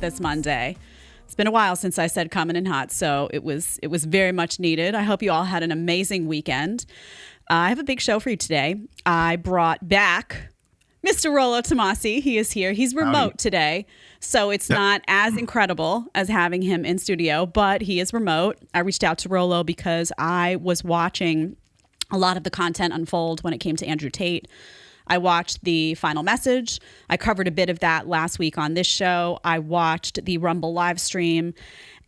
this Monday. It's been a while since I said coming in hot, so it was very much needed. I hope you all had an amazing weekend. I have a big show for you today. I brought back Mr. Rollo Tomassi. He is here. He's remote today, so it's not as incredible as having him in studio, but he is remote. I reached out to Rollo because I was watching a lot of the content unfold when it came to Andrew Tate. I watched the final message. I covered a bit of that last week on this show. I watched the Rumble live stream.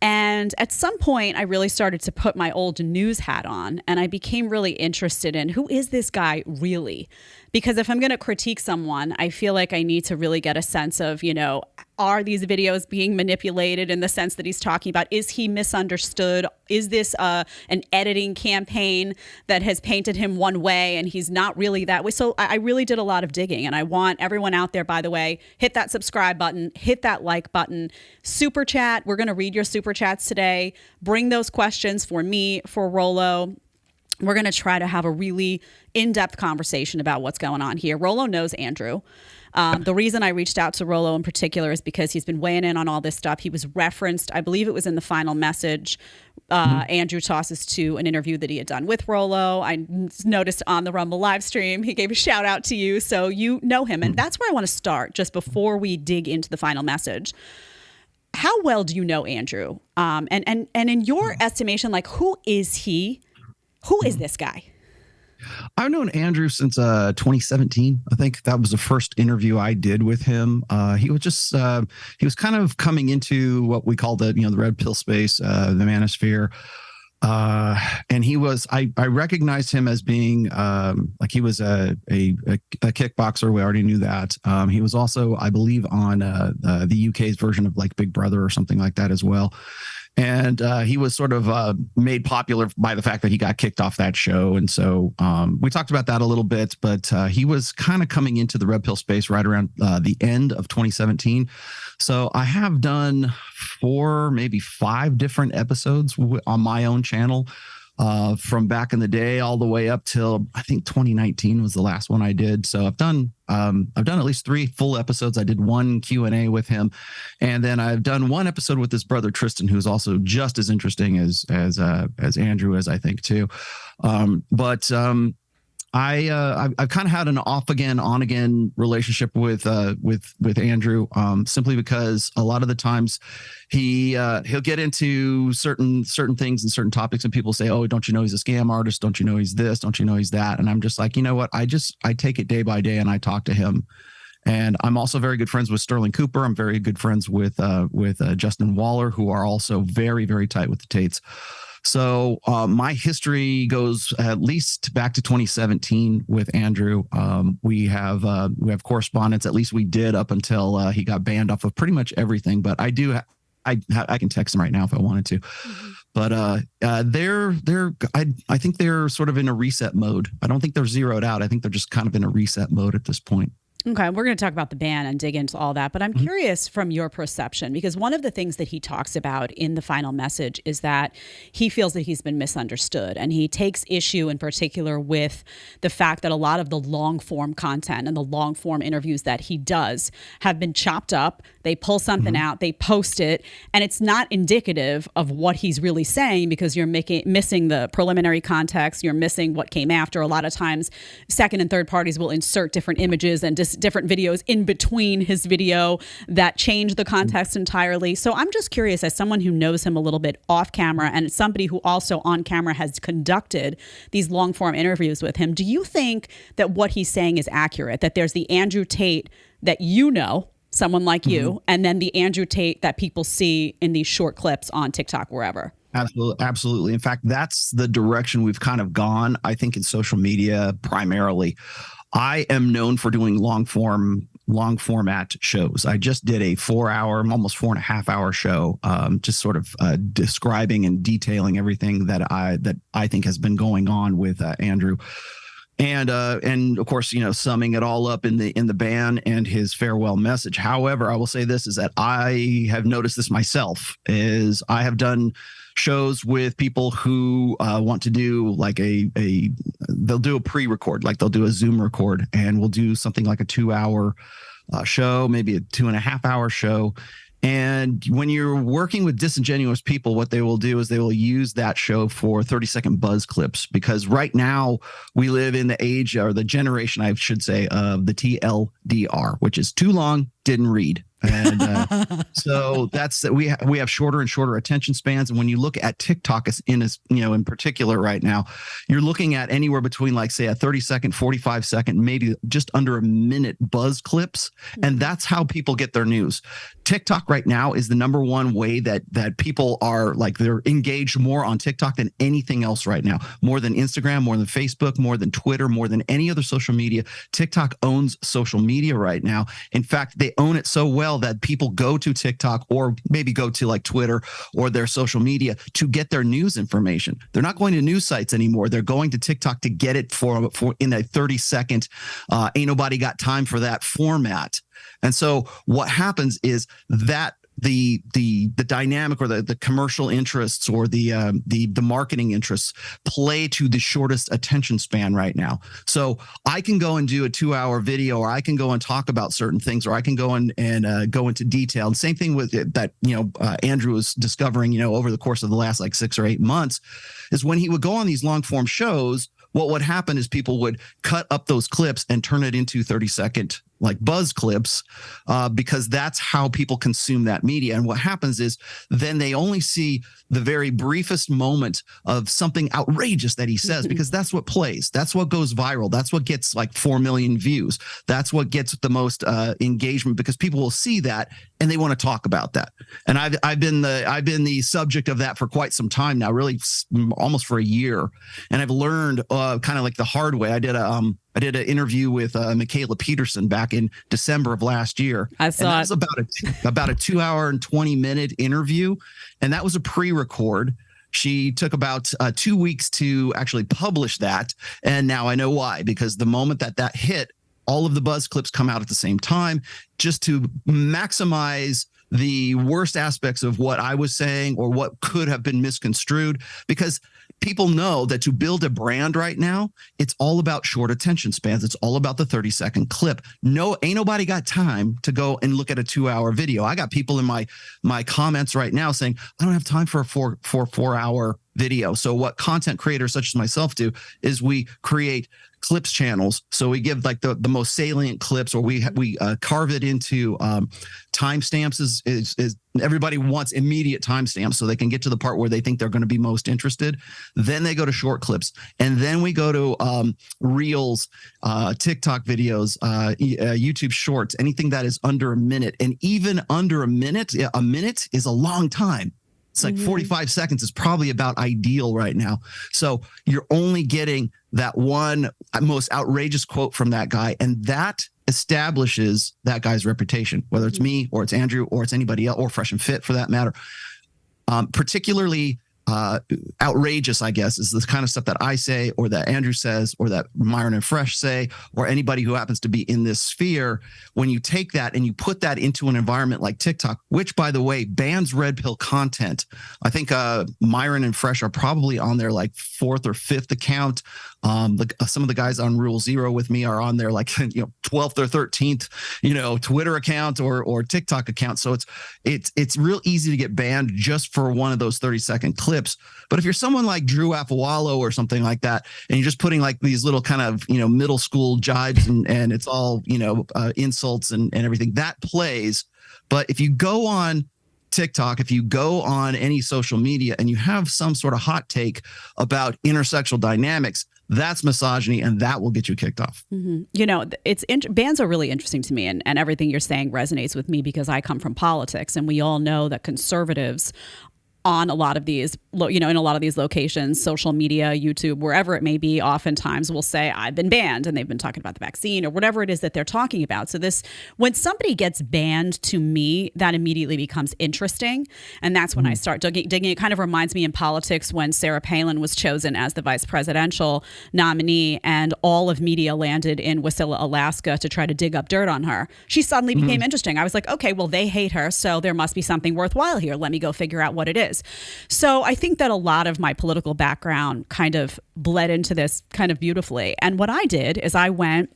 And at some point, I really started to put my old news hat on, and I became really interested in who is this guy really? Because if I'm going to critique someone, I feel like I need to really get a sense of, are these videos being manipulated in the sense that he's talking about? Is he misunderstood? Is this an editing campaign that has painted him one way and he's not really that way? So I really did a lot of digging, and I want everyone out there, by the way, hit that subscribe button, hit that like button, super chat. We're going to read your super chats today. Bring those questions for me, for Rollo. We're going to try to have a really in-depth conversation about what's going on here. Rollo knows Andrew. The reason I reached out to Rollo in particular is because he's been weighing in on all this stuff. He was referenced, I believe it was in the final message. Andrew tosses to an interview that he had done with Rollo. I noticed on the Rumble live stream, he gave a shout out to you. So you know him. And that's where I want to start just before we dig into the final message. How well do you know Andrew? And in your estimation, who is he? Who is this guy? I've known Andrew since 2017. I think that was the first interview I did with him. He was kind of coming into what we call the red pill space, the manosphere. And I recognized him as being he was a kickboxer. We already knew that. He was also, I believe, on the UK's version of Big Brother or something like that as well. And he was sort of made popular by the fact that he got kicked off that show. And so we talked about that a little bit, but he was kind of coming into the red pill space right around the end of 2017. So I have done 4, maybe 5 different episodes on my own channel from back in the day all the way up till I think 2019 was the last one I did. So I've done at least 3 full episodes. I did 1 Q&A with him, and then I've done 1 episode with his brother Tristan, who's also just as interesting as Andrew is, I think, too. I've kind of had an off again, on again relationship with Andrew, simply because a lot of the times he'll get into certain things and certain topics, and people say, "Oh, don't you know he's a scam artist? Don't you know he's this? Don't you know he's that?" And I'm just like, you know what? I take it day by day, and I talk to him. And I'm also very good friends with Sterling Cooper. I'm very good friends with Justin Waller, who are also very, very tight with the Tates. So my history goes at least back to 2017 with Andrew. We have correspondence. At least we did up until he got banned off of pretty much everything. But I can text him right now if I wanted to. Mm-hmm. But I think they're sort of in a reset mode. I don't think they're zeroed out. I think they're just kind of in a reset mode at this point. Okay, we're going to talk about the ban and dig into all that, but I'm curious from your perception, because one of the things that he talks about in the final message is that he feels that he's been misunderstood, and he takes issue in particular with the fact that a lot of the long-form content and the long-form interviews that he does have been chopped up. They pull something out, they post it, and it's not indicative of what he's really saying because you're missing the preliminary context, you're missing what came after. A lot of times, second and third parties will insert different images and different videos in between his video that change the context entirely. So I'm just curious, as someone who knows him a little bit off camera and somebody who also on camera has conducted these long form interviews with him, do you think that what he's saying is accurate? That there's the Andrew Tate that someone like you, and then the Andrew Tate that people see in these short clips on TikTok, wherever? Absolutely. In fact, that's the direction we've kind of gone, I think, in social media primarily. I am known for doing long format shows. I just did a 4-hour, almost 4.5-hour show, just sort of describing and detailing everything that I think has been going on with Andrew. And of course, summing it all up in the ban and his farewell message. However, I will say this is that I have noticed this myself is I have done shows with people who want to do they'll do a pre-record, they'll do a Zoom record, and we'll do something like a 2-hour show, maybe a 2.5-hour show. And when you're working with disingenuous people, what they will do is they will use that show for 30-second buzz clips, because right now we live in the age, or the generation, I should say, of the TLDR, which is too long, didn't read. And so that's we have shorter and shorter attention spans. And when you look at TikTok in particular right now, you're looking at anywhere between, like, say, a 30-second, 45-second, maybe just under a minute buzz clips. And that's how people get their news. TikTok right now is the number one way that people are, like, they're engaged more on TikTok than anything else right now. More than Instagram, more than Facebook, more than Twitter, more than any other social media. TikTok owns social media right now. In fact, they own it so well that people go to TikTok, or maybe go to, like, Twitter or their social media to get their news information. They're not going to news sites anymore. They're going to TikTok to get it for in a 30-second, ain't nobody got time for that format. And so what happens is that the dynamic, or the commercial interests, or the marketing interests play to the shortest attention span right now. So I can go and do a 2-hour video, or I can go and talk about certain things, or I can go and go into detail. And same thing with it, that Andrew was discovering over the course of the last, like, 6 or 8 months, is when he would go on these long form shows, what would happen is people would cut up those clips and turn it into 30-second, like, buzz clips, because that's how people consume that media. And what happens is then they only see the very briefest moment of something outrageous that he says, because that's what plays. That's what goes viral. That's what gets, like, 4 million views. That's what gets the most engagement, because people will see that and they want to talk about that. And I've been the subject of that for quite some time now, really almost for a year. And I've learned kind of like the hard way. I did an interview with Michaela Peterson back in December of last year. I saw it. That was about a 2-hour and 20-minute interview. And that was a pre-record. She took about 2 weeks to actually publish that. And now I know why, because the moment that hit, all of the buzz clips come out at the same time, just to maximize the worst aspects of what I was saying, or what could have been misconstrued, because people know that to build a brand right now, it's all about short attention spans. It's all about the 30-second clip. Ain't nobody got time to go and look at a 2-hour video. I got people in my comments right now saying, I don't have time for a 4-hour video. So what content creators such as myself do is we create clips channels. So we give, like, the most salient clips, or we carve it into timestamps. Is everybody wants immediate timestamps so they can get to the part where they think they're going to be most interested. Then they go to short clips, and then we go to reels, TikTok videos, YouTube shorts, anything that is under a minute. And even under a minute is a long time. It's like 45 seconds is probably about ideal right now. So you're only getting that one most outrageous quote from that guy, and that establishes that guy's reputation, whether it's me or it's Andrew or it's anybody else, or Fresh and Fit for that matter. Particularly outrageous, I guess, is this kind of stuff that I say, or that Andrew says, or that Myron and Fresh say, or anybody who happens to be in this sphere. When you take that and you put that into an environment like TikTok, which, by the way, bans red pill content. I think Myron and Fresh are probably on their, like, 4th or 5th account. Some of the guys on Rule Zero with me are on their, like, 12th or 13th, Twitter account or TikTok account. So it's real easy to get banned just for one of those 30-second clips. But if you're someone like Drew Afawalo or something like that, and you're just putting, like, these little kind of, middle school jibes and it's all, insults and everything, that plays. But if you go on TikTok, if you go on any social media and you have some sort of hot take about intersexual dynamics, that's misogyny, and that will get you kicked off. Mm-hmm. Bans are really interesting to me, and everything you're saying resonates with me, because I come from politics, and we all know that conservatives on a lot of these, in a lot of these locations, social media, YouTube, wherever it may be, oftentimes will say, I've been banned, and they've been talking about the vaccine or whatever it is that they're talking about. So when somebody gets banned, to me, that immediately becomes interesting. And that's when I start digging. It kind of reminds me in politics when Sarah Palin was chosen as the vice presidential nominee, and all of media landed in Wasilla, Alaska to try to dig up dirt on her. She suddenly became interesting. I was like, okay, well, they hate her, so there must be something worthwhile here. Let me go figure out what it is. So I think that a lot of my political background kind of bled into this kind of beautifully. And what I did is I went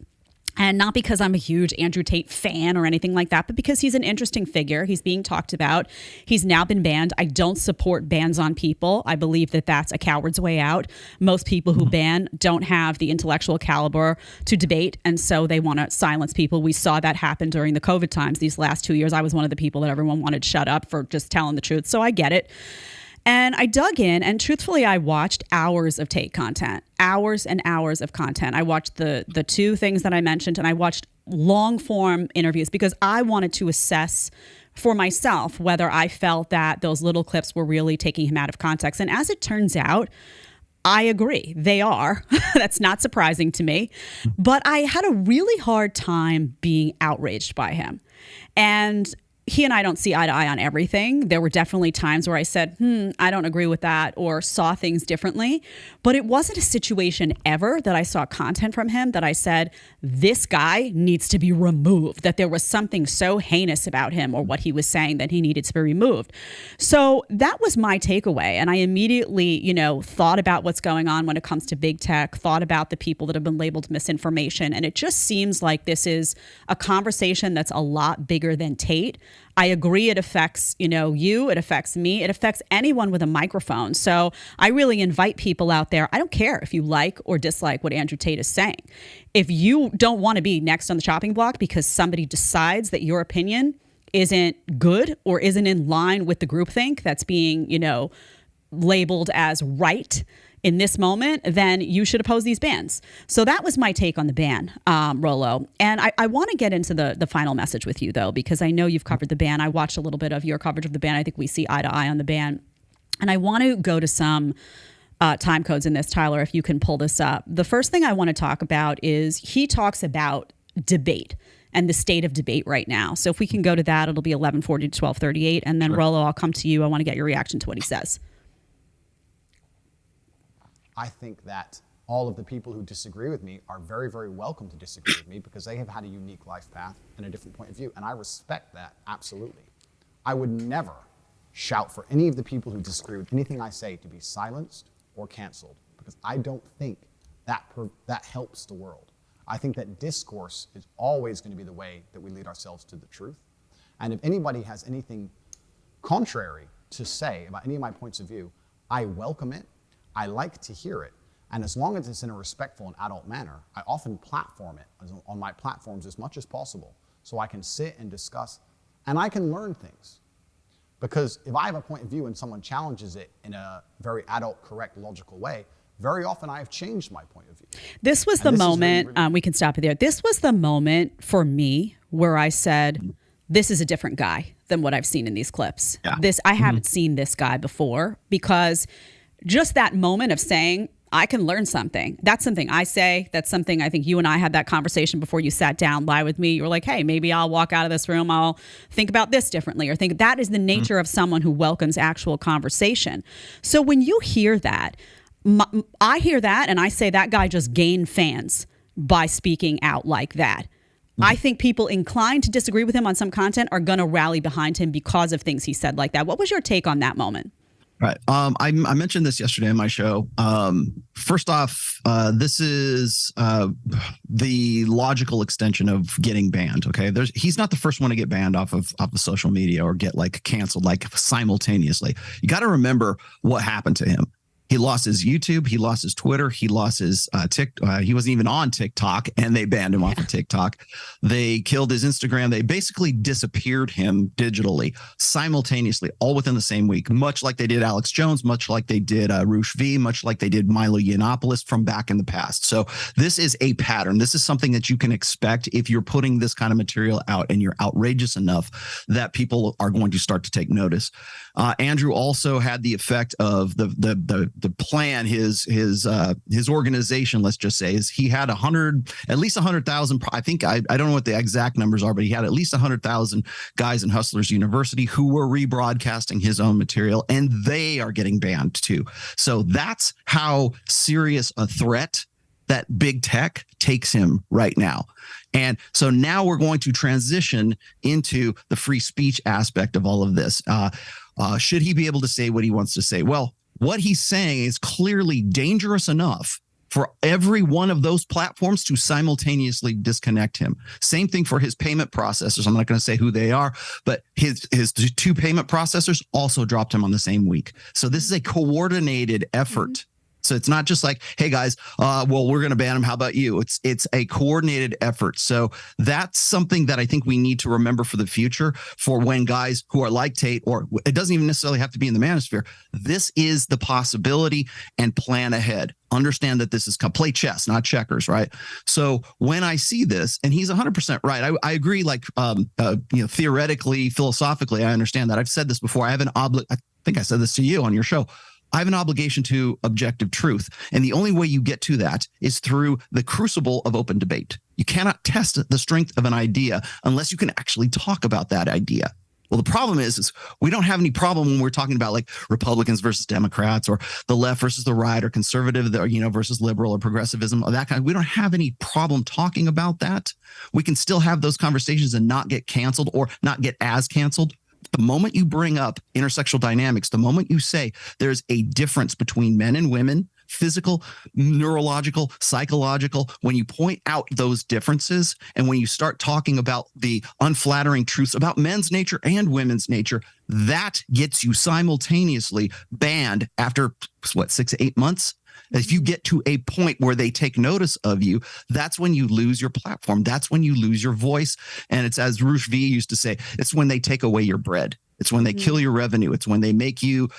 And not because I'm a huge Andrew Tate fan or anything like that, but because he's an interesting figure. He's being talked about. He's now been banned. I don't support bans on people. I believe that that's a coward's way out. Most people who ban don't have the intellectual caliber to debate, and so they want to silence people. We saw that happen during the COVID times these last 2 years. I was one of the people that everyone wanted shut up for just telling the truth, so I get it. And I dug in, and truthfully, I watched hours of Tate content, hours and hours of content. I watched the two things that I mentioned, and I watched long form interviews because I wanted to assess for myself whether I felt that those little clips were really taking him out of context. And as it turns out, I agree. They are. That's not surprising to me. But I had a really hard time being outraged by him. And he and I don't see eye to eye on everything. There were definitely times where I said, I don't agree with that, or saw things differently. But it wasn't a situation ever that I saw content from him that I said, this guy needs to be removed, that there was something so heinous about him or what he was saying that he needed to be removed. So that was my takeaway. And I immediately, thought about what's going on when it comes to big tech, thought about the people that have been labeled misinformation. And it just seems like this is a conversation that's a lot bigger than Tate. I agree it affects, you, it affects me, it affects anyone with a microphone. So I really invite people out there. I don't care if you like or dislike what Andrew Tate is saying. If you don't want to be next on the chopping block because somebody decides that your opinion isn't good or isn't in line with the groupthink that's being, labeled as right in this moment, then you should oppose these bans. So that was my take on the ban, Rollo. And I want to get into the final message with you, though, because I know you've covered the ban. I watched a little bit of your coverage of the ban. I think we see eye to eye on the ban. And I want to go to some time codes in this, Tyler, if you can pull this up. The first thing I want to talk about is he talks about debate and the state of debate right now. So if we can go to that, it'll be 11:40 to 12:38. And then, sure. Rollo, I'll come to you. I want to get your reaction to what he says. I think that all of the people who disagree with me are very, very welcome to disagree with me because they have had a unique life path and a different point of view, and I respect that, absolutely. I would never shout for any of the people who disagree with anything I say to be silenced or canceled because I don't think that helps the world. I think that discourse is always going to be the way that we lead ourselves to the truth, and if anybody has anything contrary to say about any of my points of view, I welcome it. I like to hear it. And as long as it's in a respectful and adult manner, I often platform it on my platforms as much as possible so I can sit and discuss and I can learn things. Because if I have a point of view and someone challenges it in a very adult, correct, logical way, very often I have changed my point of view. This was the moment, we can stop it there. This was the moment for me where I said, this is a different guy than what I've seen in these clips. Yeah. I haven't seen this guy before because just that moment of saying, I can learn something. That's something I say. That's something I think you and I had that conversation before you sat down live with me. You were like, hey, maybe I'll walk out of this room. I'll think about this differently or think that is the nature of someone who welcomes actual conversation. So when you hear that, I hear that and I say that guy just gained fans by speaking out like that. I think people inclined to disagree with him on some content are going to rally behind him because of things he said like that. What was your take on that moment? Right. I mentioned this yesterday in my show. First off, this is the logical extension of getting banned. Okay. He's not the first one to get banned off of social media or get canceled simultaneously. You got to remember what happened to him. He lost his YouTube. He lost his Twitter. He lost his TikTok. He wasn't even on TikTok, and they banned him off of TikTok. They killed his Instagram. They basically disappeared him digitally, simultaneously, all within the same week, much like they did Alex Jones, much like they did Roosh V, much like they did Milo Yiannopoulos from back in the past. So this is a pattern. This is something that you can expect if you're putting this kind of material out and you're outrageous enough that people are going to start to take notice. Andrew also had the effect of the plan, his organization, let's just say, is he had at least 100,000. I think I don't know what the exact numbers are, but he had at least 100,000 guys in Hustlers University who were rebroadcasting his own material, and they are getting banned too. So that's how serious a threat that big tech takes him right now. And so now we're going to transition into the free speech aspect of all of this. Should he be able to say what he wants to say? Well, what he's saying is clearly dangerous enough for every one of those platforms to simultaneously disconnect him. Same thing for his payment processors. I'm not going to say who they are, but his two payment processors also dropped him on the same week. So this is a coordinated effort. Mm-hmm. So it's not just like, hey guys, well, we're going to ban him. How about you? It's a coordinated effort. So that's something that I think we need to remember for the future, for when guys who are like Tate, or it doesn't even necessarily have to be in the manosphere. This is the possibility, and plan ahead. Understand that this is play chess, not checkers, right? So when I see this, and he's 100% right, I agree. Like, theoretically, philosophically, I understand that. I've said this before. I think I said this to you on your show. I have an obligation to objective truth. And the only way you get to that is through the crucible of open debate. You cannot test the strength of an idea unless you can actually talk about that idea. Well, the problem is we don't have any problem when we're talking about like Republicans versus Democrats, or the left versus the right, or conservative, versus liberal, or progressivism, or that kind of. We don't have any problem talking about that. We can still have those conversations and not get canceled, or not get as canceled. The moment you bring up intersexual dynamics, the moment you say there's a difference between men and women, physical, neurological, psychological, when you point out those differences, and when you start talking about the unflattering truths about men's nature and women's nature, that gets you simultaneously banned after 6 to 8 months. If you get to a point where they take notice of you, that's when you lose your platform. That's when you lose your voice. And it's, as Rush V used to say, it's when they take away your bread. It's when they kill your revenue. It's when they make you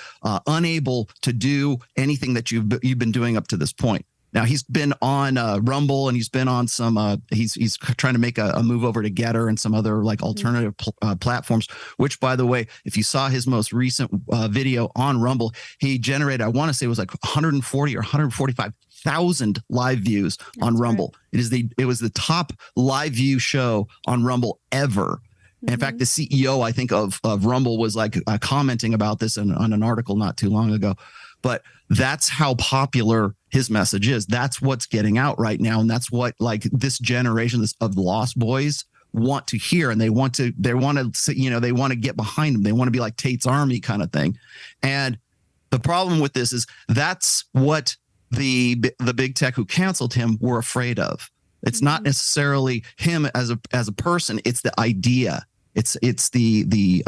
unable to do anything that you've been doing up to this point. Now, he's been on Rumble, and he's been on some, he's trying to make a move over to Getter and some other like alternative platforms, which, by the way, if you saw his most recent video on Rumble, he generated, I want to say it was like 140 or 145,000 live views on Rumble. Right. It was the top live view show on Rumble ever. In fact, the CEO, I think, of Rumble was like commenting about this on an article not too long ago. But that's how popular his message is. That's what's getting out right now. And that's what like this generation of the Lost Boys want to hear. And they want to get behind him. They want to be like Tate's army kind of thing. And the problem with this is that's what the big tech who canceled him were afraid of. It's not necessarily him as a person. It's the idea. It's the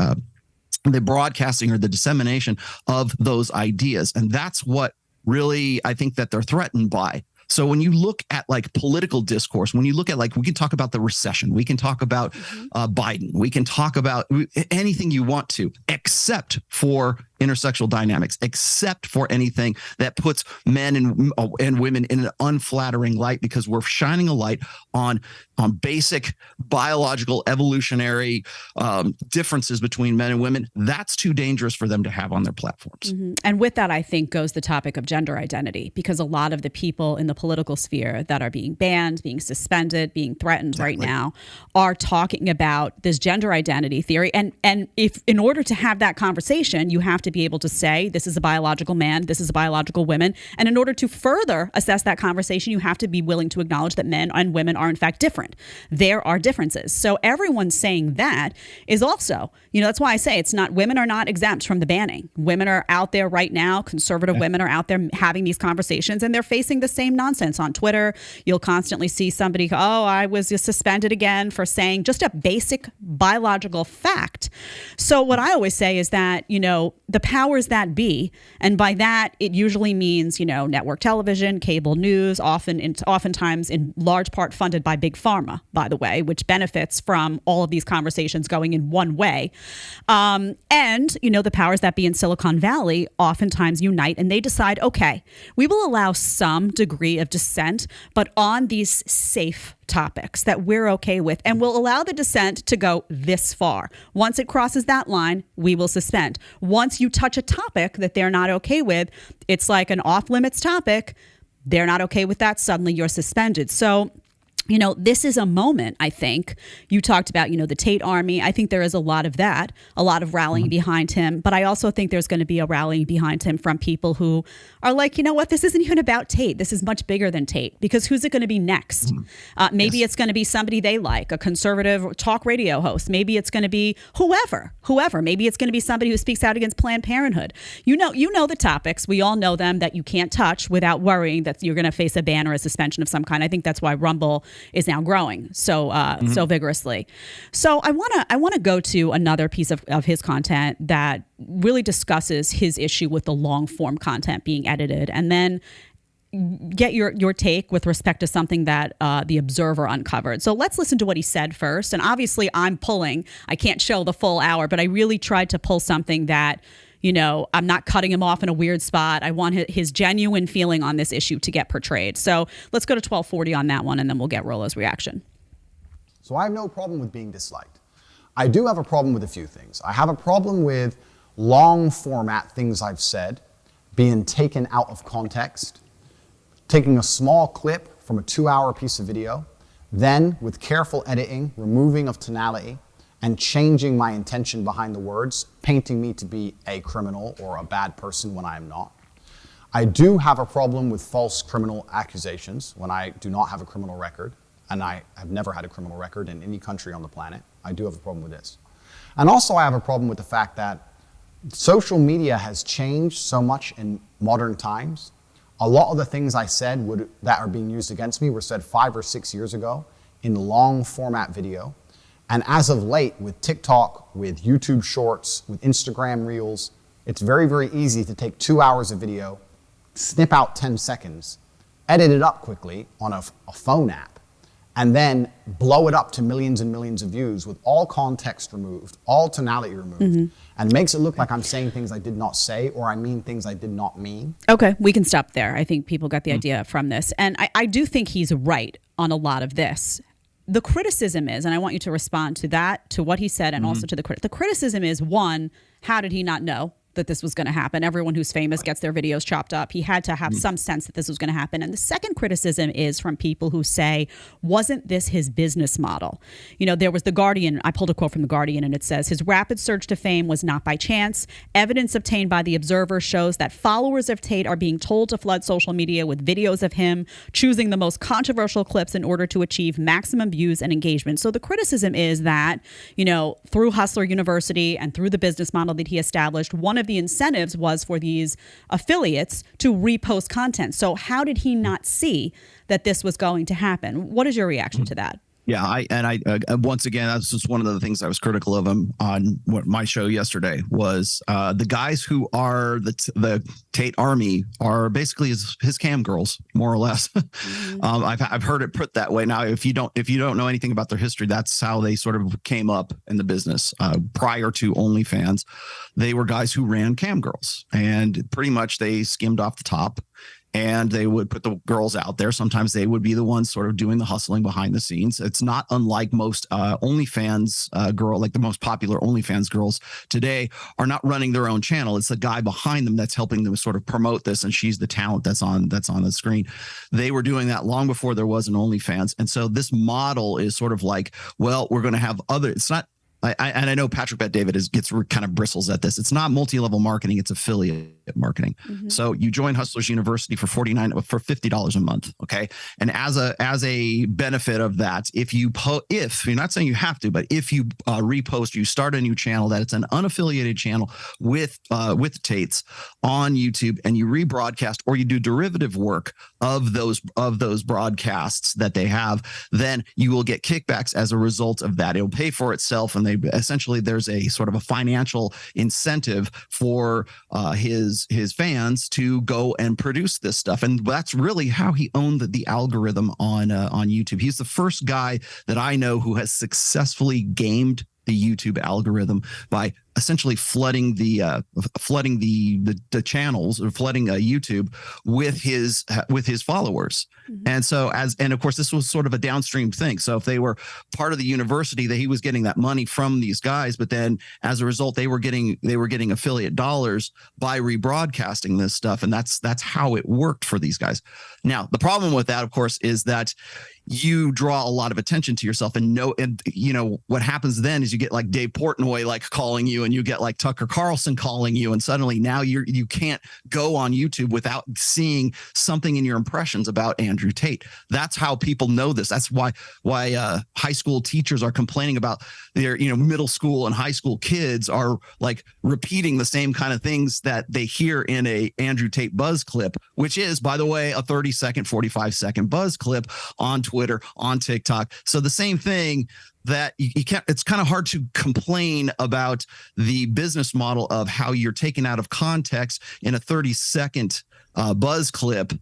broadcasting or the dissemination of those ideas. And that's what really I think that they're threatened by. So when you look at like political discourse, when you look at like, we can talk about the recession, we can talk about Biden, we can talk about anything you want to, except for intersexual dynamics, except for anything that puts men and women in an unflattering light, because we're shining a light on basic biological evolutionary differences between men and women. That's too dangerous for them to have on their platforms. And with that, I think, goes the topic of gender identity, because a lot of the people in the political sphere that are being banned, being suspended, being threatened right now are talking about this gender identity theory. And if in order to have that conversation, you have to be able to say, this is a biological man, this is a biological woman. And in order to further assess that conversation, you have to be willing to acknowledge that men and women are in fact different. There are differences. So everyone saying that is also, that's why I say women are not exempt from the banning. Women are out there right now. Conservative women are out there having these conversations, and they're facing the same nonsense on Twitter. You'll constantly see somebody go, I was suspended again for saying just a basic biological fact. So what I always say is that, the powers that be, and by that, it usually means, network television, cable news, oftentimes in large part funded by Big Pharma, by the way, which benefits from all of these conversations going in one way. And, the powers that be in Silicon Valley oftentimes unite, and they decide, okay, we will allow some degree of dissent, but on these safe topics that we're okay with, and we'll allow the dissent to go this far. Once it crosses that line, we will suspend. Once you touch a topic that they're not okay with, it's like an off-limits topic. They're not okay with that. Suddenly you're suspended. So This is a moment, I think. You talked about, the Tate army. I think there is a lot of that, a lot of rallying behind him. But I also think there's going to be a rallying behind him from people who are like, you know what, this isn't even about Tate. This is much bigger than Tate, because who's it going to be next? Maybe it's going to be somebody they like, a conservative talk radio host. Maybe it's going to be whoever. Maybe it's going to be somebody who speaks out against Planned Parenthood. You know the topics. We all know them that you can't touch without worrying that you're going to face a ban or a suspension of some kind. I think that's why Rumble is now growing so vigorously. So I want to go to another piece of his content that really discusses his issue with the long form content being edited, and then get your take with respect to something that the Observer uncovered. So let's listen to what he said first. And obviously I can't show the full hour, but I really tried to pull something that, I'm not cutting him off in a weird spot. I want his genuine feeling on this issue to get portrayed. So let's go to 1240 on that one, and then we'll get Rollo's reaction. So I have no problem with being disliked. I do have a problem with a few things. I have a problem with long format things I've said being taken out of context, taking a small clip from a 2-hour piece of video, then with careful editing, removing of tonality, and changing my intention behind the words, painting me to be a criminal or a bad person when I am not. I do have a problem with false criminal accusations when I do not have a criminal record, and I have never had a criminal record in any country on the planet. I do have a problem with this. And also I have a problem with the fact that social media has changed so much in modern times. A lot of the things I said that are being used against me were said 5 or 6 years ago in long format video. And as of late, with TikTok, with YouTube Shorts, with Instagram Reels, it's very, very easy to take 2 hours of video, snip out 10 seconds, edit it up quickly on a phone app, and then blow it up to millions and millions of views with all context removed, all tonality removed, and makes it look like I'm saying things I did not say, or I mean things I did not mean. Okay, we can stop there. I think people got the idea from this. And I do think he's right on a lot of this. The criticism is, and I want you to respond to that, to what he said, and also to the criticism is, one, how did he not know that this was going to happen? Everyone who's famous gets their videos chopped up. He had to have some sense that this was going to happen. And the second criticism is from people who say, wasn't this his business model? There was The Guardian. I pulled a quote from The Guardian, and it says, his rapid surge to fame was not by chance. Evidence obtained by The Observer shows that followers of Tate are being told to flood social media with videos of him choosing the most controversial clips in order to achieve maximum views and engagement. So the criticism is that, through Hustler University and through the business model that he established, one of the incentives was for these affiliates to repost content. So how did he not see that this was going to happen? What is your reaction to that? Yeah, I once again, that's just one of the things I was critical of him on my show yesterday was the guys who are the Tate Army are basically his cam girls, more or less. I've heard it put that way. Now, if you don't know anything about their history, that's how they sort of came up in the business. Prior to OnlyFans, they were guys who ran cam girls, and pretty much they skimmed off the top. And they would put the girls out there. Sometimes they would be the ones sort of doing the hustling behind the scenes. It's not unlike most OnlyFans like the most popular OnlyFans girls today are not running their own channel. It's the guy behind them that's helping them sort of promote this, and she's the talent that's on the screen. They were doing that long before there was an OnlyFans, and so this model is sort of like, well, we're going to have other. It's not. And I know Patrick Bet David gets kind of bristles at this. It's not multi-level marketing; it's affiliate marketing. So you join Hustlers University for $50 a month, okay? And as a benefit of that, if you're not saying you have to, but if you repost, you start a new channel that it's an unaffiliated channel with Tate's on YouTube, and you rebroadcast or you do derivative work of those broadcasts that they have, then you will get kickbacks as a result of that. It'll pay for itself, and there's a sort of a financial incentive for his fans to go and produce this stuff, and that's really how he owned the algorithm on YouTube. He's the first guy that I know who has successfully gamed the YouTube algorithm by essentially flooding the channels, or flooding YouTube with his followers. And so and of course, this was sort of a downstream thing. So if they were part of the university, that he was getting that money from these guys, but then as a result, they were getting affiliate dollars by rebroadcasting this stuff. And that's how it worked for these guys. Now, the problem with that, of course, is that you draw a lot of attention to yourself, and what happens then is you get like Dave Portnoy like calling you, and you get like Tucker Carlson calling you, and suddenly now you can't go on YouTube without seeing something in your impressions about Andrew Tate. That's how people know this. That's why high school teachers are complaining about their middle school and high school kids are like repeating the same kind of things that they hear in a Andrew Tate buzz clip, which is, by the way, a 30-second, 45-second buzz clip on Twitter, on TikTok. So the same thing that you can't, it's kind of hard to complain about the business model of how you're taken out of context in a 30-second buzz clip,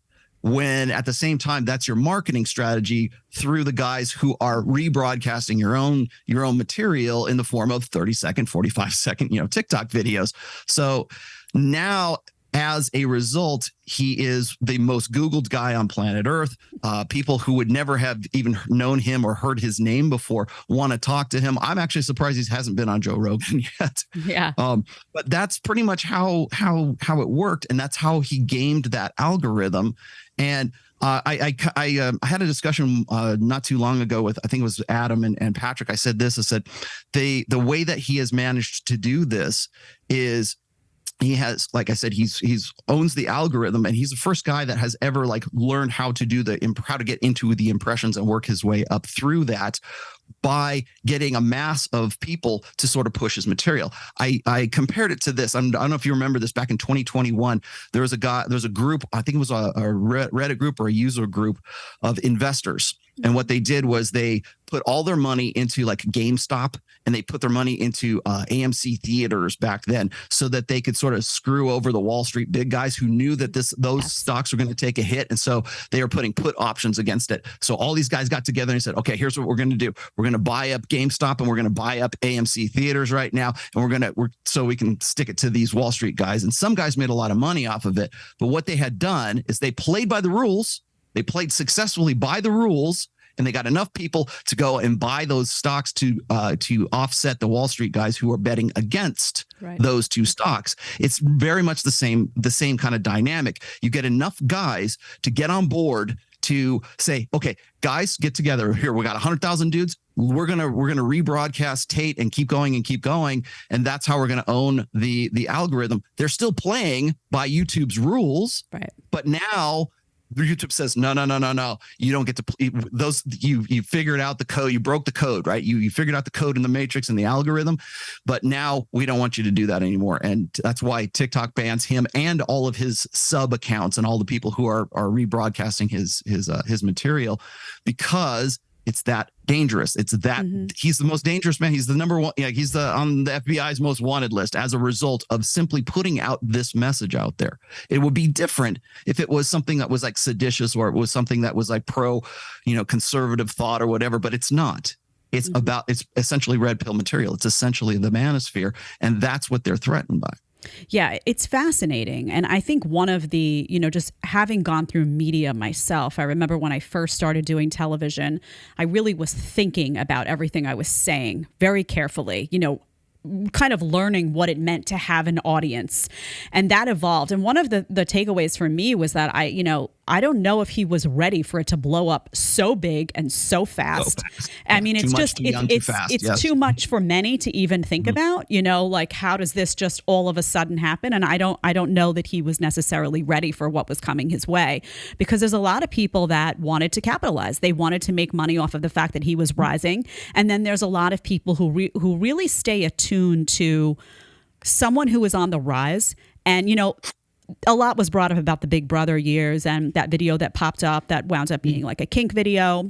when at the same time that's your marketing strategy through the guys who are rebroadcasting your own material in the form of 30-second, 45-second, TikTok videos. So now, as a result, he is the most Googled guy on planet Earth. People who would never have even known him or heard his name before want to talk to him. I'm actually surprised he hasn't been on Joe Rogan yet. Yeah. But that's pretty much how it worked, and that's how he gamed that algorithm. And I had a discussion not too long ago with, I think it was Adam and Patrick. I said the way that he has managed to do this is, he has, like I said, he's owns the algorithm, and he's the first guy that has ever like learned how to get into the impressions and work his way up through that by getting a mass of people to sort of push his material. I compared it to this. I don't know if you remember this. Back in 2021, there's a group, I think it was a Reddit group or a user group of investors. And what they did was they put all their money into like GameStop, and they put their money into AMC theaters back then, so that they could sort of screw over the Wall Street big guys who knew that those stocks were going to take a hit. And so they were putting put options against it. So all these guys got together and said, okay, here's what we're going to do. We're going to buy up GameStop, and we're going to buy up AMC theaters right now. And so we can stick it to these Wall Street guys. And some guys made a lot of money off of it. But what they had done is they played by the rules. They played successfully by the rules, and they got enough people to go and buy those stocks to offset the Wall Street guys who are betting against those two stocks. It's very much the same kind of dynamic. You get enough guys to get on board to say, okay, guys, get together here. We got 100,000 dudes. We're gonna rebroadcast Tate and keep going, and that's how we're gonna own the algorithm. They're still playing by YouTube's rules, right? But now YouTube says, no. You don't get to those. You figured out the code. You broke the code, right? You figured out the code in the matrix and the algorithm, but now we don't want you to do that anymore. And that's why TikTok bans him and all of his sub accounts and all the people who are rebroadcasting his material, because it's that dangerous. It's that he's the most dangerous man. He's the number one. Yeah, he's on the FBI's most wanted list as a result of simply putting out this message out there. It would be different if it was something that was like seditious, or it was something that was like pro, conservative thought or whatever. But it's not. It's it's essentially red pill material. It's essentially the manosphere, and that's what they're threatened by. Yeah, it's fascinating. And I think one of the, just having gone through media myself, I remember when I first started doing television, I really was thinking about everything I was saying very carefully, kind of learning what it meant to have an audience. And that evolved. And one of the takeaways for me was that I don't know if he was ready for it to blow up so big and so fast. I mean, it's just, it's too much for many to even think about, like, how does this just all of a sudden happen? And I don't know that he was necessarily ready for what was coming his way, because there's a lot of people that wanted to capitalize. They wanted to make money off of the fact that he was rising. And then there's a lot of people who really stay attuned to someone who is on the rise. And, a lot was brought up about the Big Brother years and that video that popped up that wound up being like a kink video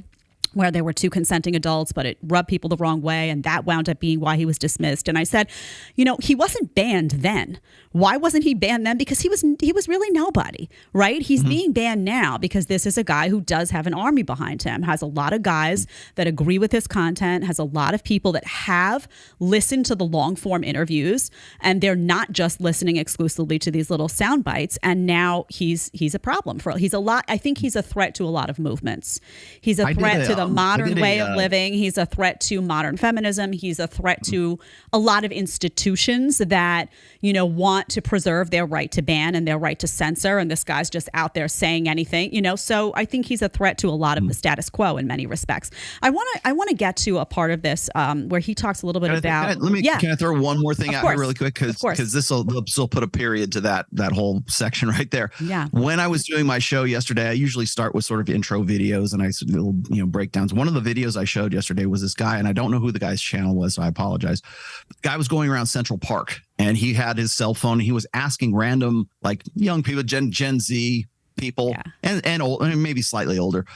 where there were two consenting adults, but it rubbed people the wrong way. And that wound up being why he was dismissed. And I said, he wasn't banned then. Why wasn't he banned then? Because he was really nobody, right? He's being banned now because this is a guy who does have an army behind him, has a lot of guys that agree with his content, has a lot of people that have listened to the long form interviews, and they're not just listening exclusively to these little sound bites. And now he's a problem I think he's a threat to a lot of movements. He's a threat to the modern way of living. He's a threat to modern feminism. He's a threat to a lot of institutions that, want to preserve their right to ban and their right to censor. And this guy's just out there saying anything, so I think he's a threat to a lot of the status quo in many respects. I want to get to a part of this where he talks a little bit about. Can I throw one more thing out here really quick? Because this will put a period to that whole section right there. Yeah. When I was doing my show yesterday, I usually start with sort of intro videos and little breakdowns. One of the videos I showed yesterday was this guy, and I don't know who the guy's channel was, so I apologize. The guy was going around Central Park, and he had his cell phone. And he was asking random young people, Gen Z people, and old, and maybe slightly older,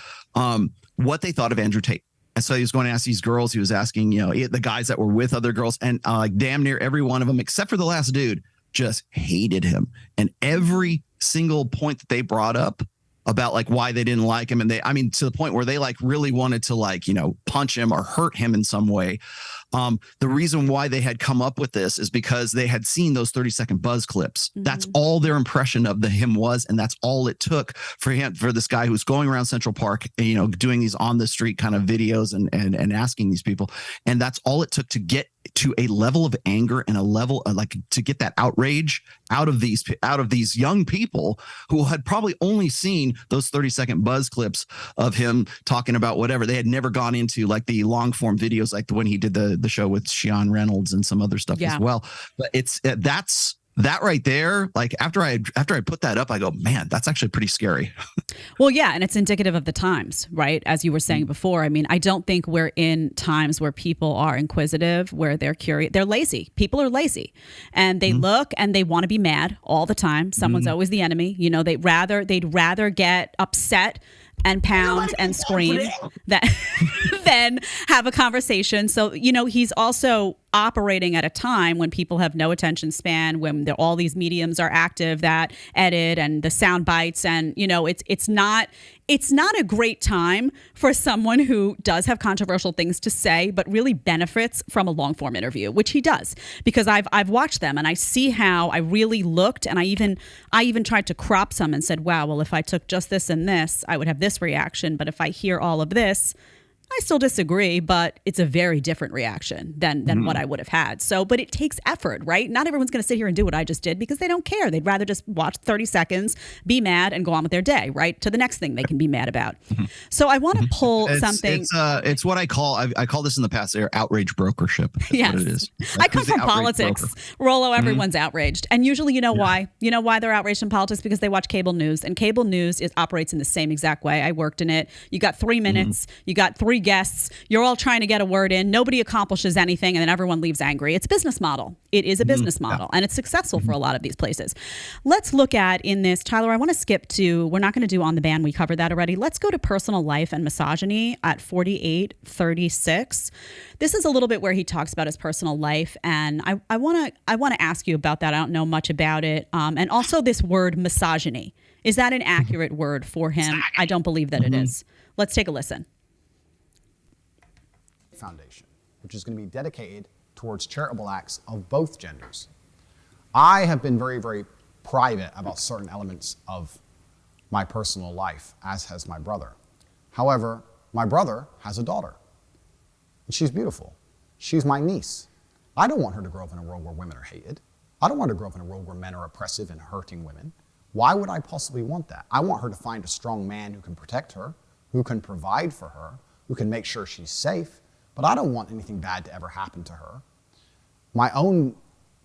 what they thought of Andrew Tate. And so he was going to ask these girls. He was asking, the guys that were with other girls, and damn near every one of them, except for the last dude, just hated him. And every single point that they brought up about why they didn't like him, and to the point where they really wanted to punch him or hurt him in some way. The reason why they had come up with this is because they had seen those 30-second buzz clips. Mm-hmm. That's all their impression of him was, and that's all it took for this guy who's going around Central Park, doing these on the street kind of videos and asking these people, and that's all it took to get to a level of anger and a level of, to get that outrage out of these young people who had probably only seen those 30-second buzz clips of him talking about whatever. They had never gone into the long form videos, like the when he did the show with Sheon Reynolds and some other stuff as well. But that's that right there. After I put that up, I go, man, that's actually pretty scary. Well, yeah. And it's indicative of the times, right? As you were saying before, I don't think we're in times where people are inquisitive, where they're curious. They're lazy. People are lazy, and they look and they want to be mad all the time. Someone's always the enemy. They'd rather get upset and pound and scream than have a conversation. So, he's also operating at a time when people have no attention span, when all these mediums are active that edit and the sound bites, and it's not a great time for someone who does have controversial things to say, but really benefits from a long form interview, which he does, because I've watched them and I see how I really looked, and I even tried to crop some and said, wow, well, if I took just this and this, I would have this reaction, but if I hear all of this, I still disagree, but it's a very different reaction than what I would have had. So, but it takes effort, right? Not everyone's going to sit here and do what I just did because they don't care. They'd rather just watch 30 seconds, be mad, and go on with their day, right? To the next thing they can be mad about. So I want to pull something. It's what I call this in the past, outrage brokership. Yes. What it is. I come from politics. Rollo, everyone's outraged. And usually why? You know why they're outraged in politics? Because they watch cable news. And cable news operates in the same exact way. I worked in it. You got 3 minutes. You got 3 guests. You're all trying to get a word in. Nobody accomplishes anything, and then everyone leaves angry. It's a business model. It is a business model, and it's successful for a lot of these places. Let's look at in this, Tyler, I want to skip to, we're not going to do on the ban. We covered that already. Let's go to personal life and misogyny at 4836. This is a little bit where he talks about his personal life, and I want to ask you about that. I don't know much about it. And also this word misogyny. Is that an accurate word for him? I don't believe that it is. Let's take a listen. Foundation, which is going to be dedicated towards charitable acts of both genders. I have been very, very private about certain elements of my personal life, as has my brother. However, my brother has a daughter, and she's beautiful. She's my niece. I don't want her to grow up in a world where women are hated. I don't want her to grow up in a world where men are oppressive and hurting women. Why would I possibly want that? I want her to find a strong man who can protect her, who can provide for her, who can make sure she's safe, but I don't want anything bad to ever happen to her. My own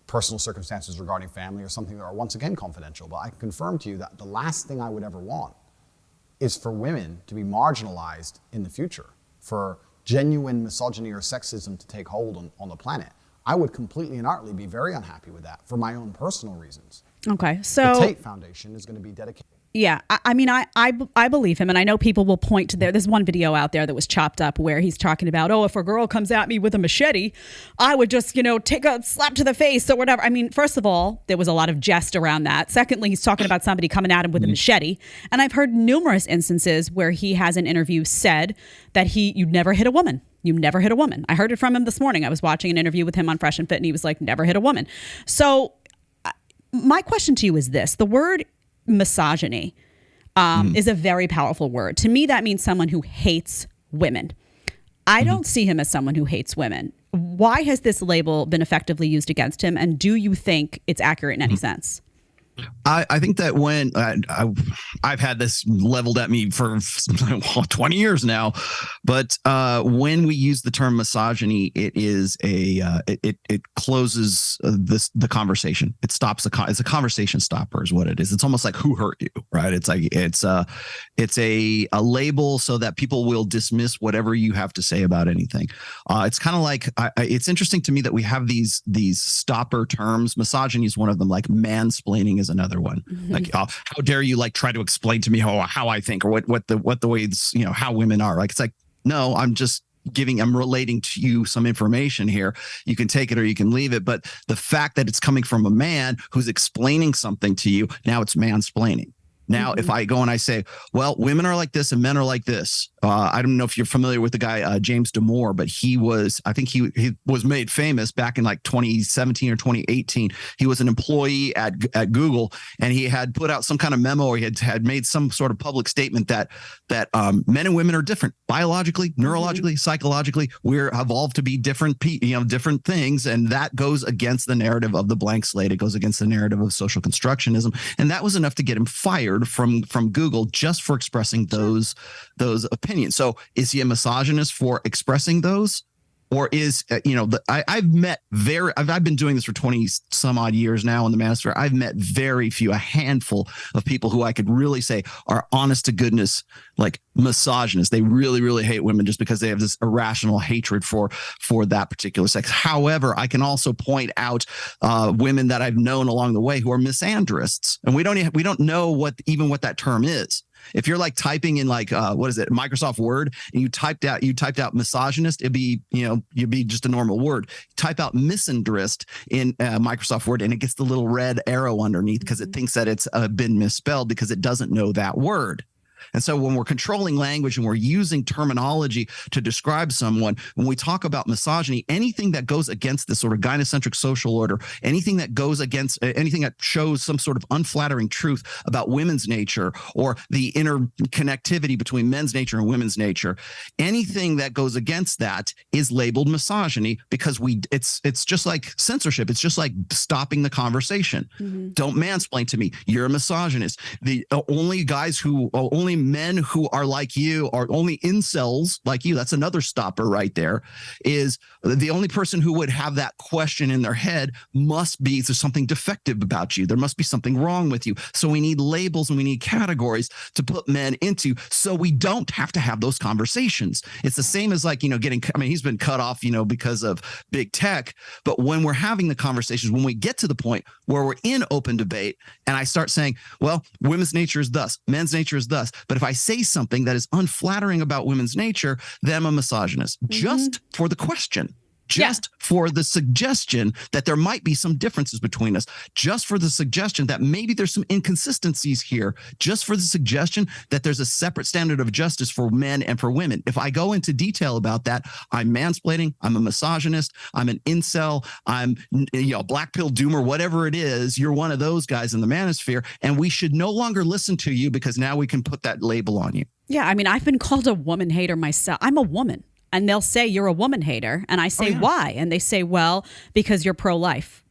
personal circumstances regarding family are something that are once again confidential, but I can confirm to you that the last thing I would ever want is for women to be marginalized in the future, for genuine misogyny or sexism to take hold on the planet. I would completely and utterly be very unhappy with that for my own personal reasons. Okay, so the Tate Foundation is going to be dedicated. Yeah, I believe him, and I know people will point to there's one video out there that was chopped up where he's talking about, oh, if a girl comes at me with a machete, I would just, take a slap to the face or whatever. I mean, first of all, there was a lot of jest around that. Secondly, he's talking about somebody coming at him with a machete, and I've heard numerous instances where he has in interview said that you never hit a woman. You never hit a woman. I heard it from him this morning. I was watching an interview with him on Fresh and Fit, and he was like, never hit a woman. So my question to you is this: the word misogyny is a very powerful word. To me, that means someone who hates women. I don't see him as someone who hates women. Why has this label been effectively used against him? And do you think it's accurate in any sense? I think that when I've had this leveled at me for 20 years now, but when we use the term misogyny, it is it closes the conversation. It stops it's a conversation stopper is what it is. It's almost like who hurt you, right? It's like it's a label so that people will dismiss whatever you have to say about anything. It's kind of like it's interesting to me that we have these stopper terms. Misogyny is one of them. Like mansplaining is another one. Like how dare you try to explain to me how I think or what the ways how women are. Like it's like, no, I'm relating to you some information here. You can take it or you can leave it, but the fact that it's coming from a man who's explaining something to you, now it's mansplaining. Now, if I go and I say, well, women are like this and men are like this. I don't know if you're familiar with the guy, James Damore, but he was made famous back in 2017 or 2018. He was an employee at Google, and he had put out some kind of memo, or he had made some sort of public statement that men and women are different biologically, neurologically, psychologically. We're evolved to be different things. And that goes against the narrative of the blank slate. It goes against the narrative of social constructionism. And that was enough to get him fired from Google just for expressing those opinions. So is he a misogynist for expressing those? Or is, I've been doing this for 20 some odd years now in the manosphere. I've met a handful of people who I could really say are honest to goodness, misogynists. They really, really hate women just because they have this irrational hatred for that particular sex. However, I can also point out women that I've known along the way who are misandrists. And we don't know what that term is. If you're typing in Microsoft Word and you typed out misogynist, you'd be just a normal word. Type out misandrist in Microsoft Word and it gets the little red arrow underneath because it thinks that it's been misspelled because it doesn't know that word. And so when we're controlling language and we're using terminology to describe someone, when we talk about misogyny, anything that goes against this sort of gynocentric social order, anything that goes against anything that shows some sort of unflattering truth about women's nature or the interconnectivity between men's nature and women's nature, anything that goes against that is labeled misogyny because it's just like censorship. It's just like stopping the conversation. Don't mansplain to me. You're a misogynist. The only men who are like you are only incels like you. That's another stopper right there. Is the only person who would have that question in their head must be there's something defective about you. There must be something wrong with you. So we need labels and we need categories to put men into so we don't have to have those conversations. It's the same as he's been cut off, because of big tech. But when we're having the conversations, when we get to the point where we're in open debate and I start saying, well, women's nature is thus, men's nature is thus. But if I say something that is unflattering about women's nature, then I'm a misogynist. Just for the question. For the suggestion that there might be some differences between us, just for the suggestion that maybe there's some inconsistencies here, just for the suggestion that there's a separate standard of justice for men and for women. If I go into detail about that, I'm mansplaining, I'm a misogynist, I'm an incel, I'm a black pill doomer, whatever it is, you're one of those guys in the manosphere, and we should no longer listen to you because now we can put that label on you. Yeah, I've been called a woman hater myself. I'm a woman. And they'll say, you're a woman hater. And I say, why? And they say, well, because you're pro-life.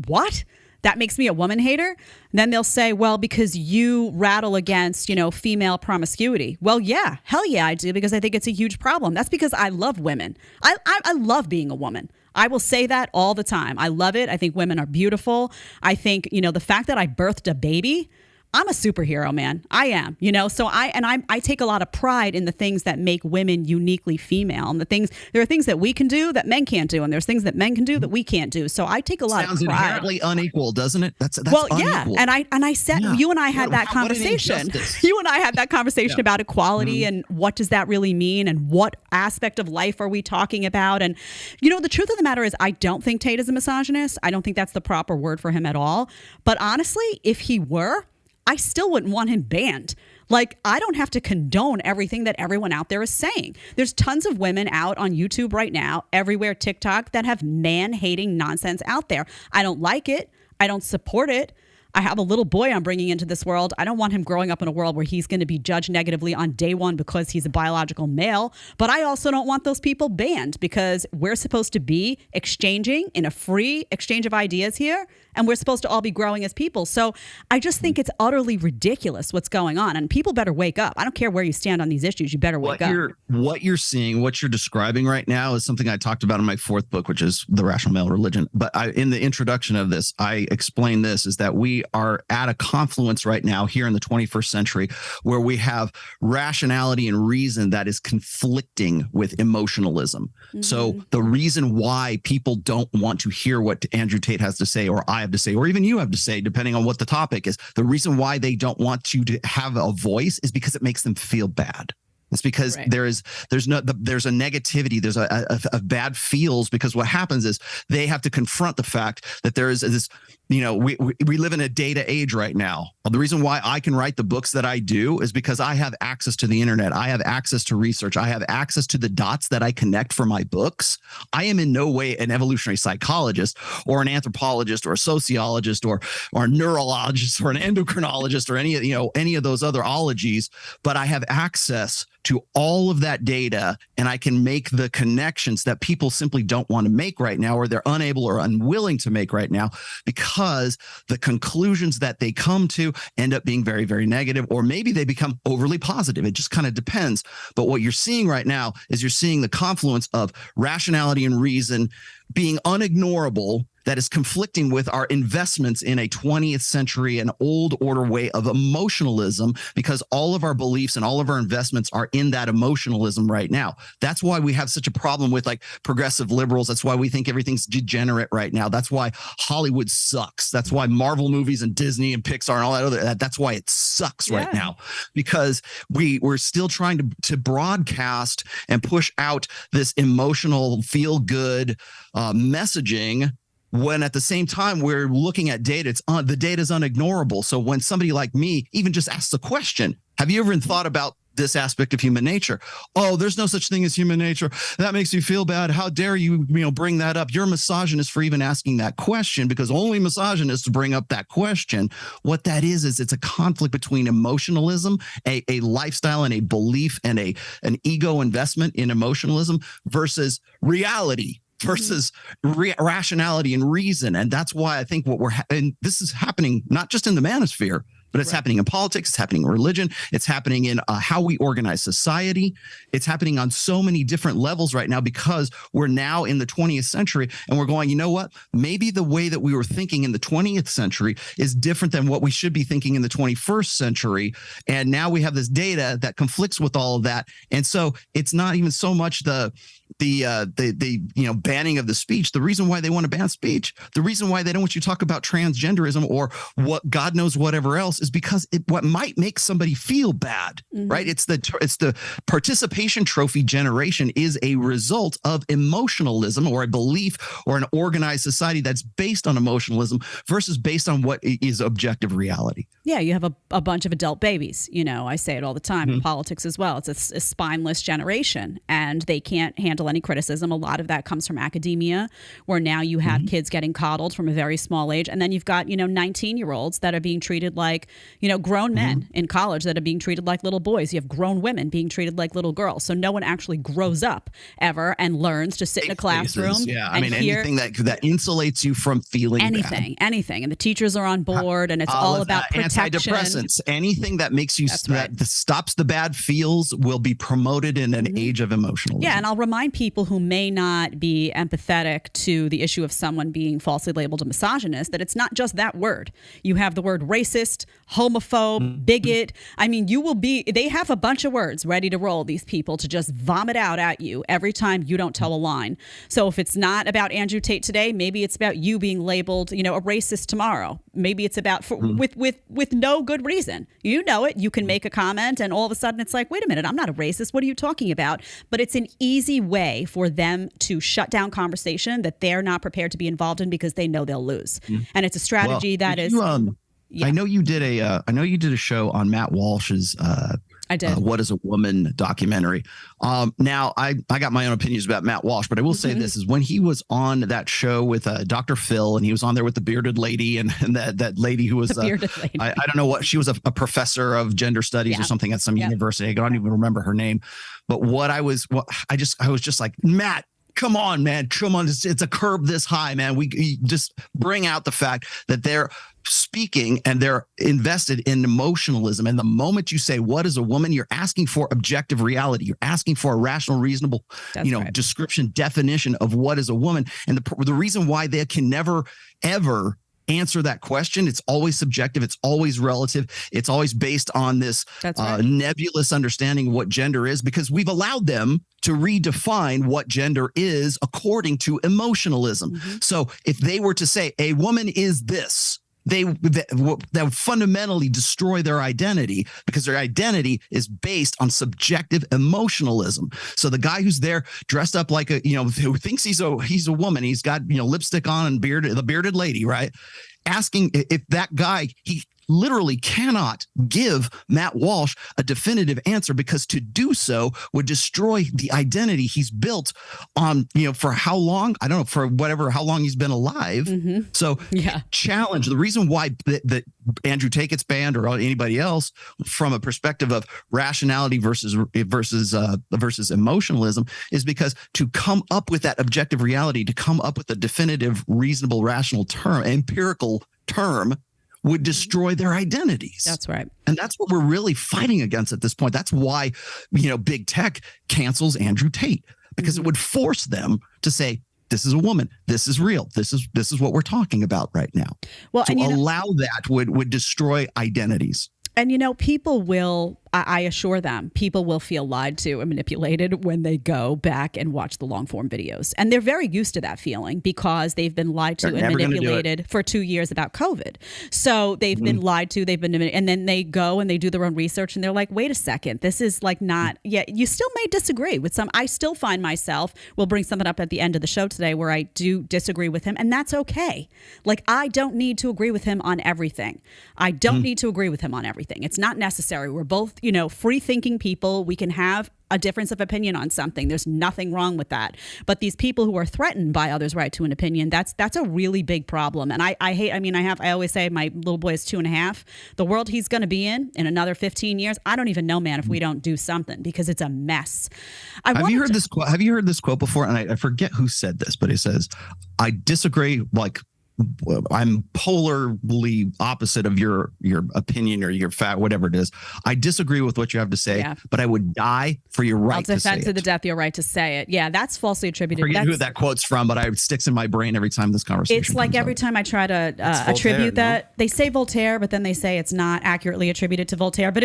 What? That makes me a woman hater? And then they'll say, well, because you rattle against, female promiscuity. Well, yeah, hell yeah, I do, because I think it's a huge problem. That's because I love women. I love being a woman. I will say that all the time. I love it. I think women are beautiful. I think, the fact that I birthed a baby, I'm a superhero, man. I am, so I take a lot of pride in the things that make women uniquely female, and there are things that we can do that men can't do, and there's things that men can do that we can't do. So I take a lot of pride. Sounds inherently unequal, doesn't it? That's well, unequal. yeah. And I said, you and I had that conversation. You and I had that conversation about equality and what does that really mean, and what aspect of life are we talking about? And the truth of the matter is, I don't think Tate is a misogynist. I don't think that's the proper word for him at all. But honestly, if he were, I still wouldn't want him banned. Like, I don't have to condone everything that everyone out there is saying. There's tons of women out on YouTube right now, everywhere, TikTok, that have man-hating nonsense out there. I don't like it. I don't support it. I have a little boy I'm bringing into this world. I don't want him growing up in a world where he's going to be judged negatively on day one because he's a biological male. But I also don't want those people banned, because we're supposed to be exchanging in a free exchange of ideas here. And we're supposed to all be growing as people. So I just think it's utterly ridiculous what's going on. And people better wake up. I don't care where you stand on these issues. You better wake up. What you're seeing, what you're describing right now is something I talked about in my fourth book, which is The Rational Male Religion. But in the introduction of this, I explain this, is that we are at a confluence right now here in the 21st century where we have rationality and reason that is conflicting with emotionalism. Mm-hmm. So the reason why people don't want to hear what Andrew Tate has to say, or I have to say, or even you have to say, depending on what the topic is, the reason why they don't want you to have a voice is because it makes them feel bad. It's because there's a negativity, there's a bad feels, because what happens is they have to confront the fact that there is this, we live in a data age right now. The reason why I can write the books that I do is because I have access to the internet. I have access to research. I have access to the dots that I connect for my books. I am in no way an evolutionary psychologist or an anthropologist or a sociologist or a neurologist or an endocrinologist or any of those other ologies, but I have access to all of that data, and I can make the connections that people simply don't want to make right now, or they're unable or unwilling to make right now, because the conclusions that they come to end up being very, very negative, or maybe they become overly positive. It just kind of depends. But what you're seeing right now is you're seeing the confluence of rationality and reason being unignorable, that is conflicting with our investments in a 20th century and old order way of emotionalism, because all of our beliefs and all of our investments are in that emotionalism right now. That's why we have such a problem with like progressive liberals. That's why we think everything's degenerate right now. That's why Hollywood sucks. That's why Marvel movies and Disney and Pixar and all that that's why it sucks right now, because we're still trying to broadcast and push out this emotional feel good messaging, when at the same time we're looking at data. The data is unignorable. So when somebody like me even just asks a question, have you ever thought about this aspect of human nature? Oh, there's no such thing as human nature. That makes me feel bad. How dare you, bring that up? You're a misogynist for even asking that question, because only misogynists bring up that question. What that is it's a conflict between emotionalism, a lifestyle and a belief and an ego investment in emotionalism, versus reality, versus rationality and reason. And that's why I think and this is happening not just in the manosphere, but it's happening in politics, it's happening in religion, it's happening in how we organize society. It's happening on so many different levels right now, because we're now in the 20th century and we're going, you know what? Maybe the way that we were thinking in the 20th century is different than what we should be thinking in the 21st century. And now we have this data that conflicts with all of that. And so it's not even so much the banning of the speech. The reason why they want to ban speech, the reason why they don't want you to talk about transgenderism or what God knows whatever else, is because what might make somebody feel bad, right? It's the participation trophy generation is a result of emotionalism, or a belief or an organized society that's based on emotionalism versus based on what is objective reality. Yeah, you have a bunch of adult babies. I say it all the time in politics as well. It's a spineless generation, and they can't handle any criticism. A lot of that comes from academia, where now you have kids getting coddled from a very small age. And then you've got, 19-year-olds that are being treated like, grown men in college that are being treated like little boys. You have grown women being treated like little girls. So no one actually grows up ever and learns to sit in a classroom. Anything that insulates you from feeling anything. And the teachers are on board, and it's all about protecting protection. Antidepressants, anything that makes you That's right. that stops the bad feels will be promoted in an age of emotionalism. Yeah, and I'll remind people who may not be empathetic to the issue of someone being falsely labeled a misogynist that it's not just that word. You have the word racist, homophobe, bigot. I mean, they have a bunch of words ready to roll, these people, to just vomit out at you every time you don't toe a line. So if it's not about Andrew Tate today, maybe it's about you being labeled, a racist tomorrow. Maybe it's about with no good reason. You know it. You can make a comment and all of a sudden it's like, wait a minute, I'm not a racist. What are you talking about? But it's an easy way for them to shut down conversation that they're not prepared to be involved in because they know they'll lose. And it's a strategy I know you did a show on Matt Walsh's I did. What is a Woman documentary. Now, I got my own opinions about Matt Walsh, but I will say this is when he was on that show with Dr. Phil, and he was on there with the bearded lady and that lady who was, I don't know what, she was a professor of gender studies or something at some university. I don't even remember her name. But I was just like, Matt, come on, man. Come on. It's a curb this high, man. We just bring out the fact that they're speaking and they're invested in emotionalism. And the moment you say, what is a woman? You're asking for objective reality. You're asking for a rational, reasonable, description, definition of what is a woman. And the reason why they can never, ever answer that question, it's always subjective, it's always relative, it's always based on this nebulous understanding of what gender is, because we've allowed them to redefine what gender is according to emotionalism. So if they were to say a woman is this, that would fundamentally destroy their identity, because their identity is based on subjective emotionalism. So the guy who's there dressed up like who thinks he's a woman, he's got lipstick on and the bearded lady, right? Asking if that guy, he literally cannot give Matt Walsh a definitive answer, because to do so would destroy the identity he's built on, for how long? I don't know, for how long he's been alive. So challenge the reason why that Andrew Tate gets banned, or anybody else, from a perspective of rationality versus emotionalism, is because to come up with that objective reality, to come up with a definitive, reasonable, rational term, empirical term, would destroy their identities. That's right. And that's what we're really fighting against at this point. That's why, big tech cancels Andrew Tate, because it would force them to say, this is a woman. This is real. This is what we're talking about right now. Well, to allow that would destroy identities. And, people will, I assure them, people will feel lied to and manipulated when they go back and watch the long form videos. And they're very used to that feeling, because they've been lied to and manipulated for 2 years about COVID. So they've been lied to, and then they go and they do their own research and they're like, wait a second, this is like not, you still may disagree with some. I still find myself, we'll bring something up at the end of the show today where I do disagree with him, and that's okay. Like, I don't need to agree with him on everything. I don't need to agree with him on everything. It's not necessary. We're both, free thinking people. We can have a difference of opinion on something. There's nothing wrong with that. But these people who are threatened by others' right to an opinion, that's a really big problem. And I always say, my little boy is 2.5. The world he's going to be in another 15 years, I don't even know, man, if we don't do something, because it's a mess. Have you heard this quote before? And I forget who said this, but it says, I disagree, I'm polarly opposite of your opinion or your fact, whatever it is. I disagree with what you have to say, but I would die for your right to say it. I'll defend to the death your right to say it. Yeah, that's falsely attributed. I forget who that quote's from, but it sticks in my brain every time this conversation It's like every time I try to attribute that, they say Voltaire, but then they say it's not accurately attributed to Voltaire. But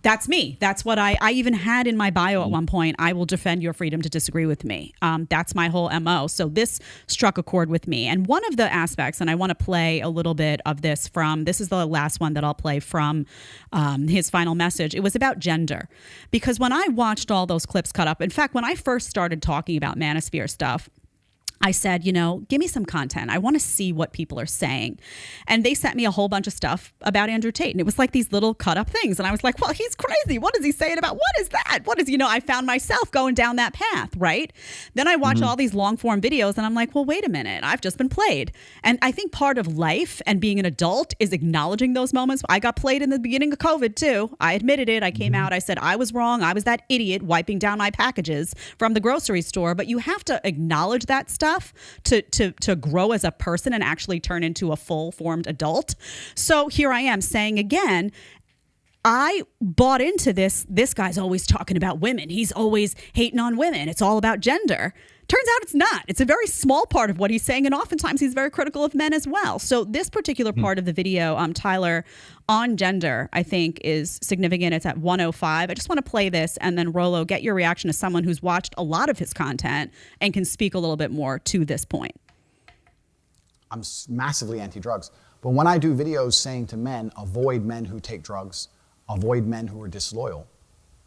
that's me. That's what I even had in my bio at one point. I will defend your freedom to disagree with me. That's my whole MO. So this struck a chord with me. And one of the aspects, and I want to play a little bit of this is the last one that I'll play from his final message. It was about gender, because when I watched all those clips cut up, in fact, when I first started talking about manosphere stuff, I said, give me some content. I want to see what people are saying. And they sent me a whole bunch of stuff about Andrew Tate. And it was like these little cut up things. And I was like, well, he's crazy. What is he saying about, what is that? I found myself going down that path, right? Then I watch all these long form videos and I'm like, well, wait a minute. I've just been played. And I think part of life and being an adult is acknowledging those moments. I got played in the beginning of COVID too. I admitted it. I came out. I said, I was wrong. I was that idiot wiping down my packages from the grocery store. But you have to acknowledge that stuff stuff to grow as a person and actually turn into a full formed adult. So here I am saying again, I bought into this. This guy's always talking about women. He's always hating on women. It's all about gender. Turns out it's not. It's a very small part of what he's saying. And oftentimes he's very critical of men as well. So this particular part of the video, Tyler, on gender, I think is significant. It's at 105. I just want to play this and then Rollo, get your reaction as someone who's watched a lot of his content and can speak a little bit more to this point. I'm massively anti-drugs. But when I do videos saying to men, avoid men who take drugs, avoid men who are disloyal,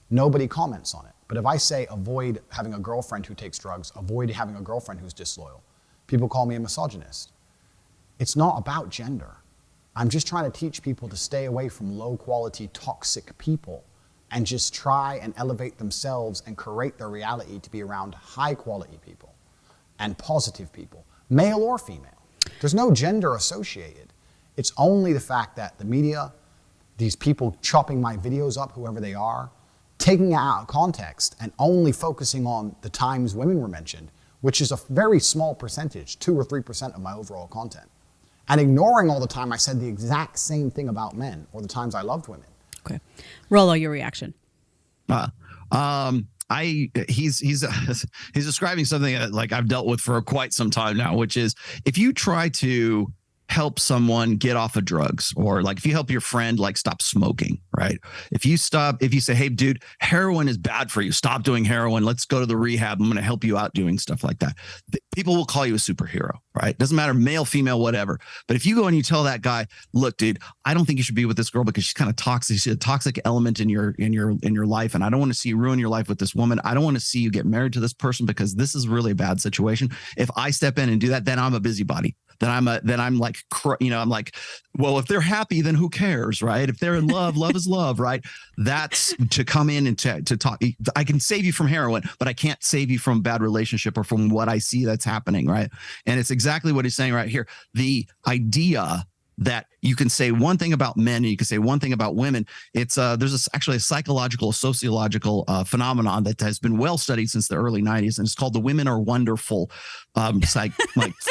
nobody comments on it. But if I say avoid having a girlfriend who takes drugs, avoid having a girlfriend who's disloyal, people call me a misogynist. It's not about gender. I'm just trying to teach people to stay away from low quality, toxic people and just try and elevate themselves and create their reality to be around high quality people and positive people, male or female. There's no gender associated. It's only the fact that the media, these people chopping my videos up, whoever they are, taking it out of context and only focusing on the times women were mentioned, which is a very small percentage, 2 or 3% of my overall content, and ignoring all the time I said the exact same thing about men or the times I loved women. Okay. Rollo, your reaction. He's describing something that, like, I've dealt with for quite some time now, which is if you try to help someone get off of drugs, or like if you help your friend like stop smoking, right? If you say, hey dude, heroin is bad for you, stop doing heroin, let's go to the rehab, I'm going to help you out doing stuff like that, people will call you a superhero, right? Doesn't matter, male, female, whatever. But if you go and you tell that guy, look dude, I don't think you should be with this girl because she's kind of toxic, she's a toxic element in your life, and I don't want to see you ruin your life with this woman, I don't want to see you get married to this person because this is really a bad situation. If I step in and do that, then I'm a busybody. I'm like, well, if they're happy, then who cares, right? If they're in love, love is love, right? That's to come in and to talk. I can save you from heroin, but I can't save you from a bad relationship or from what I see that's happening, right? And it's exactly what he's saying right here. The idea that you can say one thing about men and you can say one thing about women. It's there's actually a psychological, sociological phenomenon that has been well studied since the early 90s, and it's called the women are wonderful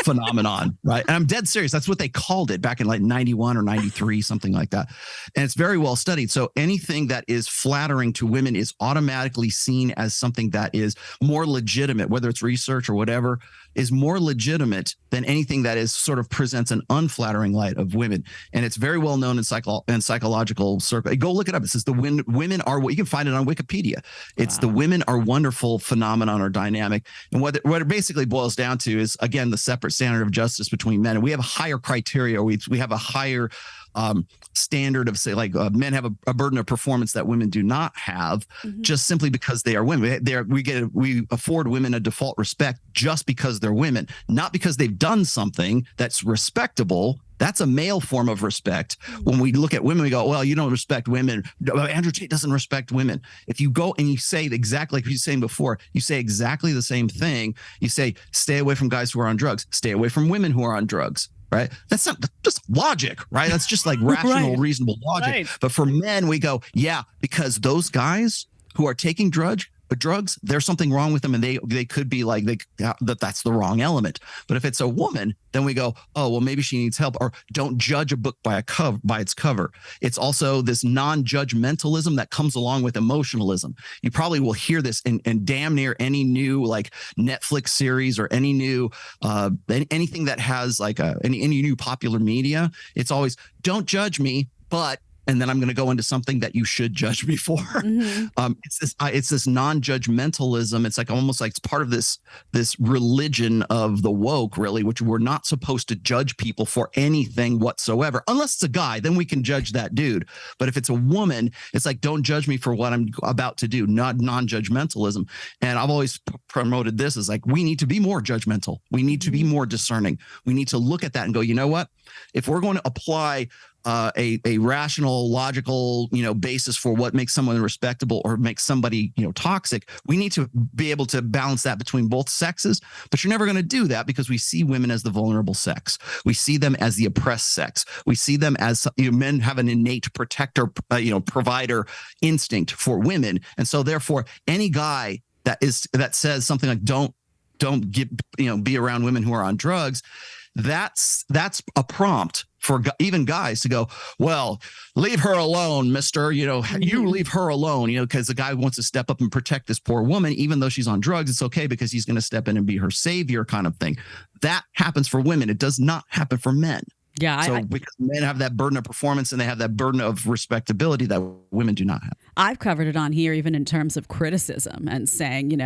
phenomenon, right? And I'm dead serious. That's what they called it back in like 91 or 93, something like that. And it's very well studied. So anything that is flattering to women is automatically seen as something that is more legitimate, whether it's research or whatever, is more legitimate than anything that is sort of presents an unflattering light of women. And it's very well known in psychological circle. Go look it up. It says the women are, you can find it on Wikipedia. It's the women are wonderful phenomenon or dynamic. And what it basically boils down to is, again, the separate standard of justice between men. And we have a higher criteria. We have a higher standard of, say, like men have a burden of performance that women do not have, just simply because they are women. We afford women a default respect just because they're women, not because they've done something that's respectable. That's a male form of respect. When we look at women, we go, well, you don't respect women. Andrew Tate doesn't respect women. If you go and you say exactly like you were saying before, you say exactly the same thing. You say, stay away from guys who are on drugs, stay away from women who are on drugs. Right. That's not just logic, right? That's just like rational, reasonable logic. Right. But for men, we go, yeah, because those guys who are taking drugs, there's something wrong with them, and they could be like that's the wrong element. But if it's a woman, then we go, oh well, maybe she needs help. Or don't judge a book by its cover. It's also this non-judgmentalism that comes along with emotionalism. You probably will hear this in damn near any new like Netflix series or any new anything that has like any new popular media. It's always, don't judge me, but. And then I'm going to go into something that you should judge me for. It's this non-judgmentalism. It's like almost like it's part of this religion of the woke, really, which we're not supposed to judge people for anything whatsoever, unless it's a guy. Then we can judge that dude. But if it's a woman, it's like, don't judge me for what I'm about to do. Not non-judgmentalism. And I've always promoted this as like, we need to be more judgmental. We need to be more discerning. We need to look at that and go, you know what? If we're going to apply a rational, logical, basis for what makes someone respectable or makes somebody, toxic, we need to be able to balance that between both sexes. But you're never going to do that because we see women as the vulnerable sex. We see them as the oppressed sex. We see them as men have an innate protector, provider instinct for women. And so therefore, any guy that says something like, don't don't get, be around women who are on drugs. That's a prompt for even guys to go, well, leave her alone, mister, you leave her alone, because the guy wants to step up and protect this poor woman, even though she's on drugs. It's okay because he's going to step in and be her savior kind of thing. That happens for women. It does not happen for men. Yeah. So because men have that burden of performance and they have that burden of respectability that women do not have. I've covered it on here, even in terms of criticism and saying,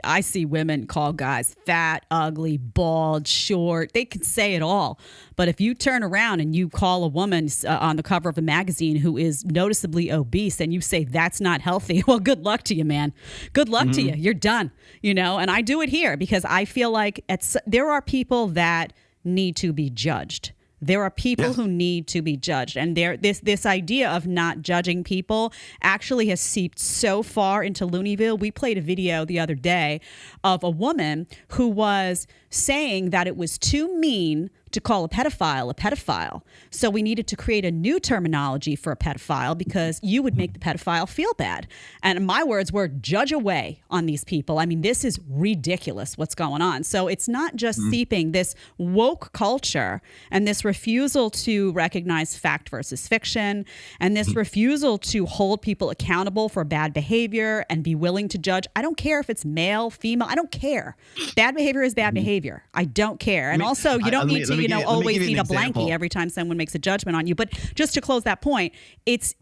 I see women call guys fat, ugly, bald, short. They can say it all. But if you turn around and you call a woman on the cover of a magazine who is noticeably obese and you say that's not healthy, well, good luck to you, man. Good luck to you. You're done. And I do it here because I feel like there are people that need to be judged. There are people who need to be judged. And this idea of not judging people actually has seeped so far into Looneyville. We played a video the other day of a woman who was saying that it was too mean to call a pedophile. So we needed to create a new terminology for a pedophile because you would make the pedophile feel bad. And my words were, judge away on these people. I mean, this is ridiculous what's going on. So it's not just seeping this woke culture and this refusal to recognize fact versus fiction and this refusal to hold people accountable for bad behavior and be willing to judge. I don't care if it's male, female. I don't care. Bad behavior is bad behavior. I don't care. And also, you don't need to always need a blankie every time someone makes a judgment on you. But just to close that point, it's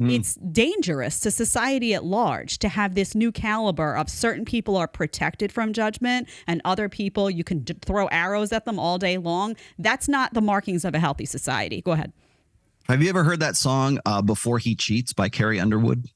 dangerous to society at large to have this new caliber of certain people are protected from judgment and other people you can throw arrows at them all day long. That's not the markings of a healthy society. Go ahead. Have you ever heard that song Before He Cheats by Carrie Underwood?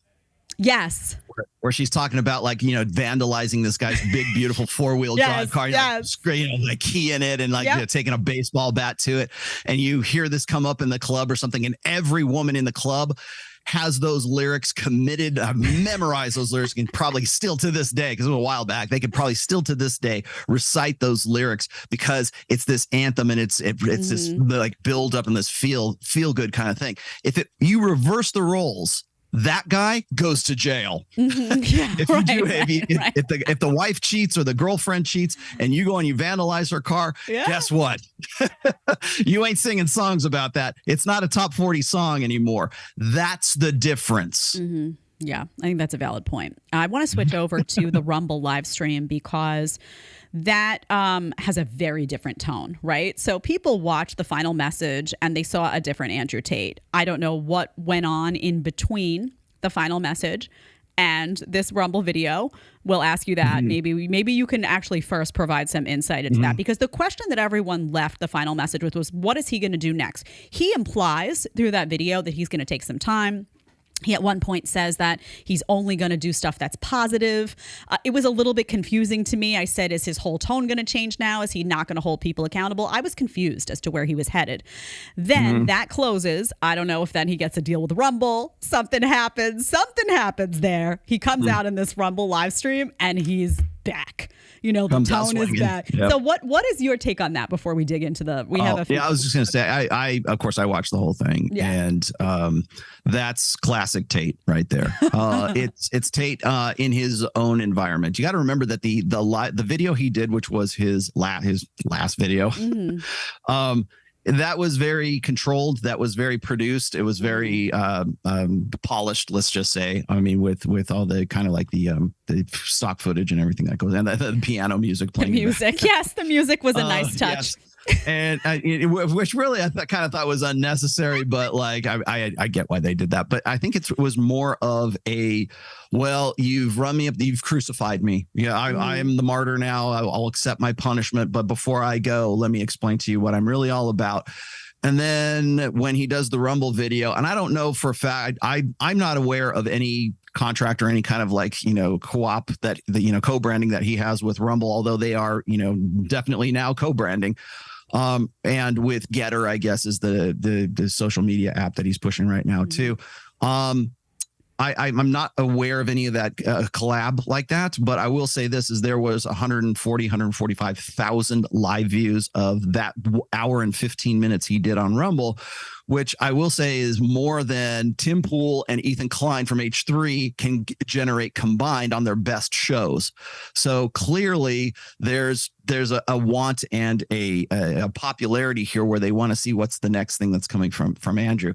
Yes. Where she's talking about vandalizing this guy's big, beautiful 4-wheel drive car, keying it and taking a baseball bat to it. And you hear this come up in the club or something. And every woman in the club has those lyrics committed, memorize those lyrics, and probably still to this day, because it was a while back, they could probably still to this day recite those lyrics because it's this anthem and it's this build up and this feel good kind of thing. If you reverse the roles, that guy goes to jail. If the wife cheats or the girlfriend cheats and you go and you vandalize her car, guess what? You ain't singing songs about that. It's not a top 40 song anymore. That's the difference. Mm-hmm. Yeah, I think that's a valid point. I want to switch over to the Rumble live stream because that has a very different tone, right? So people watched the final message and they saw a different Andrew Tate. I don't know what went on in between the final message and this Rumble video. We'll ask you that. Maybe you can actually first provide some insight into that, because the question that everyone left the final message with was, what is he going to do next? He implies through that video that he's going to take some time. He at one point says that he's only going to do stuff that's positive. It was a little bit confusing to me. I said, is his whole tone going to change now? Is he not going to hold people accountable? I was confused as to where he was headed. Then that closes. I don't know if then he gets a deal with Rumble. Something happens there. He comes out in this Rumble live stream and he's back. The tone is back. Yep. So what is your take on that before we dig into I was just going to say, I of course I watched the whole thing and that's classic Tate right there. It's Tate in his own environment. You got to remember that the video he did, which was his last video, that was very controlled. That was very produced. It was very polished, let's just say. I mean, with all the kind of like the stock footage and everything that goes, and the piano music playing. The music, yes, the music was a nice touch. Yes. And which really I kind of thought was unnecessary, but I get why they did that. But I think it was more of you've run me up, you've crucified me. Yeah, I am the martyr now. I'll accept my punishment. But before I go, let me explain to you what I'm really all about. And then when he does the Rumble video, and I don't know for a fact, I'm not aware of any contract or any kind of co-op that co-branding that he has with Rumble, although they are definitely now co-branding. And with Getter, I guess, is the social media app that he's pushing right now too. I'm not aware of any of that collab like that, but I will say this is there was 145,000 live views of that hour and 15 minutes he did on Rumble, which I will say is more than Tim Pool and Ethan Klein from H3 can generate combined on their best shows. So clearly there's a want and a popularity here where they want to see what's the next thing that's coming from Andrew.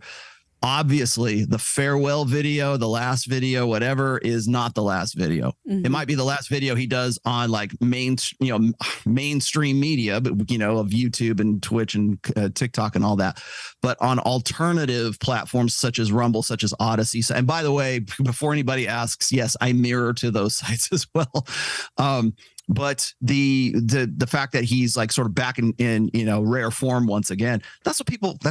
Obviously, the farewell video, the last video, whatever, is not the last video. It might be the last video he does on like mainstream media, but of YouTube and Twitch and TikTok and all that. But on alternative platforms such as Rumble, such as Odyssey. And by the way, before anybody asks, yes, I mirror to those sites as well. But the fact that he's like sort of back in rare form once again, that's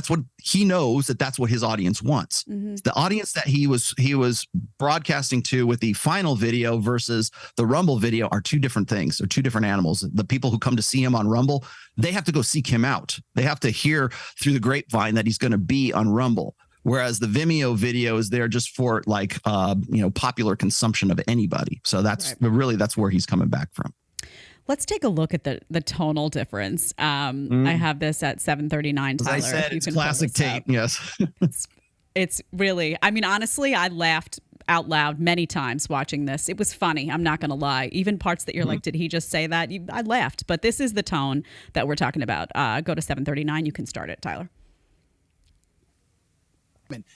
what he knows that's what his audience wants. The audience that he was broadcasting to with the final video versus the Rumble video are two different things. They're two different animals. The people who come to see him on Rumble, they have to go seek him out. They have to hear through the grapevine that he's going to be on Rumble. Whereas the Vimeo video is there just for like popular consumption of anybody. So that's right. That's where he's coming back from. Let's take a look at the tonal difference. I have this at 7:39. Tyler, I said it's classic Tate. Yes, it's really. I mean, honestly, I laughed out loud many times watching this. It was funny. I'm not going to lie. Even parts that you're like, did he just say that? I laughed. But this is the tone that we're talking about. Go to 7:39. You can start it, Tyler.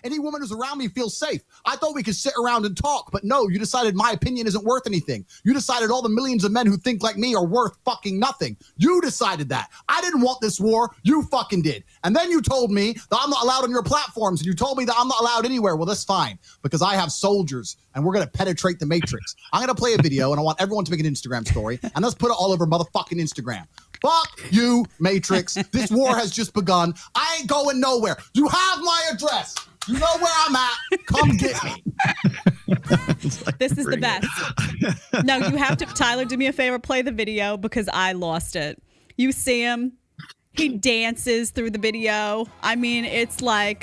Any woman who's around me feels safe. I thought we could sit around and talk, but no, you decided my opinion isn't worth anything. You decided all the millions of men who think like me are worth fucking nothing. You decided that. I didn't want this war. You fucking did. And then you told me that I'm not allowed on your platforms, and you told me that I'm not allowed anywhere. Well, that's fine, because I have soldiers, and we're going to penetrate the matrix. I'm going to play a video, and I want everyone to make an Instagram story, and let's put it all over motherfucking Instagram. Fuck you, Matrix. This war has just begun. I ain't going nowhere. You have my address. You know where I'm at. Come get me. This is the best. No, you have to, Tyler, do me a favor, play the video because I lost it. You see him. He dances through the video. I mean, it's like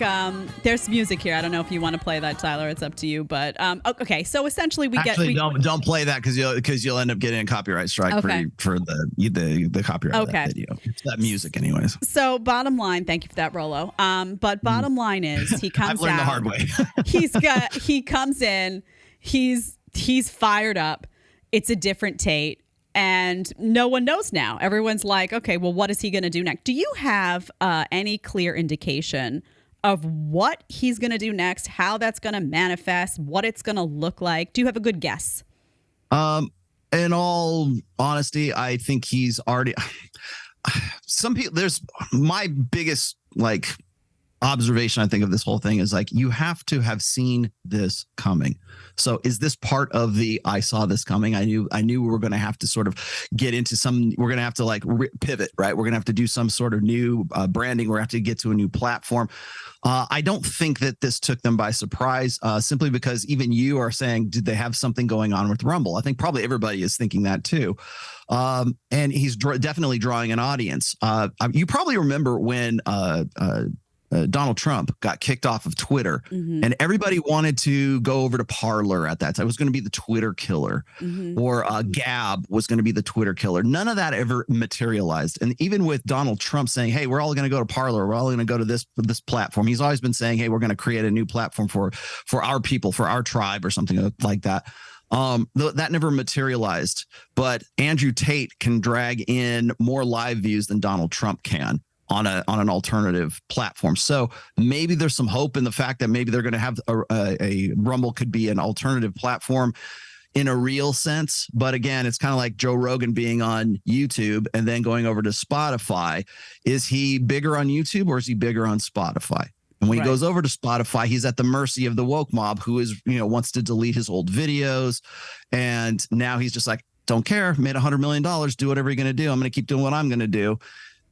there's music here. I don't know if you want to play that, Tyler. It's up to you. But okay, so essentially don't play that because you'll end up getting a copyright strike for the copyright of that video. It's that music, anyways. So bottom line, thank you for that, Rollo. But bottom line is he comes I've learned out the hard way. he comes in. He's fired up. It's a different Tate. And no one knows now. Everyone's like, okay, well, what is he going to do next? Do you have any clear indication of what he's going to do next, how that's going to manifest, what it's going to look like? Do you have a good guess? In all honesty, I think he's already... Some people... There's my biggest, observation, I think, of this whole thing is you have to have seen this coming. So is this part of the I saw this coming? I knew we were going to have to sort of get into we're going to have to pivot, right? We're going to have to do some sort of new branding. We're going to have to get to a new platform. I don't think that this took them by surprise, simply because even you are saying, did they have something going on with Rumble? I think probably everybody is thinking that too. And he's definitely drawing an audience. You probably remember when Donald Trump got kicked off of Twitter, and everybody wanted to go over to Parler at that time. It was going to be the Twitter killer, or Gab was going to be the Twitter killer. None of that ever materialized. And even with Donald Trump saying, hey, we're all going to go to Parler, we're all going to go to this platform, he's always been saying, hey, we're going to create a new platform for our people, for our tribe, or something like that. That never materialized. But Andrew Tate can drag in more live views than Donald Trump can on an alternative platform. So maybe there's some hope in the fact that maybe they're going to have a Rumble could be an alternative platform in a real sense. But again, it's kind of like Joe Rogan being on YouTube and then going over to Spotify. Is he bigger on YouTube or is he bigger on Spotify? And when he goes over to Spotify, he's at the mercy of the woke mob who is, wants to delete his old videos. And now he's just like, don't care, made $100 million, do whatever you're going to do. I'm going to keep doing what I'm going to do.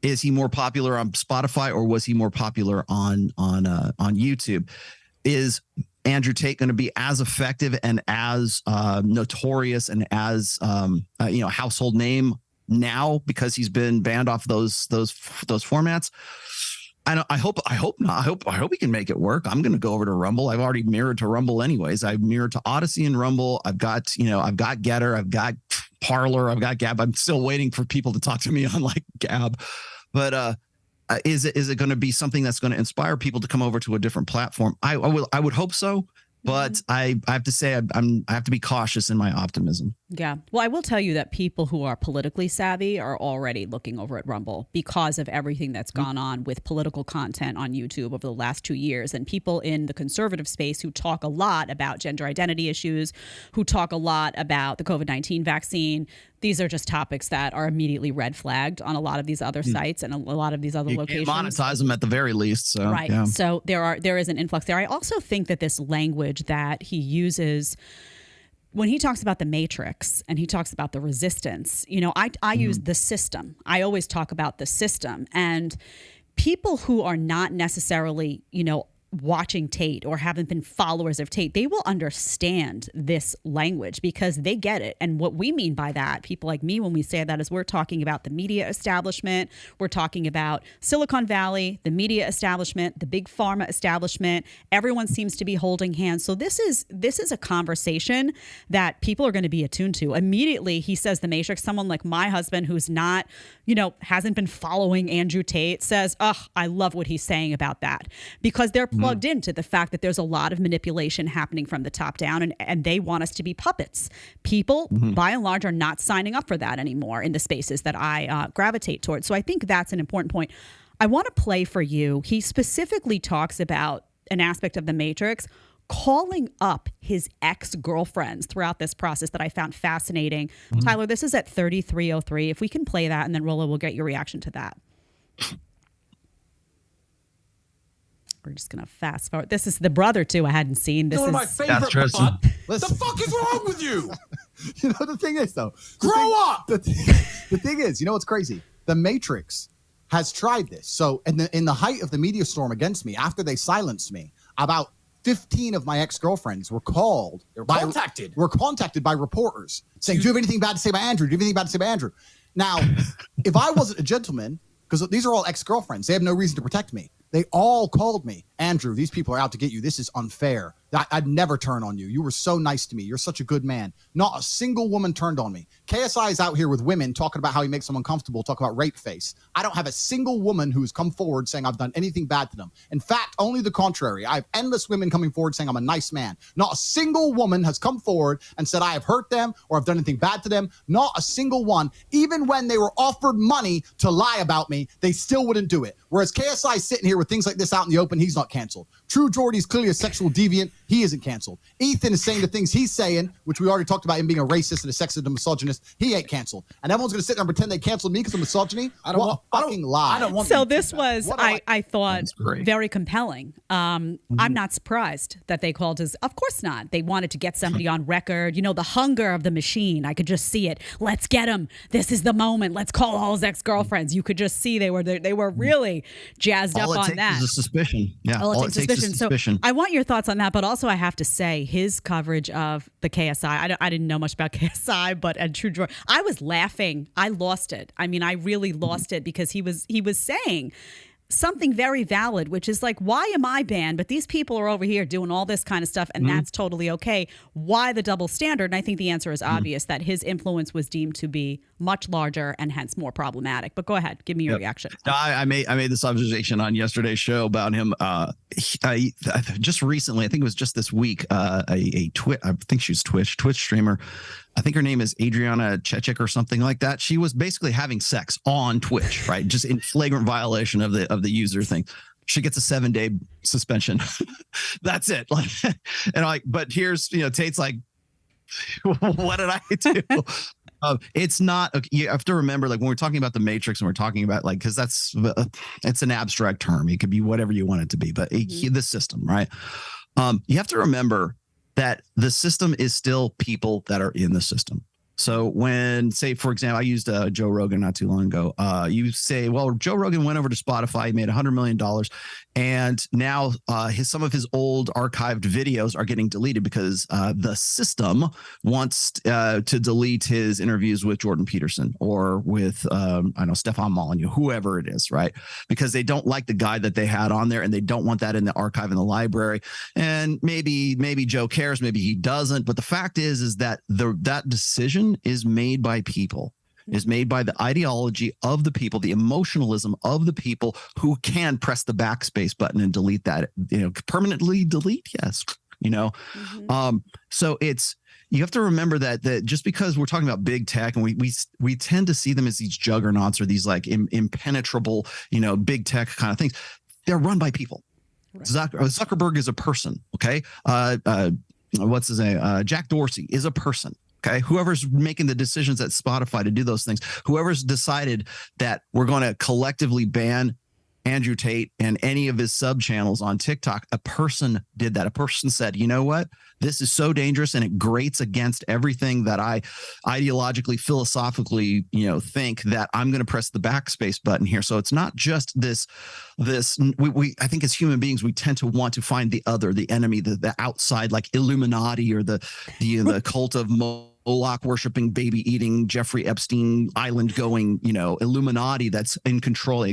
Is he more popular on Spotify or was he more popular on YouTube? Is Andrew Tate going to be as effective and as notorious and as household name now because he's been banned off those formats? I hope not. I hope we can make it work. I'm going to go over to Rumble. I've already mirrored to Rumble anyways. I've mirrored to Odyssey and Rumble. I've got Getter. I've got Parler. I've got Gab. I'm still waiting for people to talk to me on like Gab. But is it going to be something that's going to inspire people to come over to a different platform? I would hope so. But I have to say I have to be cautious in my optimism. Yeah. Well, I will tell you that people who are politically savvy are already looking over at Rumble because of everything that's gone on with political content on YouTube over the last 2 years. And people in the conservative space who talk a lot about gender identity issues, who talk a lot about the COVID-19 vaccine. These are just topics that are immediately red flagged on a lot of these other sites and a lot of these other locations. You monetize them at the very least. So, right. Yeah. So there is an influx there. I also think that this language that he uses when he talks about the matrix and he talks about the resistance, I use the system. I always talk about the system, and people who are not necessarily, watching Tate or haven't been followers of Tate, they will understand this language because they get it. And what we mean by that, people like me, when we say that, is we're talking about the media establishment. We're talking about Silicon Valley, the media establishment, the big pharma establishment. Everyone seems to be holding hands. So this is a conversation that people are going to be attuned to. Immediately, he says the Matrix. Someone like my husband, who's not, hasn't been following Andrew Tate, says, I love what he's saying about that, because they're plugged into the fact that there's a lot of manipulation happening from the top down, and they want us to be puppets. People, by and large, are not signing up for that anymore in the spaces that I gravitate towards. So I think that's an important point. I want to play for you. He specifically talks about an aspect of the Matrix, calling up his ex-girlfriends throughout this process that I found fascinating. Tyler, this is at 3303. If we can play that, and then Rollo will get your reaction to that. We're just going to fast forward. This is the brother, too. I hadn't seen. This one is of my favorite. What the fuck is wrong with you? The thing is, though, grow up. The thing is, what's crazy? The Matrix has tried this. So in the height of the media storm against me, after they silenced me, about 15 of my ex-girlfriends were contacted by reporters saying, do you have anything bad to say about Andrew? Do you have anything bad to say about Andrew? Now, if I wasn't a gentleman, because these are all ex-girlfriends, they have no reason to protect me. They all called me, Andrew, these people are out to get you. This is unfair. I'd never turn on you. You were so nice to me. You're such a good man. Not a single woman turned on me. KSI is out here with women talking about how he makes them uncomfortable, talking about rape face. I don't have a single woman who's come forward saying I've done anything bad to them. In fact, only the contrary. I have endless women coming forward saying I'm a nice man. Not a single woman has come forward and said I have hurt them or I've done anything bad to them. Not a single one. Even when they were offered money to lie about me, they still wouldn't do it. Whereas KSI is sitting here with things like this out in the open, he's not canceled. True Jordy's clearly a sexual deviant. He isn't canceled. Ethan is saying the things he's saying, which we already talked about him being a racist and a sexist and a misogynist. He ain't canceled. And everyone's going to sit there and pretend they canceled me because of misogyny. I don't want. So this was, I thought, very compelling. I'm not surprised that they called his. Of course not. They wanted to get somebody on record. The hunger of the machine. I could just see it. Let's get him. This is the moment. Let's call all his ex-girlfriends. You could just see they were really jazzed up on that. All it takes is a suspicion. Yeah. All it takes is suspicion. So I want your thoughts on that, but also I have to say his coverage of the KSI. I didn't know much about KSI, but and True George, I was laughing. I lost it. I mean, I really lost it because he was saying something very valid, which is like, why am I banned? But these people are over here doing all this kind of stuff, and that's totally okay. Why the double standard? And I think the answer is obvious, that his influence was deemed to be much larger and hence more problematic. But go ahead, give me your reaction. I made this observation on yesterday's show about him. Just recently, I think it was just this week, I think she's Twitch streamer. I think her name is Adriana Chechik or something like that. She was basically having sex on Twitch, right? Just in flagrant violation of the user thing. She gets a 7-day suspension. That's it. But here's, Tate's like, what did I do? It's not. You have to remember, when we're talking about the Matrix and we're talking about because it's an abstract term. It could be whatever you want it to be, but the system, right? You have to remember that the system is still people that are in the system. So when, say, for example, I used Joe Rogan not too long ago. You say, well, Joe Rogan went over to Spotify, he made $100 million. And now some of his old archived videos are getting deleted because the system wants to delete his interviews with Jordan Peterson or with, I know, Stefan Molyneux, whoever it is, right? Because they don't like the guy that they had on there and they don't want that in the archive in the library. And maybe Joe cares, maybe he doesn't. But the fact is that that decision is made by people, is made by the ideology of the people, the emotionalism of the people who can press the backspace button and delete that, permanently delete. Yes. So you have to remember that just because we're talking about big tech and we tend to see them as these juggernauts or these like impenetrable, big tech kind of things, they're run by people. Right. Zuckerberg is a person. Okay. What's his name? Jack Dorsey is a person. Okay. Whoever's making the decisions at Spotify to do those things, whoever's decided that we're going to collectively ban Andrew Tate and any of his sub channels on TikTok, a person did that. A person said, you know what? This is so dangerous and it grates against everything that I ideologically, philosophically, think that I'm going to press the backspace button here. So it's not just this, I think as human beings, we tend to want to find the other, the enemy, the outside, like Illuminati or the cult of Moloch worshiping, baby eating, Jeffrey Epstein Island going, Illuminati that's in control,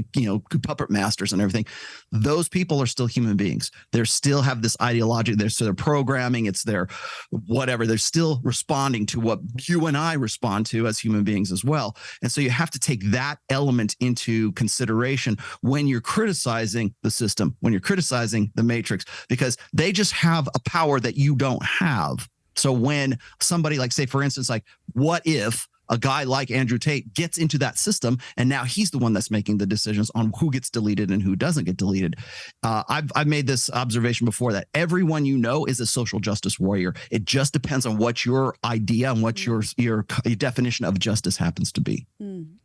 puppet masters and everything. Those people are still human beings. They still have this ideology. They're programming. It's their whatever. They're still responding to what you and I respond to as human beings as well. And so you have to take that element into consideration when you're criticizing the system, when you're criticizing the matrix, because they just have a power that you don't have. So when somebody like, say, for instance, like what if a guy like Andrew Tate gets into that system and now he's the one that's making the decisions on who gets deleted and who doesn't get deleted? I've made this observation before that everyone is a social justice warrior. It just depends on what your idea and what your definition of justice happens to be.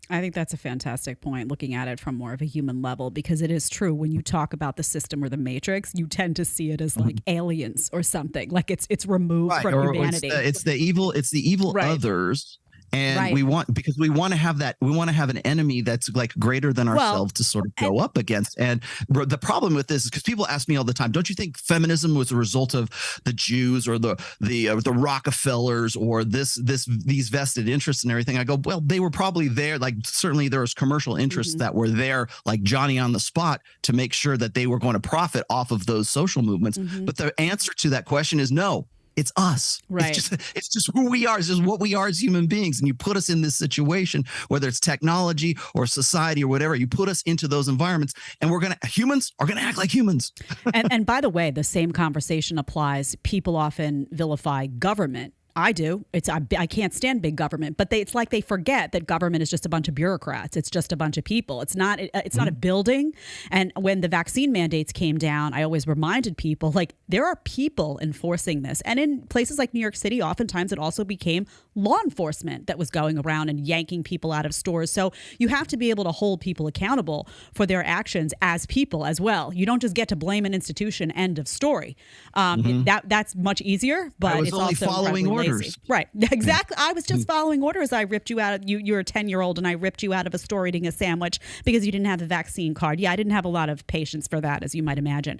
I think that's a fantastic point, looking at it from more of a human level, because it is true when you talk about the system or the matrix, you tend to see it as like aliens or something, like it's removed from humanity. It's the evil right. Others. And right. we want to have an enemy that's like greater than ourselves to sort of go up against. And the problem with this is because people ask me all the time, don't you think feminism was a result of the Jews or the Rockefellers or these vested interests and everything? I go, well, they were probably there. Like certainly there was commercial interests that were there, like Johnny on the spot, to make sure that they were going to profit off of those social movements. But the answer to that question is no. It's us. Right. It's just who we are. It's just what we are as human beings. And you put us in this situation, whether it's technology or society or whatever, you put us into those environments and humans are going to act like humans. and by the way, the same conversation applies. People often vilify government. I do. I can't stand big government, but it's like they forget that government is just a bunch of bureaucrats. It's just a bunch of people. It's not a building. And when the vaccine mandates came down, I always reminded people, like, there are people enforcing this. And in places like New York City, oftentimes it also became law enforcement that was going around and yanking people out of stores. So you have to be able to hold people accountable for their actions as people as well. You don't just get to blame an institution, end of story. That's much easier, but it's also following orders. Right. Exactly. I was just following orders. I ripped you out. You're a 10-year-old and I ripped you out of a store eating a sandwich because you didn't have the vaccine card. Yeah, I didn't have a lot of patience for that, as you might imagine.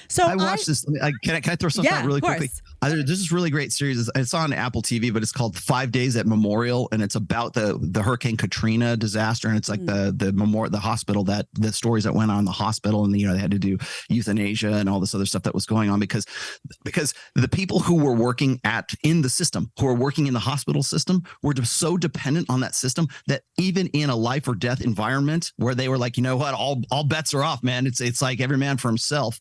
So I watched this. Can I throw something out really quickly? There's this really great series. It's on Apple TV, but it's called 5 Days at Memorial, and it's about the Hurricane Katrina disaster. And it's like the hospital, the stories that went on in the hospital, and they had to do euthanasia and all this other stuff that was going on because the people who were working in the system, who are working in the hospital system, were so dependent on that system that even in a life or death environment where they were like, you know what, all bets are off, man. It's like every man for himself.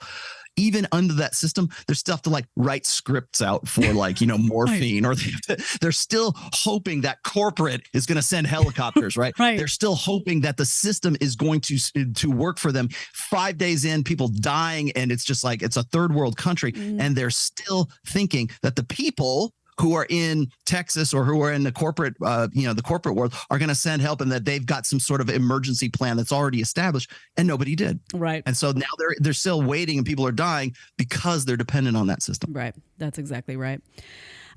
Even under that system, they still have to like write scripts out for like, morphine, or they're still hoping that corporate is going to send helicopters, right? Right. They're still hoping that the system is going to work for them. 5 days in, people dying, and it's just like it's a third world country, and they're still thinking that the people who are in Texas or who are in the corporate, the corporate world are going to send help, and that they've got some sort of emergency plan that's already established, and nobody did. Right. And so now they're still waiting, and people are dying because they're dependent on that system. Right. That's exactly right.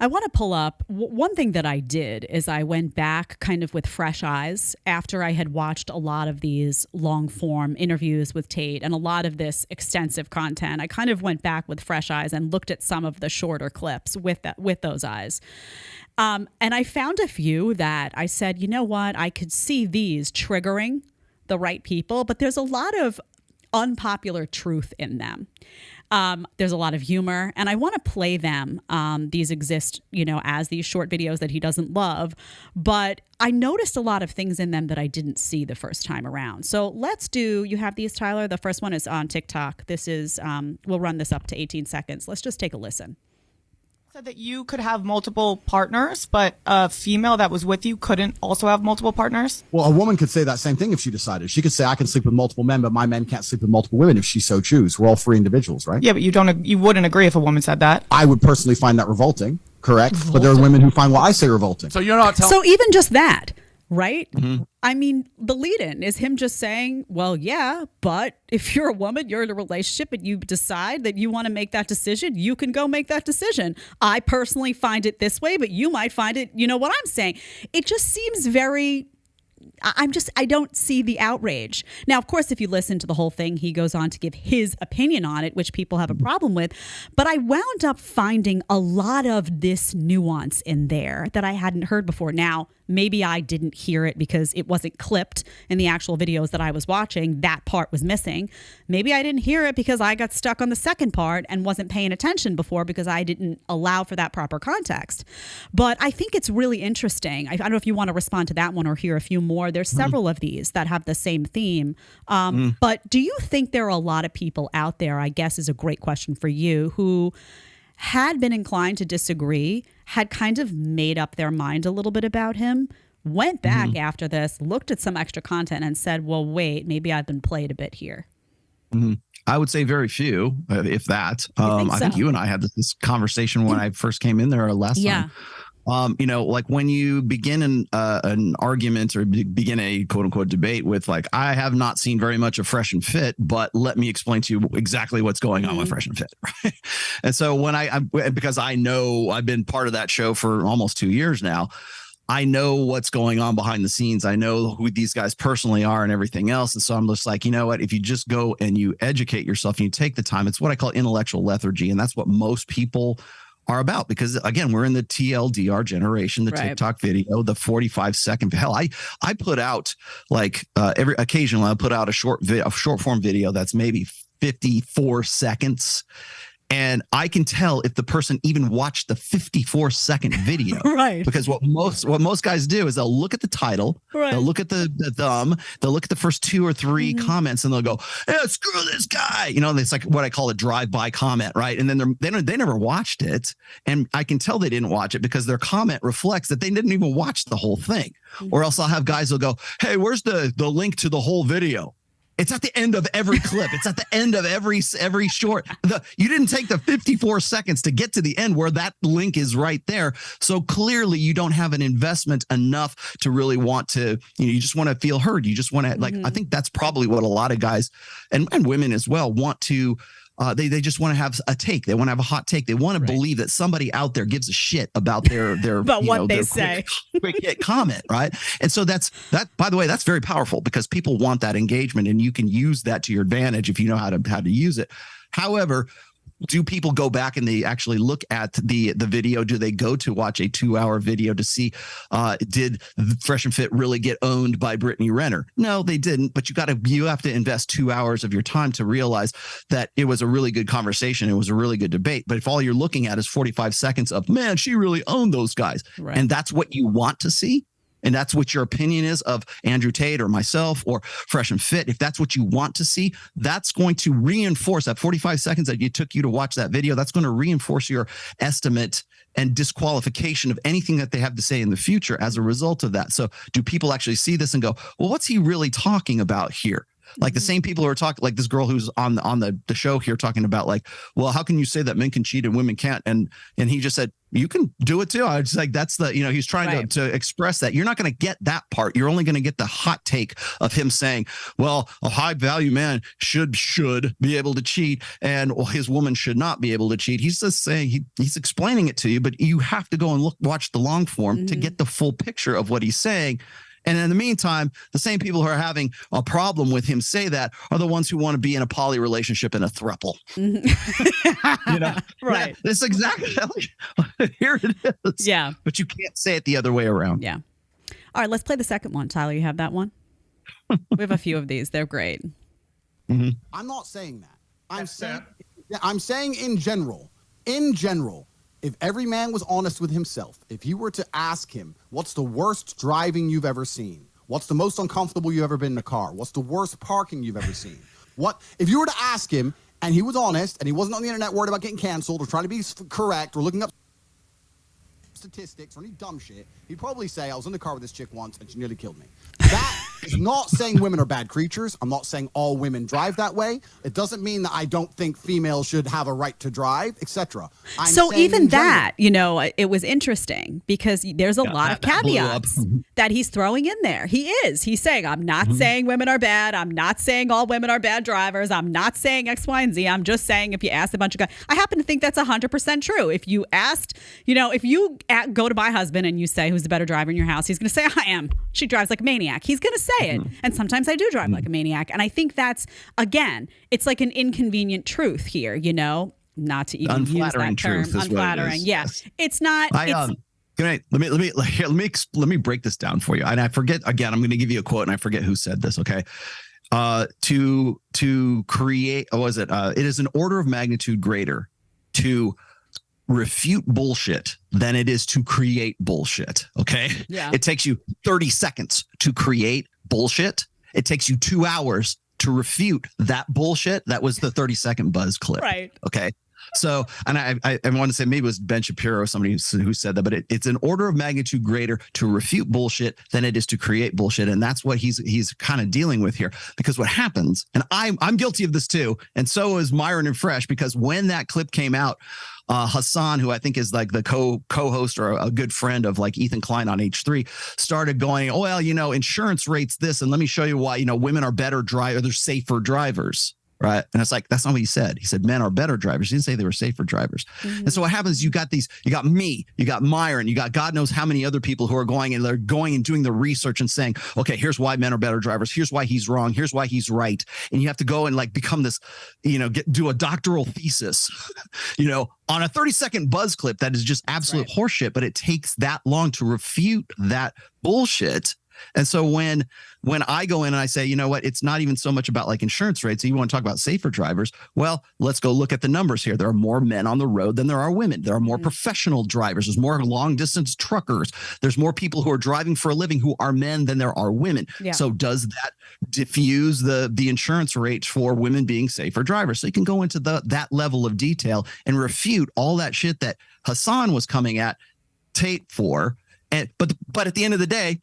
I want to pull up one thing that I did is I went back kind of with fresh eyes after I had watched a lot of these long form interviews with Tate and a lot of this extensive content. I kind of went back with fresh eyes and looked at some of the shorter clips with those eyes. And I found a few that I said, you know what, I could see these triggering the right people, but there's a lot of unpopular truth in them. There's a lot of humor, and I want to play them. These exist, as these short videos that he doesn't love, but I noticed a lot of things in them that I didn't see the first time around. So you have these, Tyler. The first one is on TikTok. This is, we'll run this up to 18 seconds. Let's just take a listen. Said that you could have multiple partners, but a female that was with you couldn't also have multiple partners? Well, a woman could say that same thing if she decided. She could say, I can sleep with multiple men, but my men can't sleep with multiple women if she so choose. We're all free individuals, right? Yeah, but you wouldn't agree if a woman said that. I would personally find that revolting, correct? Revolting. But there are women who find what I say revolting. So you're not telling. So even just that, right? Mm-hmm. I mean, the lead-in is him just saying, well, yeah, but if you're a woman, you're in a relationship and you decide that you want to make that decision, you can go make that decision. I personally find it this way, but you might find it, you know what I'm saying? It just seems very... I don't see the outrage. Now, of course, if you listen to the whole thing, he goes on to give his opinion on it, which people have a problem with. But I wound up finding a lot of this nuance in there that I hadn't heard before. Now, maybe I didn't hear it because it wasn't clipped in the actual videos that I was watching. That part was missing. Maybe I didn't hear it because I got stuck on the second part and wasn't paying attention before because I didn't allow for that proper context. But I think it's really interesting. I don't know if you want to respond to that one or hear a few more. There's several of these that have the same theme. But do you think there are a lot of people out there, I guess is a great question for you, who had been inclined to disagree, had kind of made up their mind a little bit about him, went back after this, looked at some extra content and said, well, wait, maybe I've been played a bit here? I would say very few, if that. I think you and I had this conversation when I first came in there last time. Like when you begin an argument or begin a quote unquote debate with like, I have not seen very much of Fresh and Fit, but let me explain to you exactly what's going on with Fresh and Fit. Right. And so when because I know I've been part of that show for almost 2 years now, I know what's going on behind the scenes. I know who these guys personally are and everything else. And so I'm just like, you know what, if you just go and you educate yourself and you take the time, it's what I call intellectual lethargy. And that's what most people are about, because again, we're in the TLDR generation, the TikTok video, the 45-second. Hell, I put out like occasionally I'll put out a short form video that's maybe 54 seconds. And I can tell if the person even watched the 54-second video, right? Because what most guys do is they'll look at the title, they'll look at the thumb, they'll look at the first 2 or 3 comments, and they'll go, "Yeah, screw this guy." It's like what I call a drive-by comment, right? And then they never watched it, and I can tell they didn't watch it because their comment reflects that they didn't even watch the whole thing. Or else I'll have guys who'll go, "Hey, where's the link to the whole video?" It's at the end of every clip. It's at the end of every short. You didn't take the 54 seconds to get to the end where that link is right there. So clearly you don't have an investment enough to really want to, you just want to feel heard. You just want to I think that's probably what a lot of guys and women as well want to. They just want to have a take. They want to have a hot take. They want to believe that somebody out there gives a shit about their about what they say. Quick hit comment, right? And so that's by the way, that's very powerful because people want that engagement, and you can use that to your advantage if you know how to use it. However, do people go back and they actually look at the video? Do they go to watch a 2-hour video to see did Fresh and Fit really get owned by Brittany Renner? No, they didn't. But you have to invest 2 hours of your time to realize that it was a really good conversation. It was a really good debate. But if all you're looking at is 45 seconds of, man, she really owned those guys, and that's what you want to see, and that's what your opinion is of Andrew Tate or myself or Fresh and Fit, if that's what you want to see, that's going to reinforce that 45 seconds that it took you to watch that video. That's going to reinforce your estimate and disqualification of anything that they have to say in the future as a result of that. So do people actually see this and go, well, what's he really talking about here? Like the same people who are talking, like this girl who's on the show here talking about like, well, how can you say that men can cheat and women can't? And he just said, you can do it too. I was like, that's the, he's trying to express that. You're not going to get that part. You're only going to get the hot take of him saying, well, a high value man should be able to cheat, and his woman should not be able to cheat. He's just saying, he's explaining it to you, but you have to go and watch the long form to get the full picture of what he's saying. And in the meantime, the same people who are having a problem with him say that are the ones who want to be in a poly relationship in a throuple. Right. That's exactly here it is. Yeah. But you can't say it the other way around. Yeah. All right, let's play the second one. Tyler, you have that one? We have a few of these. They're great. I'm not saying that. I'm saying in general, if every man was honest with himself, if you were to ask him, what's the worst driving you've ever seen? What's the most uncomfortable you've ever been in a car? What's the worst parking you've ever seen? If you were to ask him and he was honest and he wasn't on the internet worried about getting canceled or trying to be correct or looking up statistics or any dumb shit, he'd probably say, I was in the car with this chick once and she nearly killed me. That is not saying women are bad creatures. I'm not saying all women drive that way. It doesn't mean that I don't think females should have a right to drive, etc. So even that, it was interesting because there's a lot of caveats that he's throwing in there. He's saying, I'm not saying women are bad. I'm not saying all women are bad drivers. I'm not saying X, Y, and Z. I'm just saying if you ask a bunch of guys, I happen to think that's 100% true. If you asked, if you go to my husband and you say, who's the better driver in your house? He's going to say, I am. She drives like a maniac. He's going to say it. And sometimes I do drive like a maniac. And I think that's, again, it's like an inconvenient truth here, not to even use that term. Unflattering. Yeah. It's not. Let me break this down for you. And I forget, again, I'm going to give you a quote and I forget who said this. Okay. To create, it is an order of magnitude greater to refute bullshit than it is to create bullshit. Okay. Yeah. It takes you 30 seconds to create bullshit. It takes you 2 hours to refute that bullshit. That was the 30-second buzz clip. Right. Okay. So, and I want to say maybe it was Ben Shapiro or somebody who said that, but it's an order of magnitude greater to refute bullshit than it is to create bullshit. And that's what he's kind of dealing with here, because what happens, and I'm guilty of this too. And so is Myron and Fresh, because when that clip came out, Hassan, who I think is like the co-host or a good friend of like Ethan Klein on H3, started going, oh, well, insurance rates this. And let me show you why, women are better drivers. They're safer drivers. Right. And it's like, that's not what he said. He said men are better drivers. He didn't say they were safer drivers. And so what happens, you got me, you got Myron, you got God knows how many other people who are going and doing the research and saying, okay, here's why men are better drivers. Here's why he's wrong. Here's why he's right. And you have to go and like become this, do a doctoral thesis, on a 30-second buzz clip that is just absolute horseshit, but it takes that long to refute that bullshit. And so when I go in and I say, you know what, it's not even so much about like insurance rates. You want to talk about safer drivers. Well, let's go look at the numbers here. There are more men on the road than there are women. There are more professional drivers. There's more long distance truckers. There's more people who are driving for a living who are men than there are women. Yeah. So does that diffuse the insurance rates for women being safer drivers? So you can go into that level of detail and refute all that shit that Hassan was coming at Tate for. But at the end of the day,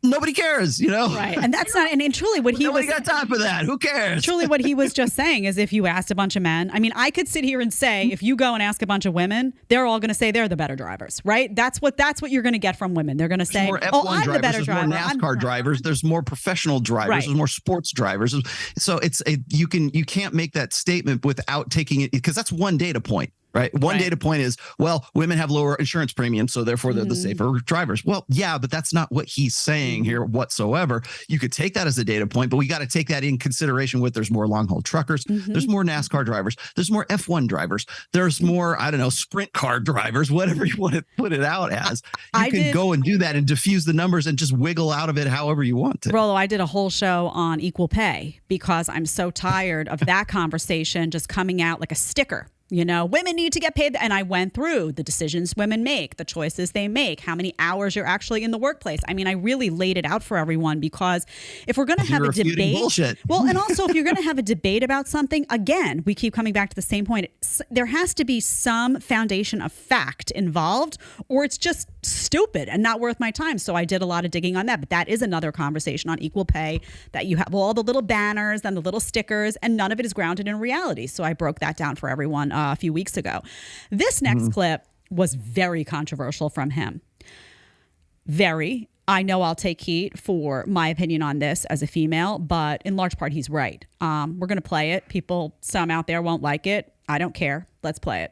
nobody cares, Right. And that's not, and truly what he Nobody got time for that. Who cares? Truly what he was just saying is if you asked a bunch of men, I mean, I could sit here and say, if you go and ask a bunch of women, they're all going to say they're the better drivers, right? That's what you're going to get from women. They're going to say, I'm the better driver. There's more NASCAR drivers. There's more professional drivers. Right. There's more sports drivers. So you can't make that statement without taking it, because that's one data point. Right. One data point is, well, women have lower insurance premiums, so therefore they're the safer drivers. Well, yeah, but that's not what he's saying here whatsoever. You could take that as a data point, but we got to take that in consideration with there's more long haul truckers. There's more NASCAR drivers. There's more F1 drivers. There's more, I don't know, sprint car drivers, whatever you want to put it out as. You can go and do that and diffuse the numbers and just wiggle out of it however you want to. Rollo, I did a whole show on equal pay because I'm so tired of that conversation just coming out like a sticker. women need to get paid. And I went through the decisions women make, the choices they make, how many hours you're actually in the workplace. I mean, I really laid it out for everyone, because if we're going to have a debate, bullshit. well, and also if you're going to have a debate about something, again, we keep coming back to the same point. There has to be some foundation of fact involved, or it's just stupid and not worth my time. So I did a lot of digging on that. But that is another conversation on equal pay, that you have all the little banners and the little stickers, and none of it is grounded in reality. So I broke that down for everyone a few weeks ago. This next clip was very controversial from him. Very. I know I'll take heat for my opinion on this as a female, but in large part, he's right. We're going to play it. Some out there won't like it. I don't care. Let's play it.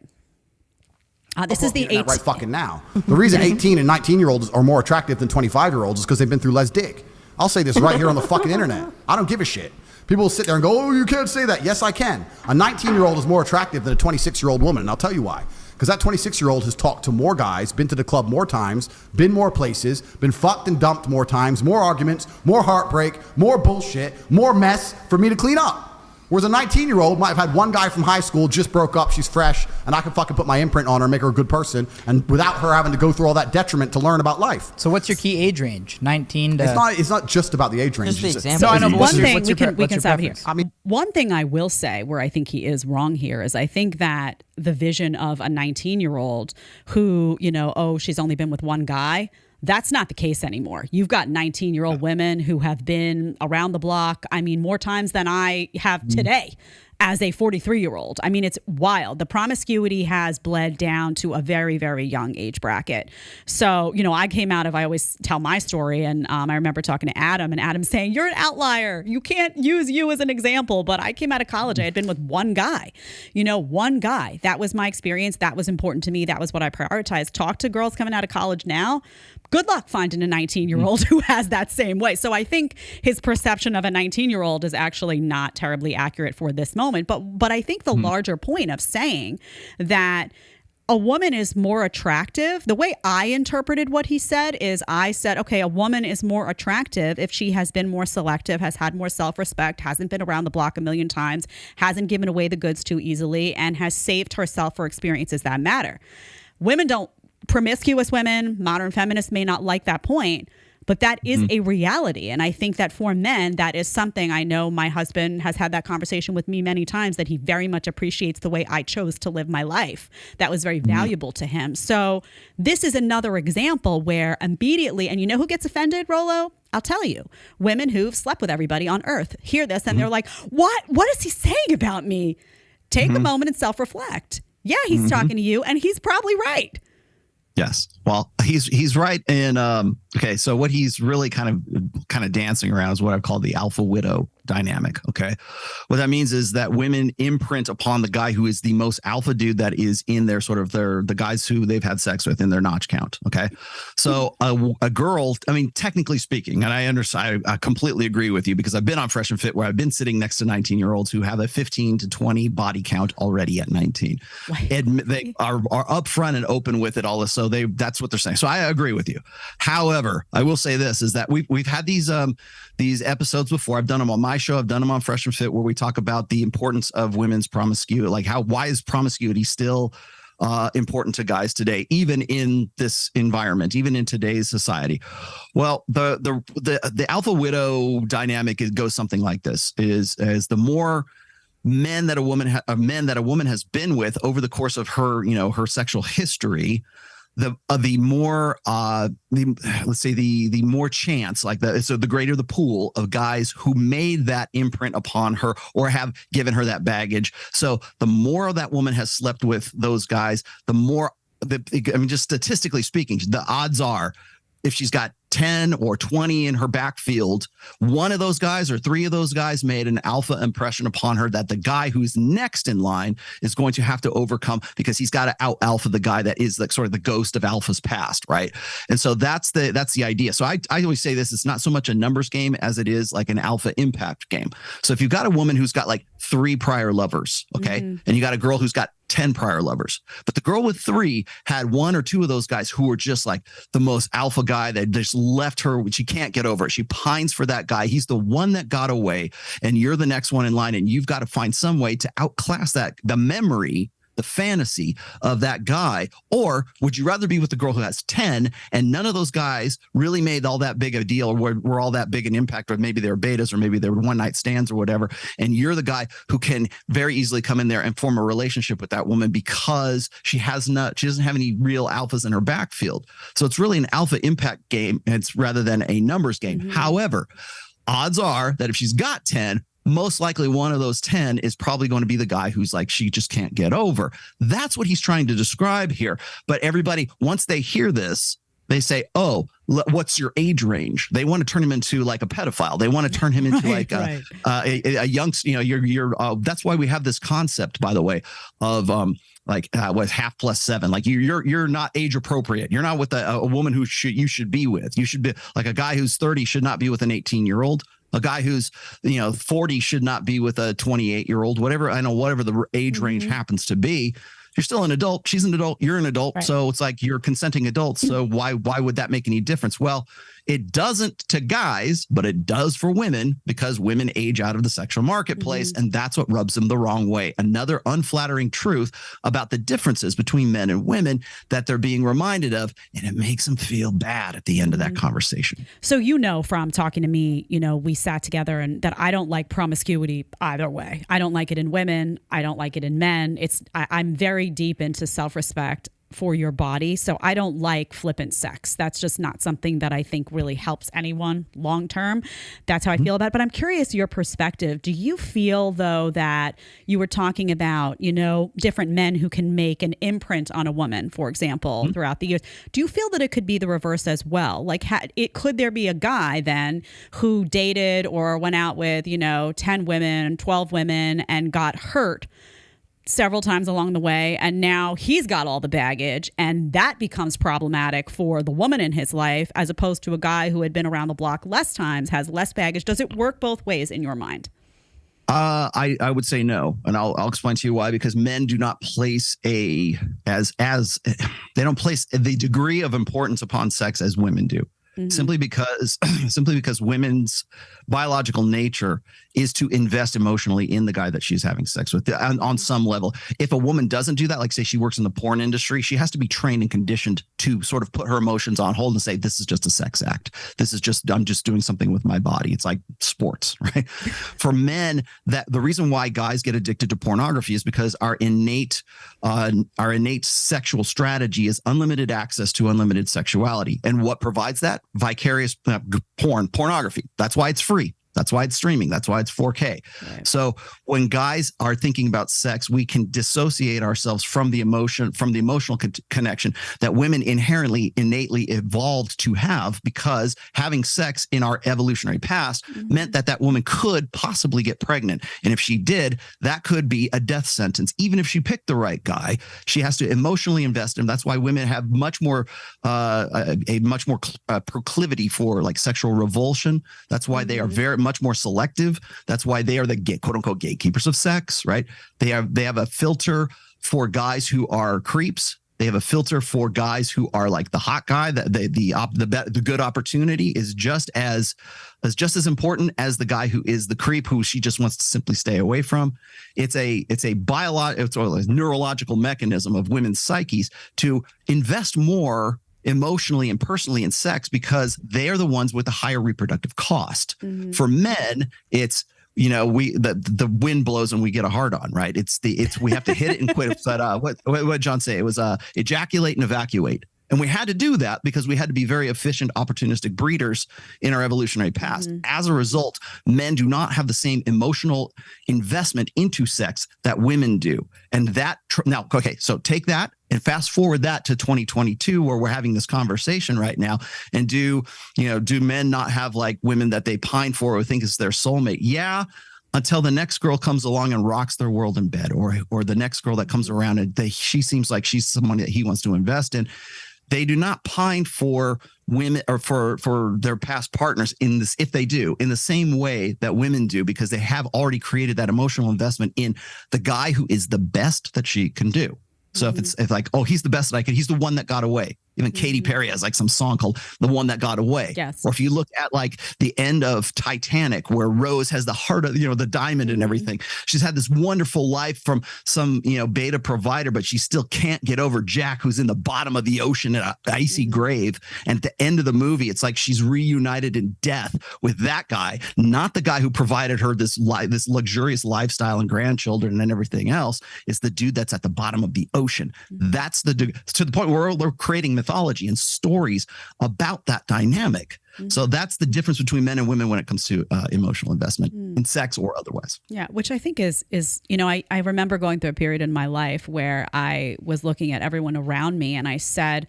This is the 18. Right fucking now. The reason 18 and 19-year-olds are more attractive than 25-year-olds is because they've been through less dick. I'll say this right here on the fucking internet. I don't give a shit. People will sit there and go, oh, you can't say that. Yes, I can. A 19-year-old is more attractive than a 26-year-old woman, and I'll tell you why. Because that 26-year-old has talked to more guys, been to the club more times, been more places, been fucked and dumped more times, more arguments, more heartbreak, more bullshit, more mess for me to clean up. Whereas a 19-year-old might have had one guy from high school, just broke up, she's fresh, and I can fucking put my imprint on her and make her a good person, and without her having to go through all that detriment to learn about life. So what's your key age range? 19 to... It's not just about the age range. Just the example. So I know one thing we can stop here. preference? I mean, One thing I will say where I think he is wrong here is I think that the vision of a 19-year-old who, she's only been with one guy, that's not the case anymore. You've got 19-year-old women who have been around the block, more times than I have today as a 43-year-old. It's wild. The promiscuity has bled down to a very, very young age bracket. So, I always tell my story, and I remember talking to Adam, and Adam saying, you're an outlier. You can't use you as an example. But I came out of college. I had been with one guy. One guy. That was my experience. That was important to me. That was what I prioritized. Talk to girls coming out of college now. Good luck finding a 19-year-old who has that same way. So I think his perception of a 19-year-old is actually not terribly accurate for this moment. But I think the larger point of saying that a woman is more attractive, the way I interpreted what he said is I said, okay, a woman is more attractive if she has been more selective, has had more self-respect, hasn't been around the block a million times, hasn't given away the goods too easily, and has saved herself for experiences that matter. Promiscuous women, modern feminists may not like that point, but that is a reality. And I think that for men, that is something. I know my husband has had that conversation with me many times, that he very much appreciates the way I chose to live my life. That was very valuable to him. So this is another example where immediately, and you know who gets offended, Rollo? I'll tell you, women who've slept with everybody on earth hear this and they're like, what is he saying about me? Take a moment and self-reflect. Yeah, he's talking to you, and he's probably right. Yes. Well, he's right. And okay, so what he's really kind of dancing around is what I've called the alpha widow dynamic. Okay. What that means is that women imprint upon the guy who is the most alpha dude that is in their the guys who they've had sex with in their notch count. Okay. So a girl, technically speaking, and I understand, I completely agree with you, because I've been on Fresh and Fit where I've been sitting next to 19-year-olds who have a 15 to 20 body count already at 19. And they are upfront and open with it all. So that's what they're saying. So I agree with you. However, I will say this is that we've had these episodes before. I've done them on my show. I've done them on Fresh and Fit, where we talk about the importance of women's promiscuity. Like why is promiscuity still important to guys today, even in this environment, even in today's society? Well, the alpha widow dynamic goes something like this: is the more men that a woman has been with over the course of her her sexual history, the more the more chance, so the greater the pool of guys who made that imprint upon her or have given her that baggage. So the more that woman has slept with those guys, the more just statistically speaking, the odds are, if she's got 10 or 20 in her backfield, one of those guys or three of those guys made an alpha impression upon her that the guy who's next in line is going to have to overcome, because he's got to out alpha the guy that is like sort of the ghost of alpha's past, right? And so that's the idea. So I always say this: it's not so much a numbers game as it is like an alpha impact game. So if you've got a woman who's got like 3 prior lovers, okay, and you got a girl who's got 10 prior lovers, but the girl with 3 had 1 or 2 of those guys who were just like the most alpha guy that just left her. She can't get over it. She pines for that guy. He's the one that got away, and you're the next one in line, and you've got to find some way to outclass the the fantasy of that guy? Or would you rather be with the girl who has 10 and none of those guys really made all that big a deal or were all that big an impact, or maybe they were betas or maybe they were one night stands or whatever, and you're the guy who can very easily come in there and form a relationship with that woman because she doesn't have any real alphas in her backfield. So it's really an alpha impact game, and it's rather than a numbers game. However, odds are that if she's got 10, most likely one of those 10 is probably going to be the guy who's like, she just can't get over. That's what he's trying to describe here. But everybody, once they hear this, they say, oh, what's your age range? They want to turn him into like a pedophile. They want to turn him into a young, you're that's why we have this concept, by the way, of what, half plus 7. Like you're not age appropriate. You're not with a woman who you should be with. You should be like a guy who's 30 should not be with an 18-year-old. A guy who's 40 should not be with a 28-year-old. Whatever the age range happens to be. You're still an adult. She's an adult. You're an adult. Right. So it's like you're consenting adults. So why would that make any difference? Well, it doesn't to guys, but it does for women because women age out of the sexual marketplace. And that's what rubs them the wrong way. Another unflattering truth about the differences between men and women that they're being reminded of. And it makes them feel bad at the end of that conversation. So, from talking to me, we sat together and that I don't like promiscuity either way. I don't like it in women. I don't like it in men. I'm very deep into self-respect for your body. So I don't like flippant sex. That's just not something that I think really helps anyone long term. That's how I feel about it. But I'm curious your perspective. Do you feel, though, that you were talking about, different men who can make an imprint on a woman, for example, throughout the years? Do you feel that it could be the reverse as well? Like, could there be a guy then who dated or went out with, 10 women, 12 women and got hurt several times along the way, and now he's got all the baggage, and that becomes problematic for the woman in his life, as opposed to a guy who had been around the block less times, has less baggage? Does it work both ways in your mind? I would say no, and I'll explain to you why. Because men do not place they don't place the degree of importance upon sex as women do. Simply because women's biological nature is to invest emotionally in the guy that she's having sex with on some level. If a woman doesn't do that, like say she works in the porn industry, she has to be trained and conditioned to sort of put her emotions on hold and say, this is just a sex act. I'm just doing something with my body. It's like sports, right? For men, that the reason why guys get addicted to pornography is because our innate sexual strategy is unlimited access to unlimited sexuality. And what provides that? Vicarious pornography. That's why it's free. That's why it's streaming. That's why it's 4K. Right. So when guys are thinking about sex, we can dissociate ourselves from the emotional connection that women innately evolved to have, because having sex in our evolutionary past meant that woman could possibly get pregnant. And if she did, that could be a death sentence. Even if she picked the right guy, she has to emotionally invest in him. That's why women have much more proclivity for like sexual revulsion. That's why they are very much more selective. That's why they are the quote unquote gatekeepers of sex, right? They have a filter for guys who are creeps. They have a filter for guys who are like the hot guy. The good opportunity is just as important as the guy who is the creep, who she just wants to simply stay away from. It's a neurological mechanism of women's psyches to invest more emotionally and personally in sex, because they're the ones with the higher reproductive cost. For men, it's the wind blows and we get a hard on, right? We have to hit it and quit. But what did John say? It was ejaculate and evacuate. And we had to do that because we had to be very efficient, opportunistic breeders in our evolutionary past. As a result, men do not have the same emotional investment into sex that women do. And so take that and fast forward that to 2022, where we're having this conversation right now. And do men not have like women that they pine for or think is their soulmate? Yeah. Until the next girl comes along and rocks their world in bed, or the next girl that comes around and she seems like she's someone that he wants to invest in. They do not pine for women or for their past partners if they do, in the same way that women do, because they have already created that emotional investment in the guy who is the best that she can do. So if it's like, oh, he's the best that I could, he's the one that got away. Even Katy Perry has like some song called The One That Got Away. Yes. Or if you look at like the end of Titanic, where Rose has the heart of, the diamond and everything. She's had this wonderful life from some, beta provider, but she still can't get over Jack, who's in the bottom of the ocean in an icy grave. And at the end of the movie, it's like she's reunited in death with that guy, not the guy who provided her this luxurious lifestyle and grandchildren and everything else. It's the dude that's at the bottom of the ocean. That's to the point where we're creating mythology and stories about that dynamic. So that's the difference between men and women when it comes to emotional investment in sex or otherwise. Yeah, which I think is I remember going through a period in my life where I was looking at everyone around me and I said,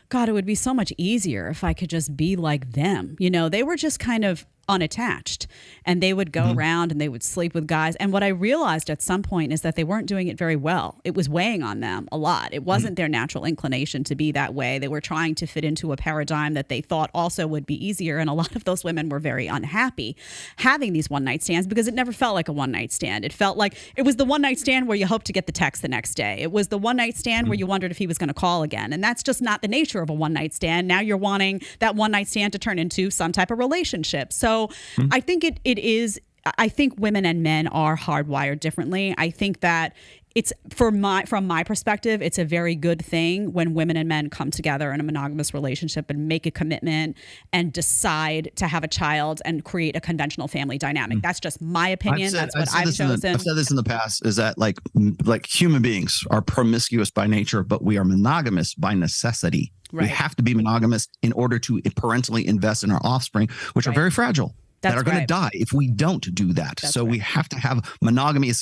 God, it would be so much easier if I could just be like them. They were just kind of unattached and they would go around and they would sleep with guys. And what I realized at some point is that they weren't doing it very well. It was weighing on them a lot. It wasn't their natural inclination to be that way. They were trying to fit into a paradigm that they thought also would be easier. And a lot of those women were very unhappy having these one night stands because it never felt like a one night stand. It felt like it was the one night stand where you hoped to get the text the next day. It was the one night stand where you wondered if he was going to call again. And that's just not the nature of a one night stand. Now you're wanting that one night stand to turn into some type of relationship. So I think it is. I think women and men are hardwired differently. I think that it's from my perspective, it's a very good thing when women and men come together in a monogamous relationship and make a commitment and decide to have a child and create a conventional family dynamic. That's just my opinion. That's what I've chosen. I've said this in the past, is that like human beings are promiscuous by nature, but we are monogamous by necessity. Right. We have to be monogamous in order to parentally invest in our offspring, which are very fragile. That are going to die if we don't do that. So we have to have monogamy.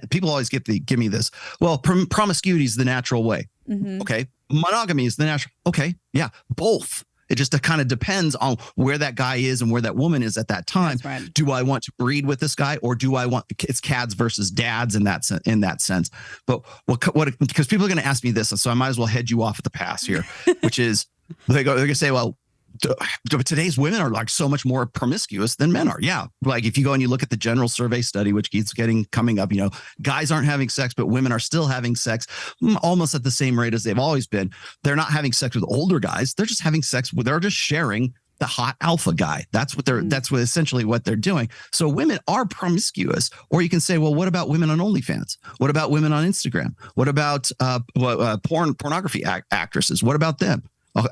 People always give me this. Well, promiscuity is the natural way. Okay. Monogamy is the natural. Okay. Yeah. Both. It just kind of depends on where that guy is and where that woman is at that time. Right. Do I want to breed with this guy, or do I want it's cads versus dads in that sense? But what because people are going to ask me this, so I might as well head you off at the pass here, which is they're going to say, well, today's women are like so much more promiscuous than men are. Yeah. Like if you go and you look at the general survey study, which keeps coming up, guys aren't having sex, but women are still having sex almost at the same rate as they've always been. They're not having sex with older guys. They're just having sex they're just sharing the hot alpha guy. That's essentially what they're doing. So women are promiscuous. Or you can say, well, what about women on OnlyFans? What about women on Instagram? What about pornography actresses? What about them?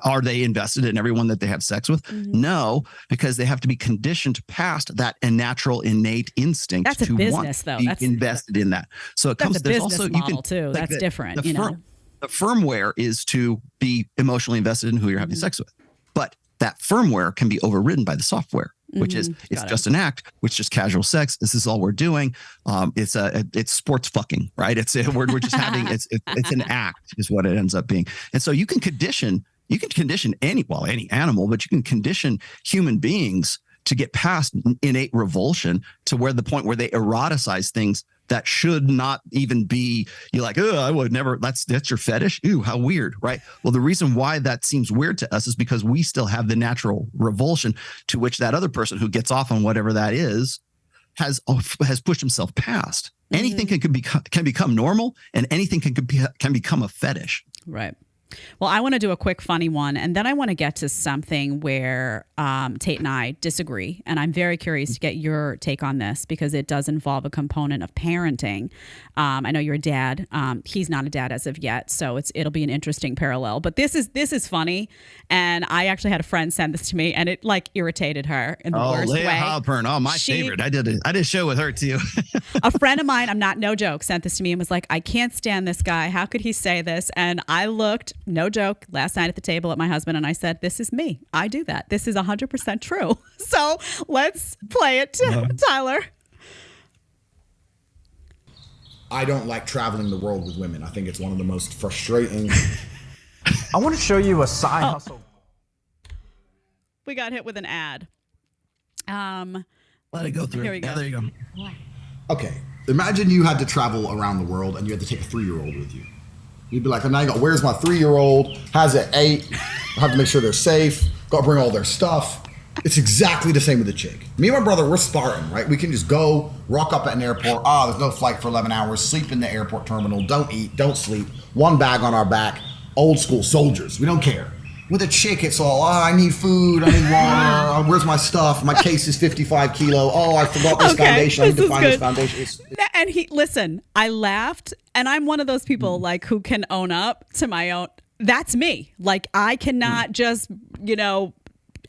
Are they invested in everyone that they have sex with? No, because they have to be conditioned past that natural innate instinct. That's to a business, though. That's invested in that. So it comes. There's also model too. That's different. The firmware is to be emotionally invested in who you're having sex with, but that firmware can be overridden by the software, which is it's just an act, which is just casual sex. This is all we're doing. It's sports fucking, right? We're just having it's an act is what it ends up being, and so you can condition any animal, but you can condition human beings to get past innate revulsion to where the point where they eroticize things that should not even be. You're like, oh, I would never. That's your fetish. Ooh, how weird, right? Well, the reason why that seems weird to us is because we still have the natural revulsion to which that other person who gets off on whatever that is has pushed himself past. Anything can become normal, and anything can become a fetish. Right. Well, I want to do a quick funny one, and then I want to get to something where Tate and I disagree, and I'm very curious to get your take on this because it does involve a component of parenting. I know you're a dad. He's not a dad as of yet, so it'll be an interesting parallel. But this is funny, and I actually had a friend send this to me, and it like irritated her in the worst way. Oh, my favorite. I did a show with her too. A friend of mine, no joke, sent this to me and was like, I can't stand this guy. How could he say this? And I looked, no joke, last night at the table at my husband, and I said, this is me. I do that. This is 100% true. So let's play it, Tyler. I don't like traveling the world with women. I think it's one of the most frustrating. I want to show you a side hustle. We got hit with an ad. Let it go through. Here we go. Yeah, there you go. Okay, imagine you had to travel around the world and you had to take a 3-year-old with you. You'd be like, oh, now you go, where's my 3-year-old? Has it 8? I have to make sure they're safe. Got to bring all their stuff. It's exactly the same with a chick. Me and my brother, we're Spartan, right? We can just go, rock up at an airport. There's no flight for 11 hours. Sleep in the airport terminal. Don't eat, don't sleep. One bag on our back. Old school soldiers. We don't care. With a chick, it's all, I need food, I need water, where's my stuff? My case is 55 kilo. Oh, I forgot this foundation. I need to find this foundation. And listen, I laughed, and I'm one of those people like who can own up to my own. That's me. Like, I cannot just,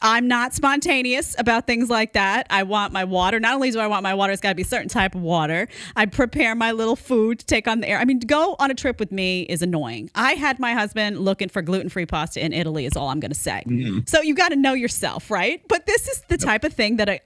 I'm not spontaneous about things like that. I want my water. Not only do I want my water, it's got to be a certain type of water. I prepare my little food to take on the air. I mean, to go on a trip with me is annoying. I had my husband looking for gluten-free pasta in Italy is all I'm going to say. Mm-hmm. So you got to know yourself, right? But this is the type of thing that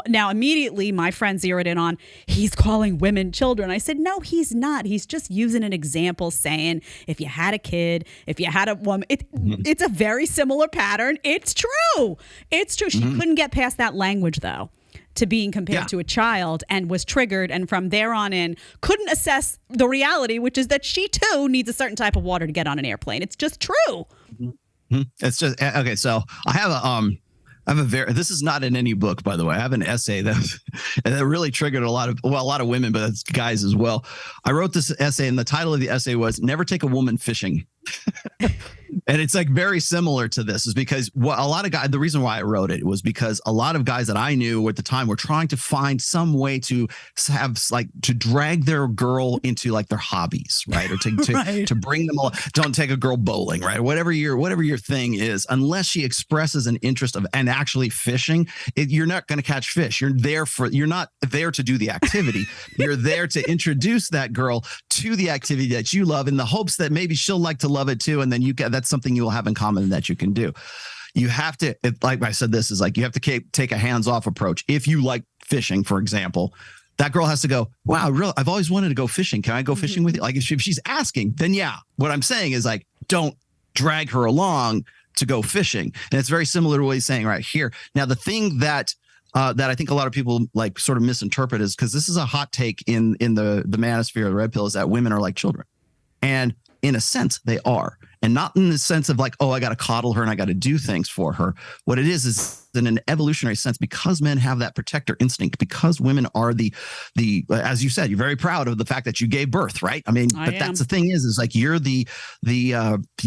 now immediately my friend zeroed in on, he's calling women children. I said, no, he's not. He's just using an example saying, if you had a kid, if you had a woman, it's a very similar pattern. It's true. It's true. She couldn't get past that language, though, to being compared to a child, and was triggered. And from there on in, couldn't assess the reality, which is that she, too, needs a certain type of water to get on an airplane. It's just true. It's just, okay, so I have this is not in any book, by the way. I have an essay that really triggered a lot of women, but it's guys as well. I wrote this essay, and the title of the essay was "Never Take a Woman Fishing." And it's like very similar to this, is because a lot of guys, the reason why I wrote it was because a lot of guys that I knew at the time were trying to find some way to have to drag their girl into like their hobbies, right? Or to bring them all. Don't take a girl bowling, right? Whatever your thing is, unless she expresses an interest and actually fishing, you're not going to catch fish. You're not there to do the activity. You're there to introduce that girl to the activity that you love, in the hopes that maybe she'll like to love it too, and then that's something you will have in common that you can do. You have to, like I said, this is like, you have to take a hands-off approach. If you like fishing, for example, that girl has to go, wow, I've always wanted to go fishing. Can I go fishing with you? Like, if she's asking, then yeah. What I'm saying is, like, don't drag her along to go fishing. And it's very similar to what he's saying right here. Now, the thing that I think a lot of people like sort of misinterpret is, because this is a hot take in the manosphere of the red pill, is that women are like children. And in a sense, they are. And not in the sense of like, oh, I got to coddle her and I got to do things for her. What it is in an evolutionary sense, because men have that protector instinct, because women are the as you said, you're very proud of the fact that you gave birth, right? I mean, that's the thing is like, you're the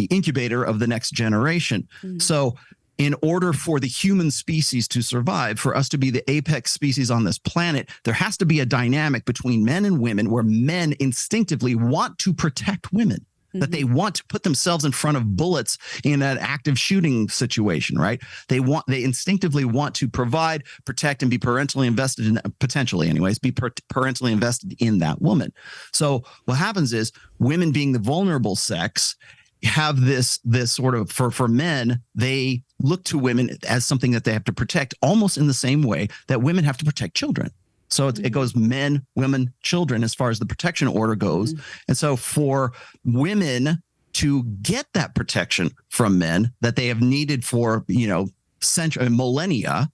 incubator of the next generation. Mm-hmm. So in order for the human species to survive, for us to be the apex species on this planet, there has to be a dynamic between men and women where men instinctively want to protect women. That they want to put themselves in front of bullets in an active shooting situation, right? They instinctively want to provide, protect, and be parentally invested in, potentially anyways, be parentally invested in that woman. So what happens is, women being the vulnerable sex have this sort of, for men, they look to women as something that they have to protect, almost in the same way that women have to protect children. So it goes men, women, children, as far as the protection order goes. And so for women to get that protection from men that they have needed for, millennia,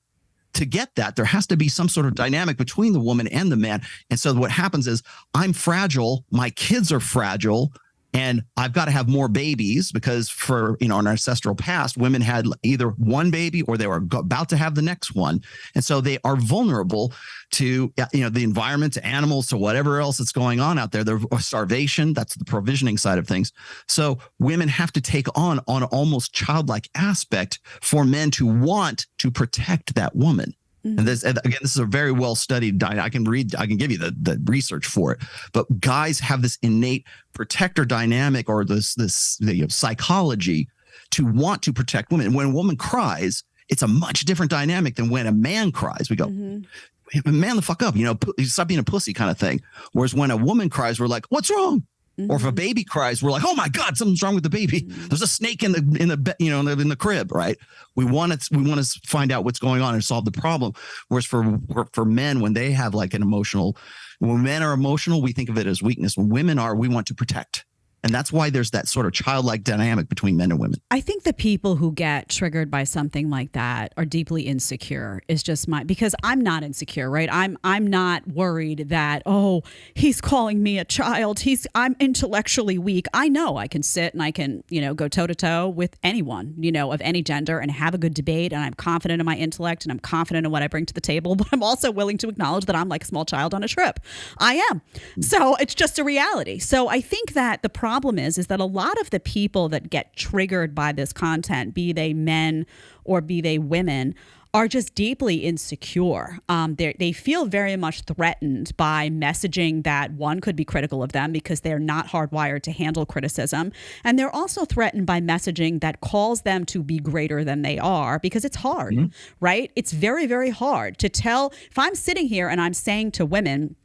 to get that, there has to be some sort of dynamic between the woman and the man. And so what happens is, I'm fragile, my kids are fragile, and I've got to have more babies, because for, in our ancestral past, women had either one baby or they were about to have the next one. And so they are vulnerable to, the environment, to animals, to whatever else that's going on out there. There's starvation. That's the provisioning side of things. So women have to take on almost childlike aspect for men to want to protect that woman. And this is a very well studied. I can give you the research for it. But guys have this innate protector dynamic, or this psychology to want to protect women. When a woman cries, it's a much different dynamic than when a man cries. We go, man the fuck up, stop being a pussy, kind of thing. Whereas when a woman cries, we're like, what's wrong? Or if a baby cries, we're like, oh my God, something's wrong with the baby. There's a snake in the crib, right? We want to find out what's going on and solve the problem. Whereas for men, when they have like when men are emotional, we think of it as weakness. When women are, we want to protect. And that's why there's that sort of childlike dynamic between men and women. I think the people who get triggered by something like that are deeply insecure. Is just because I'm not insecure, right? I'm not worried that, oh, he's calling me a child. I'm intellectually weak. I know I can sit and I can, go toe to toe with anyone, of any gender, and have a good debate. And I'm confident in my intellect, and I'm confident in what I bring to the table. But I'm also willing to acknowledge that I'm like a small child on a trip. I am. So it's just a reality. So I think that the problem problem is that a lot of the people that get triggered by this content, be they men or be they women, are just deeply insecure. They feel very much threatened by messaging that, one, could be critical of them because they're not hardwired to handle criticism. And they're also threatened by messaging that calls them to be greater than they are, because it's hard, right? It's very, very hard to tell. If I'm sitting here and I'm saying to women,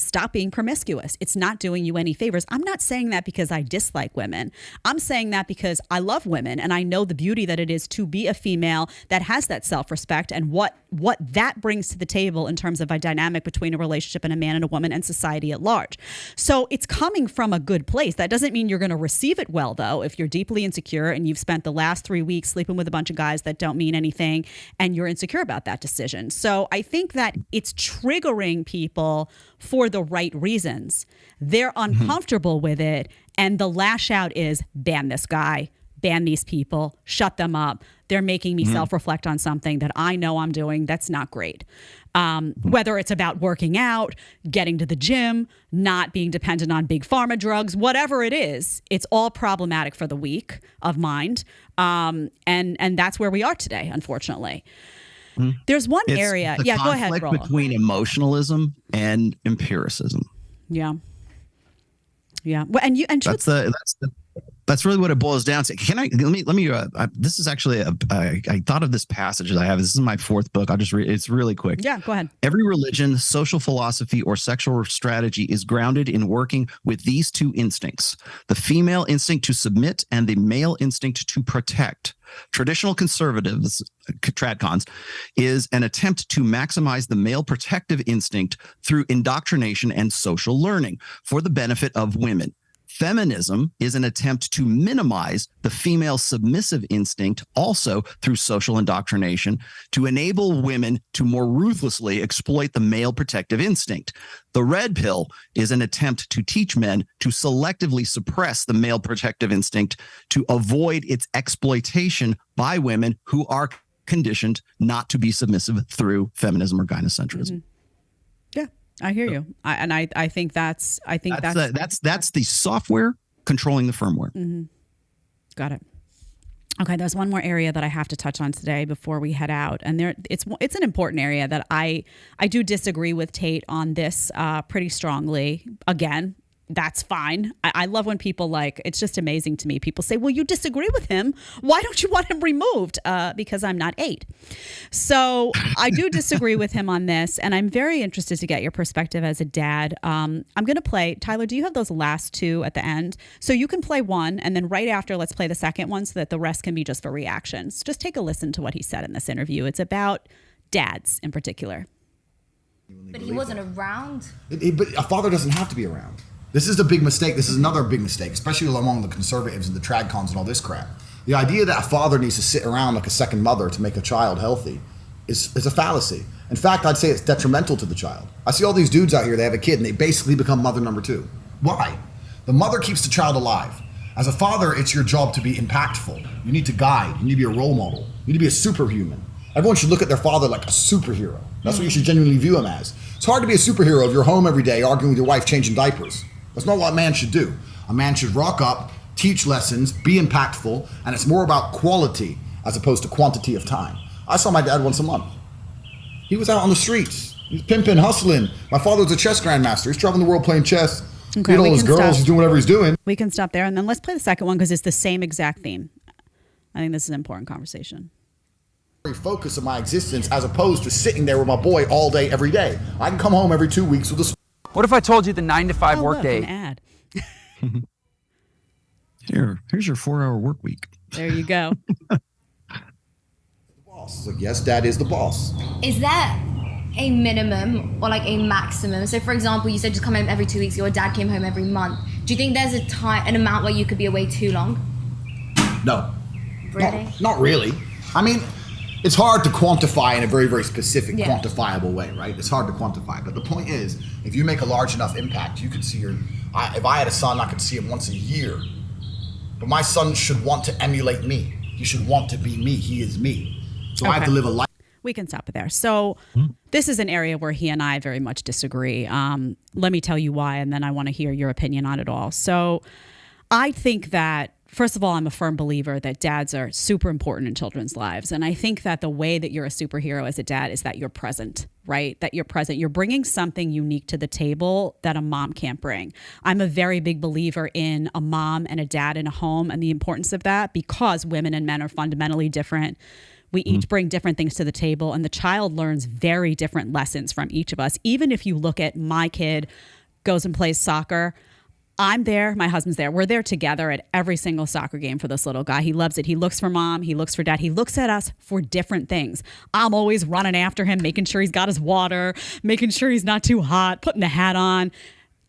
stop being promiscuous, it's not doing you any favors. I'm not saying that because I dislike women. I'm saying that because I love women and I know the beauty that it is to be a female that has that self-respect and what that brings to the table in terms of a dynamic between a relationship and a man and a woman and society at large. So it's coming from a good place. That doesn't mean you're going to receive it well, though, if you're deeply insecure and you've spent the last 3 weeks sleeping with a bunch of guys that don't mean anything and you're insecure about that decision. So I think that it's triggering people for the right reasons. They're uncomfortable with it, and the lash out is ban this guy, ban these people, shut them up. They're making me self-reflect on something that I know I'm doing that's not great. Whether it's about working out, getting to the gym, not being dependent on big pharma drugs, whatever it is, it's all problematic for the weak of mind. And that's where we are today, unfortunately. There's one area. Yeah, go ahead, Rollo. Between emotionalism and empiricism. Yeah. Yeah. Well, and that's really what it boils down to. Let me this is actually I thought of this passage that I have. This is my 4th book. I'll just read. It's really quick. Yeah, go ahead. Every religion, social philosophy, or sexual strategy is grounded in working with these 2 instincts: the female instinct to submit and the male instinct to protect. Traditional conservatives, tradcons, is an attempt to maximize the male protective instinct through indoctrination and social learning for the benefit of women. Feminism is an attempt to minimize the female submissive instinct, also through social indoctrination, to enable women to more ruthlessly exploit the male protective instinct. The red pill is an attempt to teach men to selectively suppress the male protective instinct to avoid its exploitation by women who are conditioned not to be submissive through feminism or gynocentrism. Yeah. I hear you. I think that's the software controlling the firmware. Got it. Okay, there's one more area that I have to touch on today before we head out, and it's an important area that I do disagree with Tate on this pretty strongly. Again, that's fine. I love when people it's just amazing to me. People say, well, you disagree with him. Why don't you want him removed? Because I'm not 8. So I do disagree with him on this. And I'm very interested to get your perspective as a dad. I'm going to play, Tyler, do you have those last 2 at the end? So you can play one, and then right after, let's play the second one so that the rest can be just for reactions. Just take a listen to what he said in this interview. It's about dads in particular. But he wasn't around. But a father doesn't have to be around. This is the big mistake. This is another big mistake, especially among the conservatives and the tradcons and all this crap. The idea that a father needs to sit around like a second mother to make a child healthy is a fallacy. In fact, I'd say it's detrimental to the child. I see all these dudes out here, they have a kid and they basically become mother number 2. Why? The mother keeps the child alive. As a father, it's your job to be impactful. You need to guide. You need to be a role model. You need to be a superhuman. Everyone should look at their father like a superhero. That's what you should genuinely view him as. It's hard to be a superhero if you're home every day arguing with your wife, changing diapers. That's not what a man should do. A man should rock up, teach lessons, be impactful, and it's more about quality as opposed to quantity of time. I saw my dad once a month. He was out on the streets. He's pimping, hustling. My father was a chess grandmaster. He's traveling the world playing chess. Okay, Beat all his girls. He's doing whatever he's doing. We can stop there, and then let's play the second one because it's the same exact theme. I think this is an important conversation. Focus of my existence as opposed to sitting there with my boy all day, every day. I can come home every 2 weeks with a... What if I told you the 9-to-5 workday? An ad. Here's your 4-hour work week. There you go. The boss. It's like, yes, dad is the boss. Is there a minimum or a maximum? So for example, you said just come home every 2 weeks, your dad came home every month. Do you think there's an amount where you could be away too long? No. Really? Not really. I mean, it's hard to quantify in a very, very specific, quantifiable way, right? It's hard to quantify. But the point is, if you make a large enough impact, you could see if I had a son, I could see him once a year. But my son should want to emulate me. He should want to be me. He is me. So I have to live a life. We can stop it there. So this is an area where he and I very much disagree. Let me tell you why, and then I want to hear your opinion on it all. So I think that, first of all, I'm a firm believer that dads are super important in children's lives. And I think that the way that you're a superhero as a dad is that you're present, right? That you're present. You're bringing something unique to the table that a mom can't bring. I'm a very big believer in a mom and a dad in a home and the importance of that, because women and men are fundamentally different. We each bring different things to the table, and the child learns very different lessons from each of us. Even if you look at my kid goes and plays soccer, I'm there, my husband's there. We're there together at every single soccer game for this little guy. He loves it. He looks for mom. He looks for dad. He looks at us for different things. I'm always running after him, making sure he's got his water, making sure he's not too hot, putting the hat on.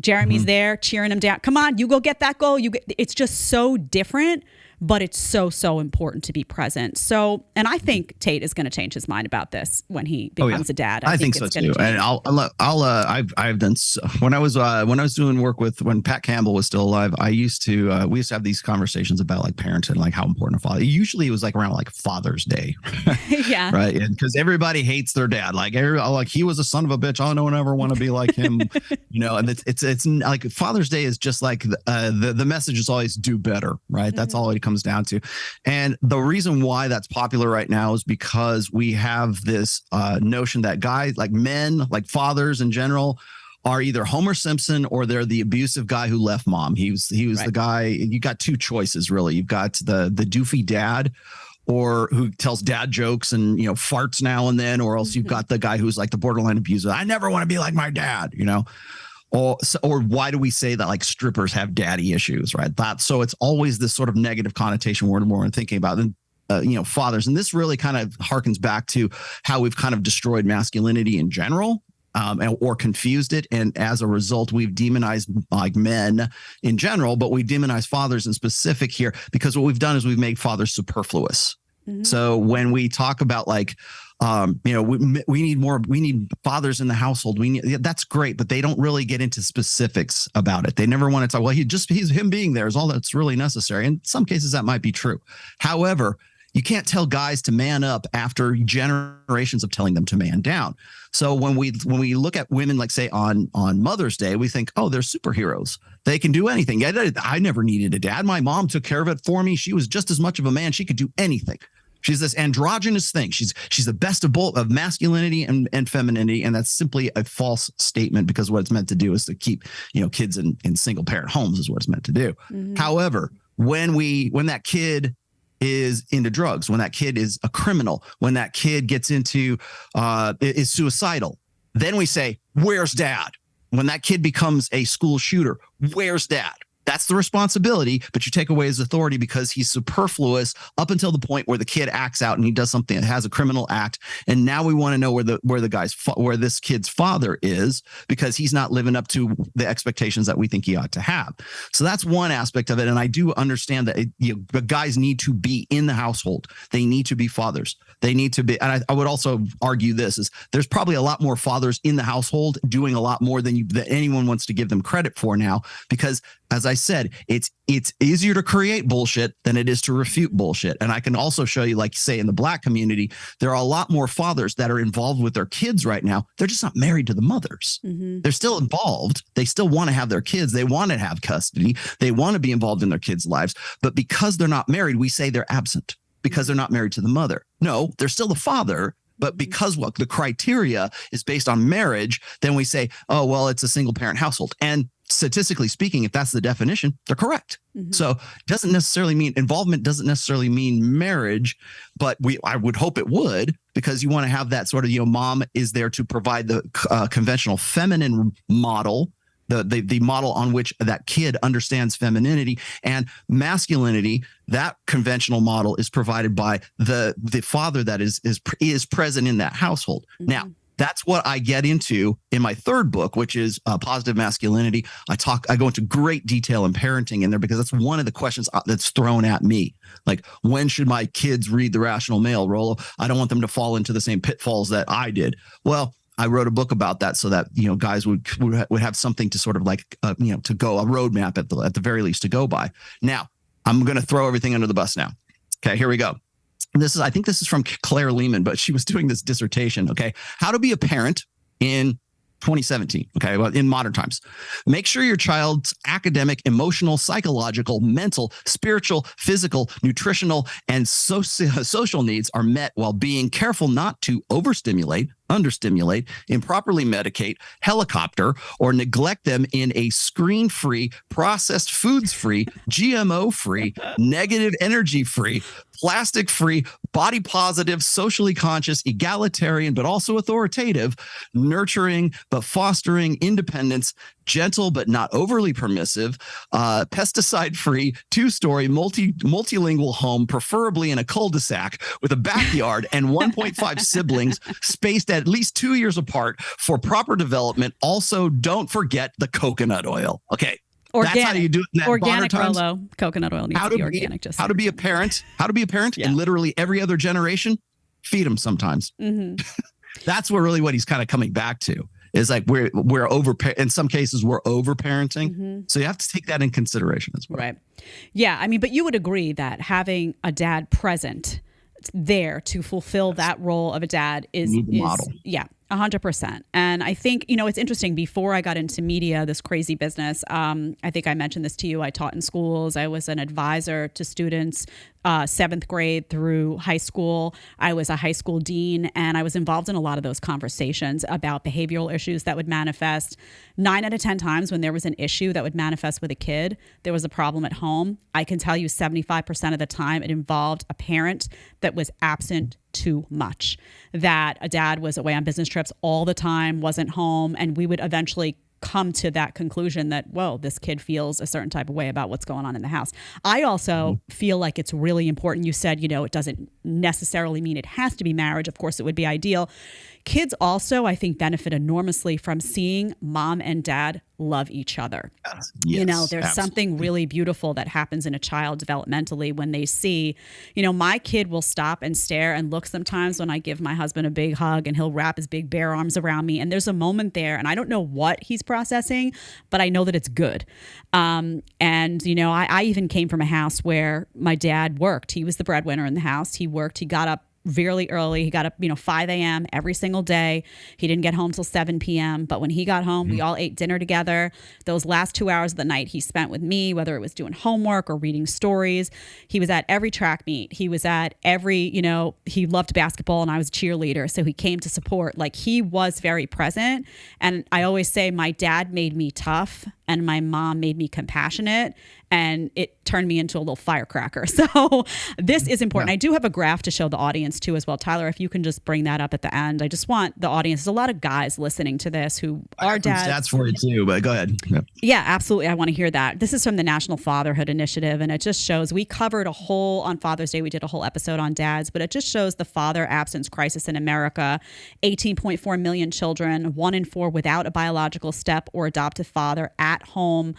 Jeremy's there cheering him down. Come on, you go get that goal. It's just so different, but it's so, so important to be present. So, and I think Tate is going to change his mind about this when he becomes a dad. I think so too. And I've done when I was doing work with, when Pat Campbell was still alive, we used to have these conversations about like parenthood, like how important a father. Usually it was like around like Father's Day. Yeah. Right. And because everybody hates their dad. Like he was a son of a bitch. I don't ever want to be like him. And it's like Father's Day is just like the message is always do better. Right. That's all it comes down to. And the reason why that's popular right now is because we have this notion that guys, like men, like fathers in general, are either Homer Simpson or they're the abusive guy who left mom. He was right. The guy. You got two choices, really. You've got the doofy dad, or who tells dad jokes and farts now and then, or else you've got the guy who's like the borderline abuser. I never want to be like my dad. Or why do we say that like strippers have daddy issues, right? So it's always this sort of negative connotation we're thinking about. And fathers, and this really kind of harkens back to how we've kind of destroyed masculinity in general, or confused it, and as a result, we've demonized like men in general, but we demonize fathers in specific here because what we've done is we've made fathers superfluous. So when we talk about like, we need fathers in the household. That's great, but they don't really get into specifics about it. They never want to talk, well, he's him being there is all that's really necessary. In some cases that might be true. However, you can't tell guys to man up after generations of telling them to man down. So when we look at women, like say on Mother's Day, we think, oh, they're superheroes. They can do anything. I never needed a dad. My mom took care of it for me. She was just as much of a man. She could do anything. She's this androgynous thing. She's the best of both, of masculinity and femininity, and that's simply a false statement, because what it's meant to do is to keep kids in single parent homes is what it's meant to do. However, when that kid is into drugs, when that kid is a criminal, when that kid gets into is suicidal, then we say, where's dad? When that kid becomes a school shooter, where's dad? That's the responsibility, but you take away his authority because he's superfluous up until the point where the kid acts out and he does something that has a criminal act. And now we want to know where this kid's father is, because he's not living up to the expectations that we think he ought to have. So that's one aspect of it. And I do understand that the guys need to be in the household. They need to be fathers. They need to be. And I would also argue this is there's probably a lot more fathers in the household doing a lot more than anyone wants to give them credit for now, because as I said, it's easier to create bullshit than it is to refute bullshit. And I can also show you, like say in the Black community, there are a lot more fathers that are involved with their kids right now. They're just not married to the mothers. They're still involved. They still want to have their kids. They want to have custody. They want to be involved in their kids' lives. But because they're not married, we say they're absent because they're not married to the mother. No, they're still the father. But because the criteria is based on marriage, then we say, oh, well, it's a single parent household. And statistically speaking, if that's the definition, they're correct. So doesn't necessarily mean involvement, doesn't necessarily mean marriage, but I would hope it would, because you want to have that sort of, mom is there to provide the conventional feminine model, the model on which that kid understands femininity, and masculinity. That conventional model is provided by the father that is present in that household. Now, that's what I get into in my third book, which is Positive Masculinity. I go into great detail in parenting in there, because that's one of the questions that's thrown at me. Like, when should my kids read The Rational Male, Rollo? I don't want them to fall into the same pitfalls that I did. Well, I wrote a book about that so that, guys would have something to sort of like, to go, a roadmap at the very least to go by. Now, I'm going to throw everything under the bus now. Okay, here we go. I think this is from Claire Lehman, but she was doing this dissertation. Okay. How to be a parent in 2017. Okay. Well, in modern times, make sure your child's academic, emotional, psychological, mental, spiritual, physical, nutritional, and social needs are met while being careful not to overstimulate, understimulate, improperly medicate, helicopter, or neglect them in a screen-free, processed foods-free, GMO-free, negative energy-free, plastic-free, body-positive, socially conscious, egalitarian, but also authoritative, nurturing but fostering independence, gentle but not overly permissive, pesticide-free, two-story, multilingual home, preferably in a cul-de-sac with a backyard and 1.5 siblings spaced at least 2 years apart for proper development. Also, don't forget the coconut oil. Okay. Organic. That's how you do it. Organic, Rollo. Coconut oil needs to be organic. How to be a parent. How to be a parent in literally every other generation. Feed them sometimes. Mm-hmm. That's what he's kind of coming back to. Is like we're over, in some cases we're over parenting. Mm-hmm. So you have to take that in consideration as well. Right. Yeah. I mean, but you would agree that having a dad present there to fulfill that role of a dad is model. Yeah. 100%. And I think, it's interesting. Before I got into media, this crazy business, I think I mentioned this to you. I taught in schools. I was an advisor to students, 7th grade through high school. I was a high school dean, and I was involved in a lot of those conversations about behavioral issues that would manifest. 9 out of 10 times when there was an issue that would manifest with a kid, there was a problem at home. I can tell you 75% of the time it involved a parent that was absent too much, that a dad was away on business trips all the time, wasn't home, and we would eventually come to that conclusion that, whoa, this kid feels a certain type of way about what's going on in the house. I also feel like it's really important. You said, it doesn't necessarily mean it has to be marriage. Of course, it would be ideal. Kids also, I think, benefit enormously from seeing mom and dad love each other. Yes, there's absolutely. something really beautiful that happens in a child developmentally when they see, my kid will stop and stare and look sometimes when I give my husband a big hug, and he'll wrap his big bare arms around me. And there's a moment there, and I don't know what he's processing, but I know that it's good. I even came from a house where my dad worked. He was the breadwinner in the house. He worked. He got up really early. He got up, 5 a.m. every single day. He didn't get home till 7 p.m. But when he got home, we all ate dinner together. Those last 2 hours of the night he spent with me, whether it was doing homework or reading stories. He was at every track meet. He was at every, he loved basketball, and I was a cheerleader. So he came to support. Like, he was very present. And I always say my dad made me tough and my mom made me compassionate, and it turned me into a little firecracker. So this is important. Yeah. I do have a graph to show the audience too as well. Tyler, if you can just bring that up at the end. I just want the audience, there's a lot of guys listening to this who are dads. Stats for you too, but go ahead. Yeah, absolutely. I want to hear that. This is from the National Fatherhood Initiative, and it just shows, we covered on Father's Day, we did a whole episode on dads, but it just shows the father absence crisis in America. 18.4 million children, 1 in 4 without a biological step or adoptive father at home.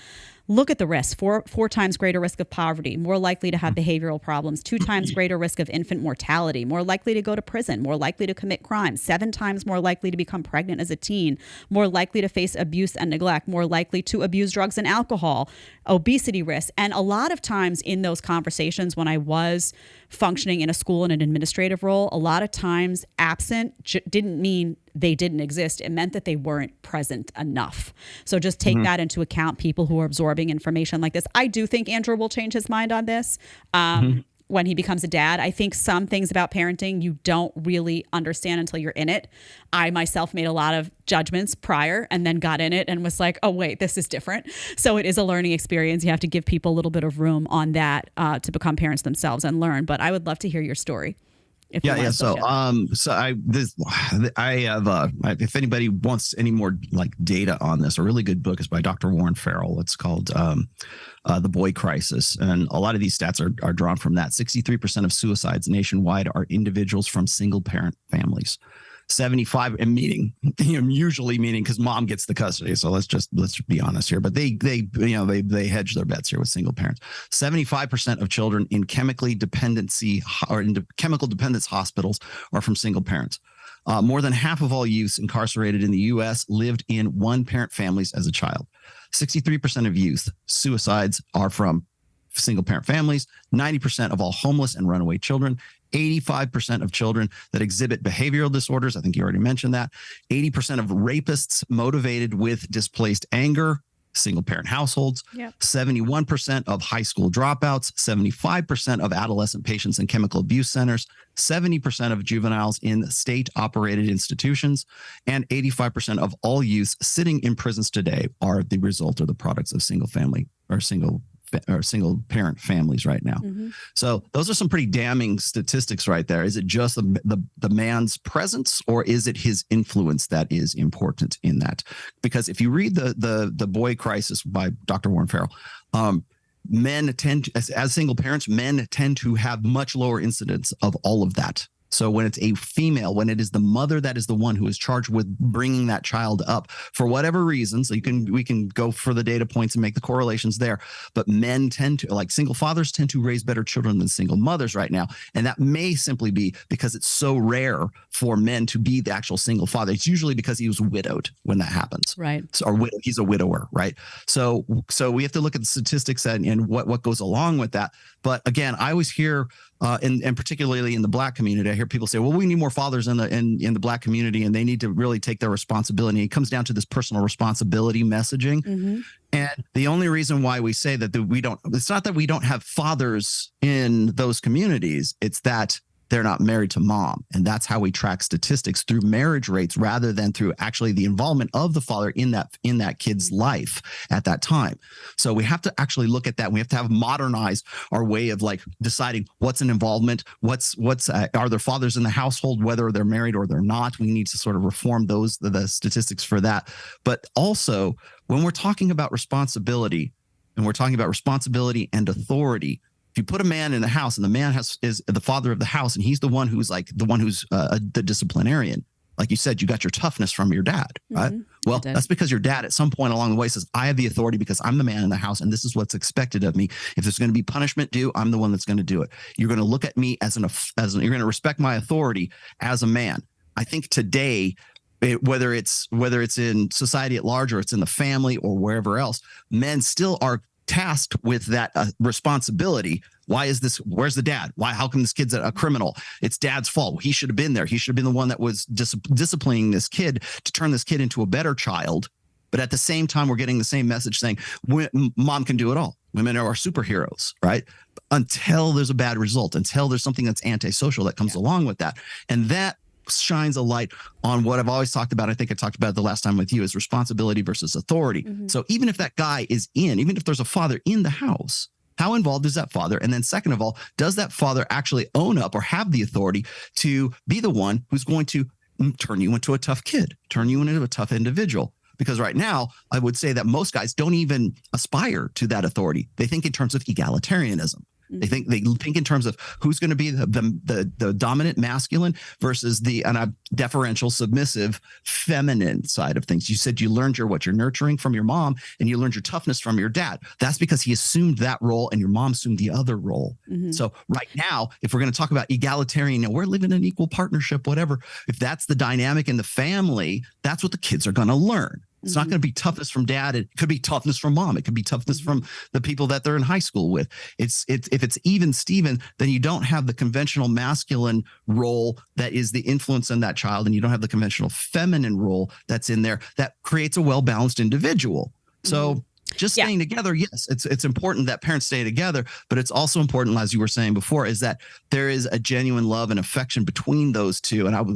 Look at the risk. Four times greater risk of poverty, more likely to have behavioral problems, 2 times greater risk of infant mortality, more likely to go to prison, more likely to commit crime, 7 times more likely to become pregnant as a teen, more likely to face abuse and neglect, more likely to abuse drugs and alcohol, obesity risk. And a lot of times in those conversations, when I was functioning in a school in an administrative role, a lot of times absent didn't mean they didn't exist. It meant that they weren't present enough. So just take that into account, people who are absorbing information like this. I do think Andrew will change his mind on this when he becomes a dad. I think some things about parenting you don't really understand until you're in it. I myself made a lot of judgments prior and then got in it and was like, oh, wait, this is different. So it is a learning experience. You have to give people a little bit of room on that to become parents themselves and learn. But I would love to hear your story. So I have if anybody wants any more like data on this, a really good book is by Dr. Warren Farrell. It's called The Boy Crisis, and a lot of these stats are drawn from that. 63% of suicides nationwide are individuals from single parent families. 75 and usually meaning because mom gets the custody. So let's be honest here. But they hedge their bets here with single parents. 75% of children in chemical dependence hospitals are from single parents. More than half of all youths incarcerated in the U.S. lived in one-parent families as a child. 63% of youth suicides are from single-parent families. 90% of all homeless and runaway children 85% of children that exhibit behavioral disorders. I think you already mentioned that. 80% of rapists motivated with displaced anger, single parent households. Yep. 71% of high school dropouts, 75% of adolescent patients in chemical abuse centers, 70% of juveniles in state operated institutions, and 85% of all youths sitting in prisons today are the result or the products of single parent families right now. So those are some pretty damning statistics right there. Is it just the man's presence, or is it his influence that is important in that? Because if you read the Boy Crisis by Dr. Warren Farrell, men tend to, as single parents, men tend to have much lower incidence of all of that. So when it's a female, when it is the mother that is the one who is charged with bringing that child up for whatever reason, so we can go for the data points and make the correlations there. But men tend to, like single fathers tend to raise better children than single mothers right now. And that may simply be because it's so rare for men to be the actual single father. It's usually because he was widowed when that happens. Right. So, or he's a widower, right? So we have to look at the statistics and what goes along with that. But again, I always hear, and particularly in the Black community, I hear people say, well, we need more fathers in the Black community, and they need to really take their responsibility. It comes down to this personal responsibility messaging. And the only reason why we say that it's not that we don't have fathers in those communities, it's that they're not married to mom. And that's how we track statistics, through marriage rates rather than through actually the involvement of the father in that kid's life at that time. So we have to actually look at that. We have to modernize our way of like deciding what's an involvement, are there fathers in the household, whether they're married or they're not. We need to sort of reform the statistics for that. But also when we're talking about responsibility, and we're talking about responsibility and authority, if you put a man in the house and the man is the father of the house, and he's the one who's the disciplinarian, like you said, you got your toughness from your dad, right? Well, that's because your dad at some point along the way says, I have the authority because I'm the man in the house, and this is what's expected of me. If there's going to be punishment due, I'm the one that's going to do it. You're going to look at me you're going to respect my authority as a man. I think today, whether it's in society at large, or it's in the family or wherever else, men still are tasked with that responsibility. Where's the dad? How come this kid's a criminal? It's dad's fault. He should have been there. He should have been the one that was disciplining this kid to turn this kid into a better child. But at the same time, we're getting the same message saying mom can do it all. Women are our superheroes, right? Until there's a bad result, until there's something that's antisocial that comes along with that. And that shines a light on what I've always talked about. I think I talked about it the last time with you, is responsibility versus authority. So even if that guy is even if there's a father in the house, how involved is that father? And then second of all, does that father actually own up or have the authority to be the one who's going to turn you into a tough kid, turn you into a tough individual? Because right now, I would say that most guys don't even aspire to that authority. They think in terms of egalitarianism. They think in terms of who's going to be the dominant masculine versus the deferential, submissive, feminine side of things. You said you learned your nurturing from your mom, and you learned your toughness from your dad. That's because he assumed that role and your mom assumed the other role. So right now, if we're going to talk about egalitarian, we're living in equal partnership, whatever. If that's the dynamic in the family, that's what the kids are going to learn. It's not going to be toughness from dad. It could be toughness from mom. It could be toughness from the people that they're in high school with. If it's even Steven, then you don't have the conventional masculine role that is the influence on that child, and you don't have the conventional feminine role that's in there that creates a well-balanced individual. So just staying together, yes, it's important that parents stay together, but it's also important, as you were saying before, is that there is a genuine love and affection between those two. And I'll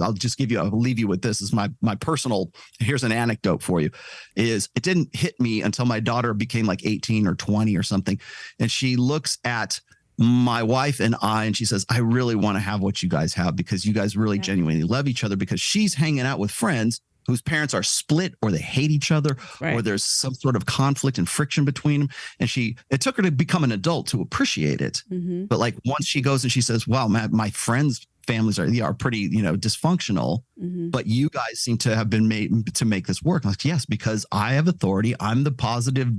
leave you with this. Is my personal, here's an anecdote for you, is it didn't hit me until my daughter became like 18 or 20 or something. And she looks at my wife and I, and she says, I really want to have what you guys have, because you guys really genuinely love each other, because she's hanging out with friends whose parents are split, or they hate each other, or there's some sort of conflict and friction between them. And it took her to become an adult to appreciate it. But like once she goes and she says, wow, my friends' families are pretty, dysfunctional, but you guys seem to have been made to make this work. I'm like, yes, because I have authority. I'm the positive,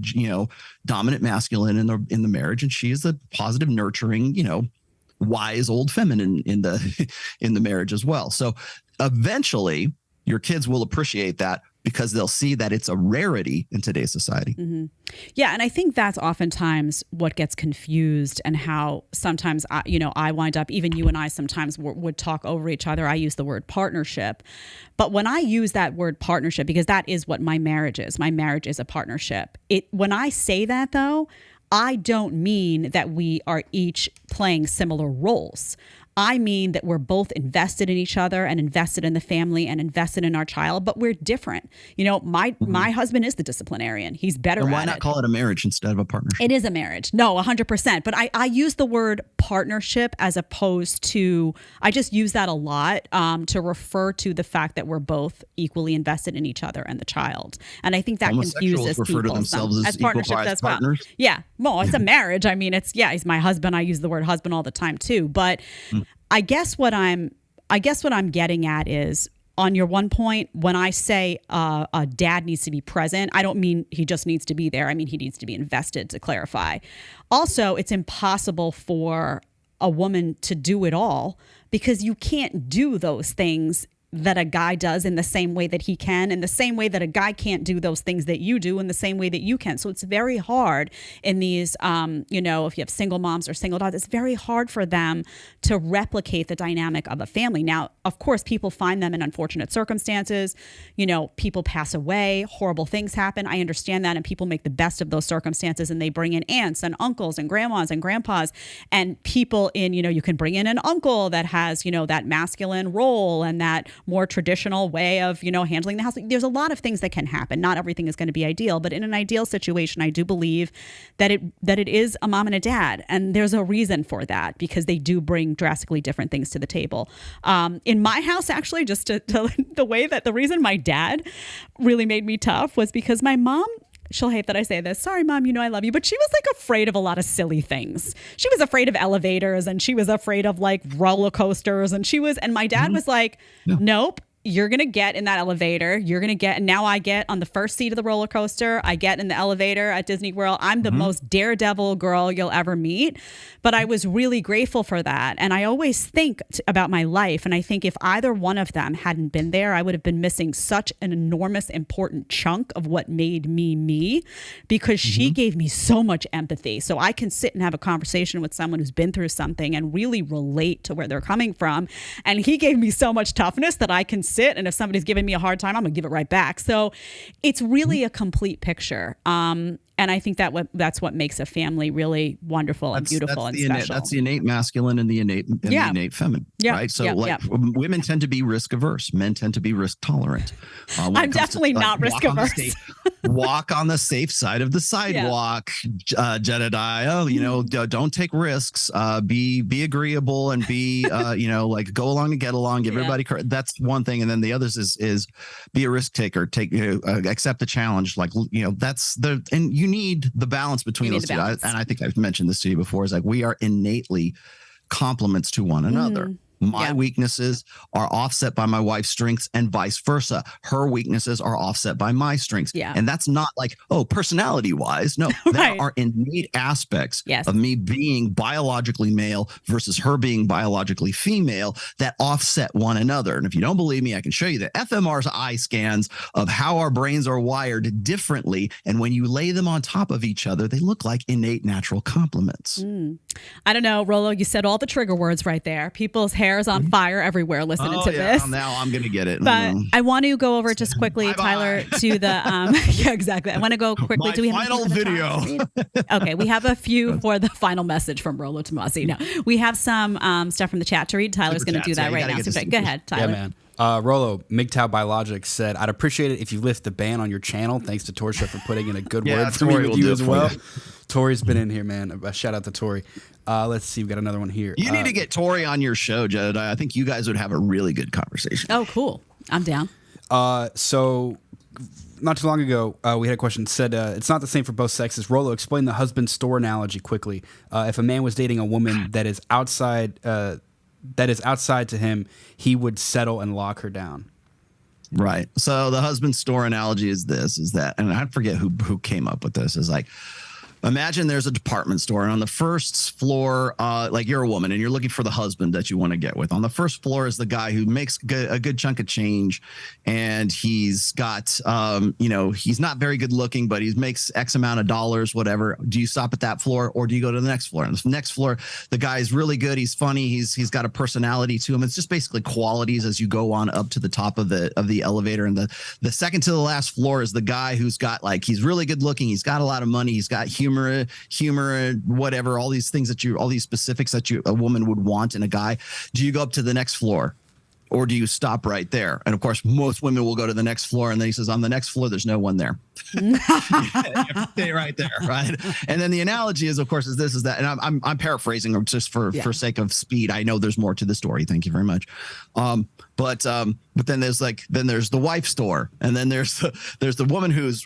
dominant masculine in the marriage. And she is the positive, nurturing, wise old feminine in the marriage as well. So eventually, your kids will appreciate that because they'll see that it's a rarity in today's society. Mm-hmm. Yeah, and I think that's oftentimes what gets confused, and how sometimes I wind up, even you and I sometimes would talk over each other. I use the word partnership, but when I use that word partnership, because that is what my marriage is a partnership. When I say that though, I don't mean that we are each playing similar roles. I mean that we're both invested in each other and invested in the family and invested in our child, but we're different. My husband is the disciplinarian. He's better at it. And why not call it a marriage instead of a partnership? It is a marriage. No, 100%. But I use the word partnership as opposed to, I just use that a lot to refer to the fact that we're both equally invested in each other and the child. And I think that confuses refer people to themselves as partnerships as well. partners. Yeah. Well, it's a marriage. I mean, he's my husband. I use the word husband all the time too. But I guess what I'm getting at is, on your one point, when I say a dad needs to be present, I don't mean he just needs to be there. I mean he needs to be invested, to clarify. Also, it's impossible for a woman to do it all, because you can't do those things that a guy does in the same way that he can, in the same way that a guy can't do those things that you do in the same way that you can. So it's very hard in these, if you have single moms or single dads, it's very hard for them to replicate the dynamic of a family. Now, of course, people find them in unfortunate circumstances. People pass away, horrible things happen. I understand that. And people make the best of those circumstances, and they bring in aunts and uncles and grandmas and grandpas, and people you can bring in an uncle that has, that masculine role and that more traditional way of, handling the house. There's a lot of things that can happen. Not everything is going to be ideal, but in an ideal situation, I do believe that it is a mom and a dad. And there's a reason for that, because they do bring drastically different things to the table. In my house, actually, just the reason my dad really made me tough was because my mom, she'll hate that I say this. Sorry, Mom, I love you. But she was afraid of a lot of silly things. She was afraid of elevators, and she was afraid of roller coasters. And my dad was like, nope. You're going to get in that elevator. And now I get on the first seat of the roller coaster. I get in the elevator at Disney World. I'm the most daredevil girl you'll ever meet. But I was really grateful for that. And I always think about my life. And I think if either one of them hadn't been there, I would have been missing such an enormous, important chunk of what made me me, because she gave me so much empathy. So I can sit and have a conversation with someone who's been through something and really relate to where they're coming from. And he gave me so much toughness that I can sit, and if somebody's giving me a hard time, I'm gonna give it right back. So it's really a complete picture. And I think that's what makes a family really wonderful and beautiful and special. That's the innate masculine and the innate feminine, right? So women tend to be risk averse. Men tend to be risk tolerant. I'm definitely not risk averse. Walk on the safe side of the sidewalk, Jedediah. Don't take risks. Be agreeable and be go along and get along. Give everybody. That's one thing, and then the others is be a risk taker. Accept the challenge. You need the balance between those two. And I think I've mentioned this to you before, is we are innately complements to one another. My weaknesses are offset by my wife's strengths, and vice versa. Her weaknesses are offset by my strengths. And that's not personality wise. No, there are innate aspects of me being biologically male versus her being biologically female that offset one another. And if you don't believe me, I can show you the fMRI's eye scans of how our brains are wired differently. And when you lay them on top of each other, they look like innate natural complements. I don't know, Rollo, you said all the trigger words right there. People's hair's on fire everywhere listening to this. Now I'm going to get it. But I want to go over just quickly, Tyler, to the exactly. I want to go quickly. Do we have final video? Okay, we have a few for the final message from Rollo Tomassi. No, we have some stuff from the chat to read. Tyler's going to do that right now. So go ahead, Tyler. Yeah, man. Rollo, MGTOW Biologics said, I'd appreciate it if you lift the ban on your channel. Thanks to Torsha for putting in a good word for me with you as well. Tori's been in here, man. Shout out to Tori. Let's see. We've got another one here. You need to get Tori on your show, Jedediah. I think you guys would have a really good conversation. Oh, cool. I'm down. So not too long ago, we had a question that said, it's not the same for both sexes. Rollo, explain the husband store analogy quickly. If a man was dating a woman that is outside to him, he would settle and lock her down. Right. So the husband store analogy is that, and I forget who came up with this, is Imagine there's a department store, and on the first floor, like you're a woman and you're looking for the husband that you want to get with. On the first floor is the guy who makes a good chunk of change, and he's got, he's not very good looking, but he makes X amount of dollars, whatever. Do you stop at that floor, or do you go to the next floor? And the next floor, the guy's really good. He's funny. He's got a personality to him. It's just basically qualities as you go on up to the top of the elevator. And the second to the last floor is the guy who's got, like, he's really good looking. He's got a lot of money. He's got humor, whatever, all these things all these specifics that a woman would want in a guy. Do you go up to the next floor, or do you stop right there? And of course, most women will go to the next floor. And then he says, on the next floor, there's no one there. You have to stay right there, right? And then the analogy is, of course, is that, and I'm paraphrasing just for sake of speed. I know there's more to the story. Thank you very much. But then there's the wife store, and then there's the woman who's,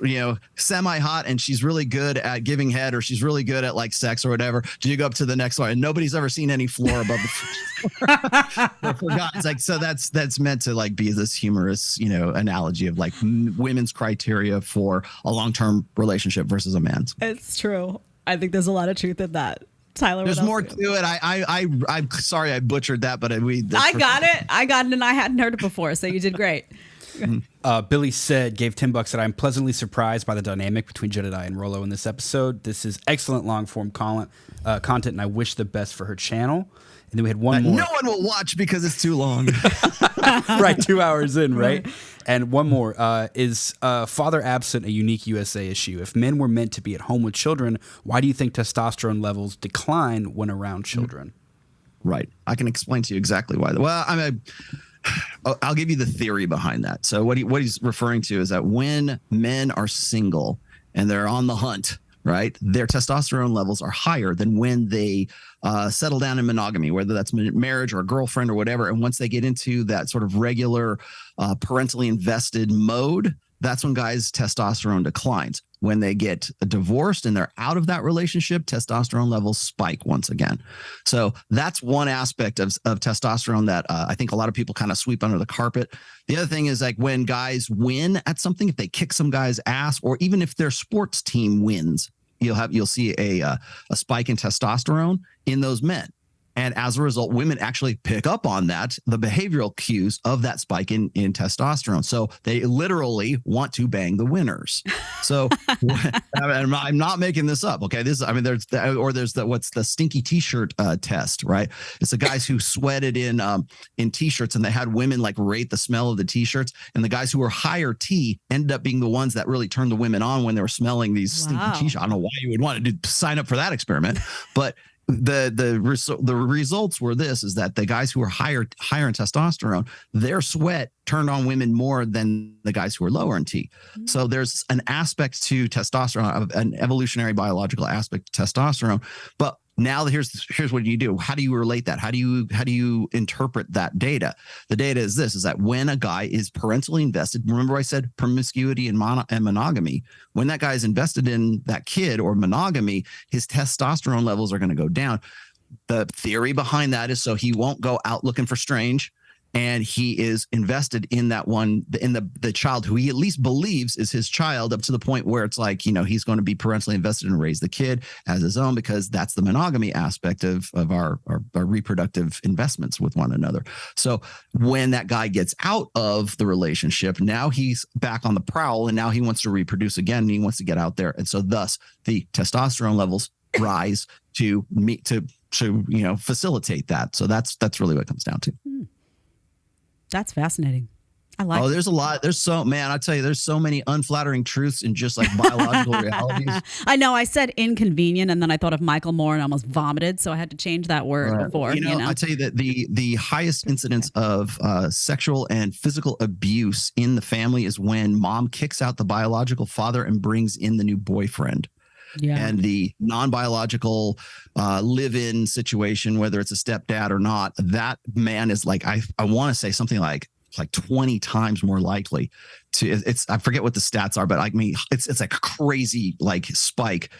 semi hot, and she's really good at giving head, or she's really good at, like, sex or whatever. Do you go up to the next floor? And nobody's ever seen any floor above the floor. Forgot. It's like, so that's meant to, like, be this humorous, analogy of, like, women's criteria for a long-term relationship versus a man's. It's true. I think there's a lot of truth in that. Tyler, there's more to it. I'm sorry I butchered that, but I got it, and I hadn't heard it before, so you did great. Billy gave $10 that I'm pleasantly surprised by the dynamic between Jedediah and Rollo in this episode. This is excellent long form content, and I wish the best for her channel. And then we had one more. No one will watch because it's too long. Right, 2 hours in, right? And one more is father absent a unique USA issue? If men were meant to be at home with children, why do you think testosterone levels decline when around children? Right. I can explain to you exactly why. Well, I'll give you the theory behind that. So what he's referring to is that when men are single and they're on the hunt, right, their testosterone levels are higher than when they settle down in monogamy, whether that's marriage or a girlfriend or whatever. And once they get into that sort of regular parentally invested mode, that's when guys' testosterone declines. When they get divorced and they're out of that relationship, testosterone levels spike once again. So that's one aspect of testosterone that I think a lot of people kind of sweep under the carpet. The other thing is, like, when guys win at something, if they kick some guy's ass, or even if their sports team wins, you'll see a spike in testosterone in those men. And as a result, women actually pick up on that, the behavioral cues of that spike in testosterone. So they literally want to bang the winners. So I'm not making this up. Okay. There's what's the stinky t-shirt test, right? It's the guys who sweated in t-shirts, and they had women, like, rate the smell of the t-shirts. And the guys who were higher T ended up being the ones that really turned the women on when they were smelling these stinky t-shirts. I don't know why you would want to sign up for that experiment, but the results were is that the guys who were higher in testosterone, their sweat turned on women more than the guys who were lower in T. Mm-hmm. So there's an aspect to testosterone, an evolutionary biological aspect to testosterone. But now here's what you do. How do you relate that? How do you interpret that data? The data is that when a guy is parentally invested, remember I said promiscuity and monogamy, when that guy is invested in that kid or monogamy, his testosterone levels are going to go down. The theory behind that is so he won't go out looking for strange, and he is invested in that one, in the child who he at least believes is his child, up to the point where it's like, he's going to be parentally invested and raise the kid as his own, because that's the monogamy aspect of our reproductive investments with one another. So when that guy gets out of the relationship, now he's back on the prowl, and now he wants to reproduce again, and he wants to get out there. And so thus the testosterone levels rise to facilitate that. So that's really what it comes down to. That's fascinating. I like it. There's a lot. There's so many unflattering truths in just, like, biological realities. I know. I said inconvenient, and then I thought of Michael Moore and almost vomited, so I had to change that word before. I tell you that the highest incidence of sexual and physical abuse in the family is when mom kicks out the biological father and brings in the new boyfriend. Yeah. And the non-biological live-in situation, whether it's a stepdad or not, that man is, like, I want to say something like 20 times more likely to, I forget what the stats are, but it's like a crazy, like, spike.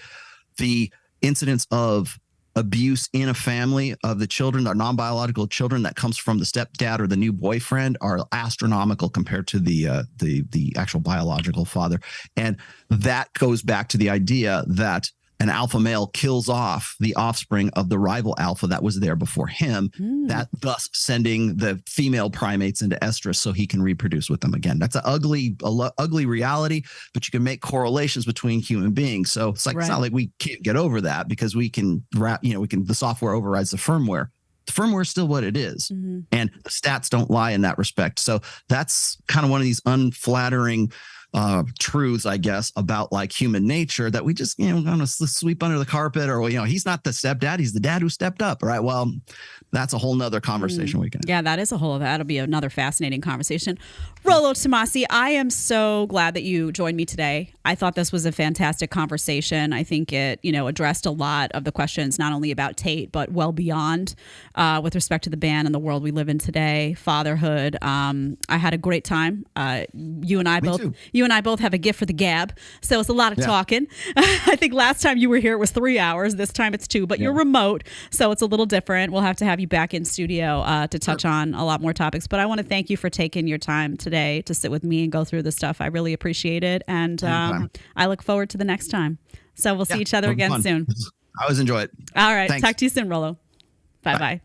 The incidence of abuse in a family of the children, our non-biological children, that comes from the stepdad or the new boyfriend are astronomical compared to the actual biological father. And that goes back to the idea that an alpha male kills off the offspring of the rival alpha that was there before him, that thus sending the female primates into estrus so he can reproduce with them again. That's an ugly reality, but you can make correlations between human beings. So it's like, it's not like we can't get over that because we can the software overrides the firmware. The firmware is still what it is. And the stats don't lie in that respect. So that's kind of one of these unflattering truths, I guess, about like human nature that we just, going to sweep under the carpet, or, he's not the stepdad, he's the dad who stepped up, right? Well, that's a whole nother conversation we can have. Yeah, that'll be another fascinating conversation. Rollo Tomassi, I am so glad that you joined me today. I thought this was a fantastic conversation. I think it, addressed a lot of the questions, not only about Tate, but well beyond, with respect to the ban and the world we live in today, fatherhood. I had a great time. You and I both have a gift for the gab, so it's a lot of talking. I think last time you were here it was 3 hours. This time it's 2, but you're remote, so it's a little different. We'll have to have you back in studio to touch on a lot more topics. But I want to thank you for taking your time today to sit with me and go through this stuff. I really appreciate it, and I look forward to the next time. So we'll see each other again soon. I always enjoy it. All right, Thanks. talk to you soon, Rollo. Bye.